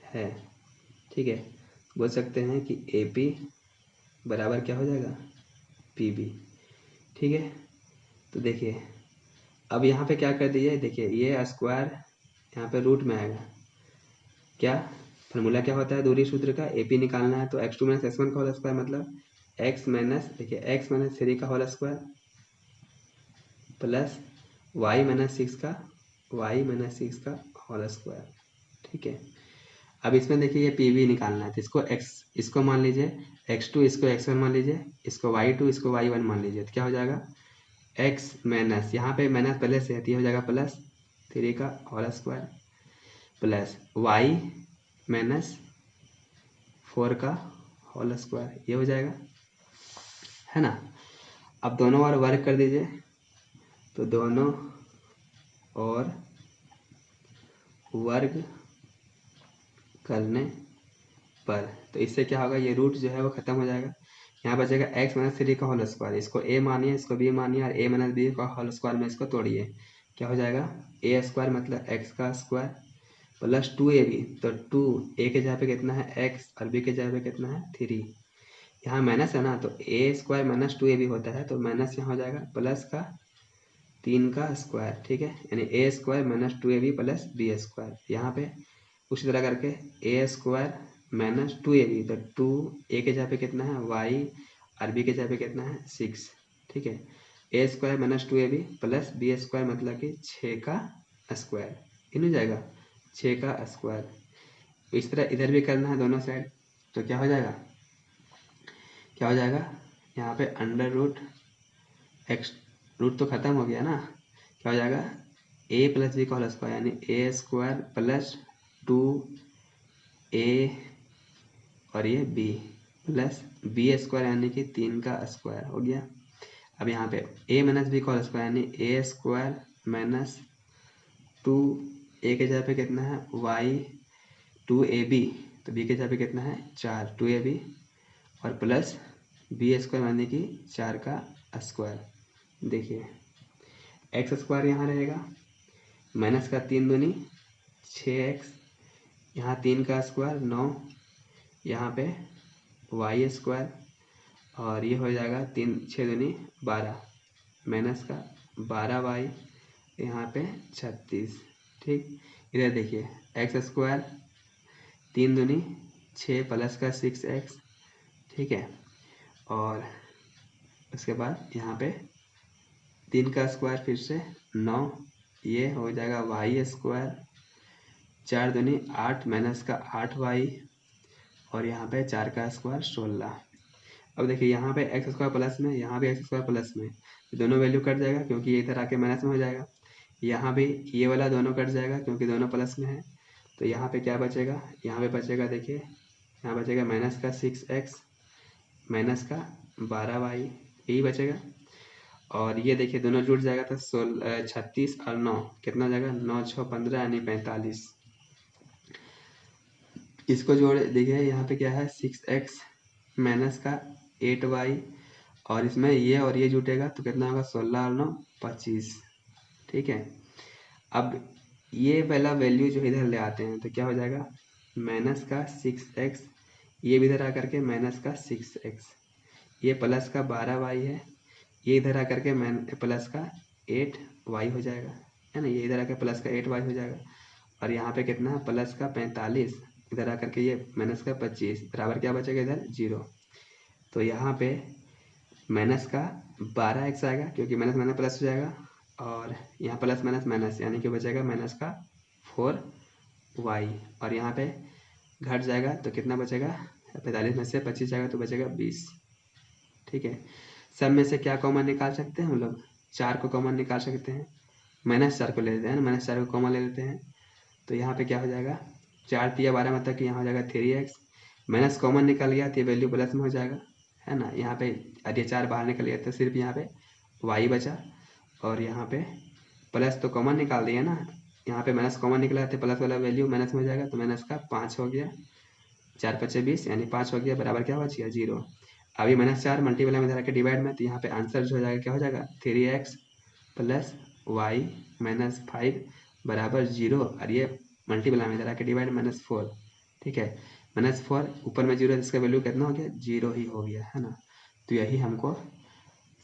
है। ठीक है, बोल सकते हैं कि AP बराबर क्या हो जाएगा PB। ठीक है, तो देखिए अब यहाँ पे क्या कर दिए, देखिए ये स्क्वायर यहाँ पे रूट में आएगा। क्या फॉर्मूला क्या होता है दूरी सूत्र का, AP निकालना है तो x2 - x1 का होल स्क्वायर, मतलब x माइनस, देखिए x - 3 का होल स्क्वायर प्लस y - 6 का होल स्क्वायर। ठीक है, अब इसमें देखिए ये PB निकालना है, तो इसको मान लीजिए x2, इसको x1 मान लीजिए, इसको y2, इसको y1 मान लीजिए। तो क्या हो जाएगा x माइनस, यहाँ पे माइनस पहले से है, हो जाएगा प्लस 3 का होल स्क्वायर प्लस y - 4 का होल स्क्वायर, ये हो जाएगा, है ना। अब दोनों ओर वर्ग कर दीजिए, तो दोनों और वर्ग करने पर तो इससे क्या होगा, ये रूट जो है वो खत्म हो जाएगा। यहाँ बचेगा x - 3 का होल स्क्वायर, इसको a मानिए, इसको b मानिए, और a - b का होल स्क्वायर में इसको तोड़िए, क्या हो जाएगा a स्क्वायर मतलब x का स्क्वायर प्लस 2ab। तो 2 a के जगह पे कितना है x और b के जगह पे कितना है 3, यहाँ माइनस है ना, तो a स्क्वायर माइनस 2ab होता है, तो माइनस यहाँ हो जाएगा प्लस का 3 का स्क्वायर। ठीक है, यानी a square minus 2ab plus b square. यहाँ पे उसी तरह करके a स्क्वायर माइनस 2ab, तो 2 a के जगह पे कितना है y और b के जगह पे कितना है 6। ठीक है, a square minus 2ab plus b square मतलब कि 6 का स्क्वायर, इन हो जाएगा 6 का स्क्वायर। इस तरह इधर भी करना है दोनों साइड, तो क्या हो जाएगा यहाँ पे अंडर रूट x, रूट तो खत्म हो गया ना, क्या हो जाएगा a प्लस b का होल स्क्वायर, यानी a स्क्वायर प्लस 2a और ये b प्लस b स्क्वायर यानी कि 3 का स्क्वायर हो गया। अब यहाँ पे a माइनस b का होल स्क्वायर यानी a स्क्वायर माइनस 2a के जगह पे कितना है y 2ab, तो b के जगह पे कितना है 4 2ab और प्लस b स्क्वायर यानी कि 4 का स्क्वायर। देखिए एक्स स्क्वायर यहाँ रहेगा, माइनस का 3 दूनी 6x, यहाँ 3 का स्क्वायर 9, यहाँ पे y स्क्वायर, और ये हो जाएगा 3 6 दूनी 12, माइनस का 12y, यहाँ पे 36। ठीक, इधर देखिए एक्स स्क्वायर 3 दूनी 6 प्लस का 6x। ठीक है, और उसके बाद यहाँ पे 3 का स्क्वायर फिर से 9, ये हो जाएगा y स्क्वायर 4 दूनी 8 माइनस का 8y, और यहाँ पे 4 का स्क्वायर 16। अब देखिए यहाँ पे एक्स स्क्वायर प्लस में, यहाँ भी एक्स स्क्वायर प्लस में, दोनों वैल्यू कट जाएगा क्योंकि ये इधर आके माइनस में हो जाएगा। यहाँ भी ये वाला दोनों कट जाएगा क्योंकि दोनों प्लस में है, तो यहाँ पे क्या बचेगा, यहाँ पे बचेगा, देखिए यहाँ बचेगा माइनस का 6x माइनस का 12y, यही बचेगा। और ये देखिए दोनों जुड़ जाएगा तो 36 और 9 कितना हो जाएगा 9 6 15 यानी 45। इसको जोड़ देखिए यहाँ पे क्या है 6x माइनस का 8y और इसमें ये और ये जुटेगा तो कितना होगा 16 और 9 25। ठीक है, अब ये वाला वैल्यू जो इधर ले आते हैं तो क्या हो जाएगा माइनस का 6x, ये भी इधर आकर के माइनस का 6x, ये प्लस का 12y है, ये इधर आकर के प्लस का 8y हो जाएगा, है ना, ये इधर आकर प्लस का 8y हो जाएगा। और यहाँ पे कितना है प्लस का 45, इधर आकर के ये माइनस का 25 बराबर क्या बचेगा इधर 0। तो यहाँ पे माइनस का 12x आएगा क्योंकि माइनस माइनस प्लस हो जाएगा, और यहाँ प्लस माइनस माइनस यानी कि बचेगा माइनस का 4y, और यहाँ पे घट जाएगा तो कितना बचेगा 45 में से 25 जाएगा तो बचेगा 20। ठीक है, सब में से क्या कॉमन निकाल सकते हैं हम लोग, 4 को कॉमन निकाल सकते हैं, -4 को ले लेते हैं ना, -4 को कॉमन ले लेते हैं। तो यहाँ पे क्या हो जाएगा 4 तिया 12 मतलब कि यहाँ हो जाएगा 3x, माइनस कॉमन निकल गया तो ये वैल्यू प्लस में हो जाएगा, है ना। यहाँ पे यदि 4 बाहर निकल गया तो सिर्फ यहाँ पे y बचा, और यहाँ पे प्लस तो कॉमन निकाल दिया ना, यहाँ पे माइनस कॉमन निकला तो प्लस वाला वैल्यू माइनस में हो जाएगा, तो माइनस का 5 हो गया, 4 × 5 = 20 यानी 5 हो गया, बराबर क्या बच गया 0। अभी -4 मल्टीप्लाई में धरा के डिवाइड में, तो यहाँ पे आंसर जो हो जाएगा क्या हो जाएगा 3x + y - 5 बराबर 0, और ये मल्टीप्लाई में धरा के डिवाइड -4। ठीक है, -4 ऊपर में 0 इसका वैल्यू कितना हो गया 0 ही हो गया, है ना। तो यही हमको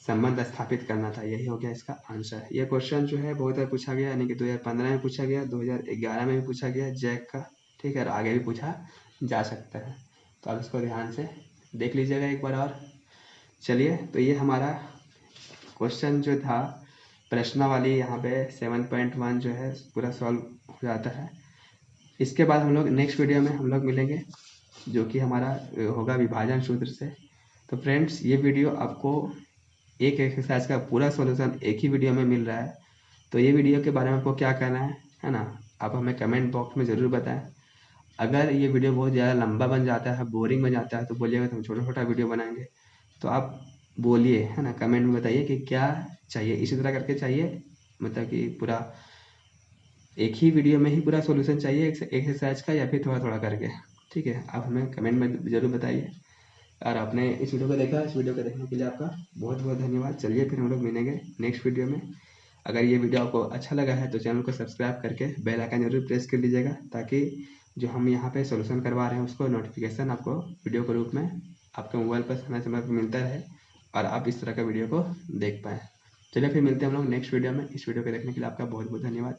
संबंध स्थापित करना था, यही हो गया इसका आंसर। ये क्वेश्चन जो है बहुत बार पूछा गया, यानी कि 2015 में पूछा गया, 2011 में भी पूछा गया जैक का। ठीक है, और आगे भी पूछा जा सकता है, तो आप इसको ध्यान से देख लीजिएगा एक बार और। चलिए, तो ये हमारा क्वेश्चन जो था प्रश्नावली यहाँ पे 7.1 जो है पूरा सॉल्व हो जाता है। इसके बाद हम लोग नेक्स्ट वीडियो में हम लोग मिलेंगे, जो कि हमारा होगा विभाजन सूत्र से। तो फ्रेंड्स, ये वीडियो आपको एक एक्सरसाइज का पूरा सॉल्यूशन एक ही वीडियो में मिल रहा है, तो ये वीडियो के बारे में आपको क्या कहना है ना, आप हमें कमेंट बॉक्स में ज़रूर बताएं। अगर ये वीडियो बहुत ज़्यादा लंबा बन जाता है, बोरिंग बन जाता है, तो बोलिएगा, तो हम छोटा छोटा वीडियो बनाएंगे। तो आप बोलिए, है ना, कमेंट में बताइए कि क्या चाहिए, इसी तरह करके चाहिए, मतलब कि पूरा एक ही वीडियो में ही पूरा सॉल्यूशन चाहिए एक्सरसाइज का, या फिर थोड़ा थोड़ा करके। ठीक है, आप हमें कमेंट में ज़रूर बताइए। और आपने इस वीडियो को देखा, इस वीडियो को देखने के लिए आपका बहुत बहुत धन्यवाद। चलिए, फिर हम लोग मिलेंगे नेक्स्ट वीडियो में। अगर ये वीडियो आपको अच्छा लगा है तो चैनल को सब्सक्राइब करके बेल आइकन जरूर प्रेस कर लीजिएगा, ताकि जो हम यहाँ पे सॉल्यूशन करवा रहे हैं उसको नोटिफिकेशन आपको वीडियो के रूप में आपके मोबाइल पर समय समय पर मिलता रहे, और आप इस तरह का वीडियो को देख पाएँ। चलिए, फिर मिलते हैं हम लोग नेक्स्ट वीडियो में। इस वीडियो को देखने के लिए आपका बहुत बहुत धन्यवाद।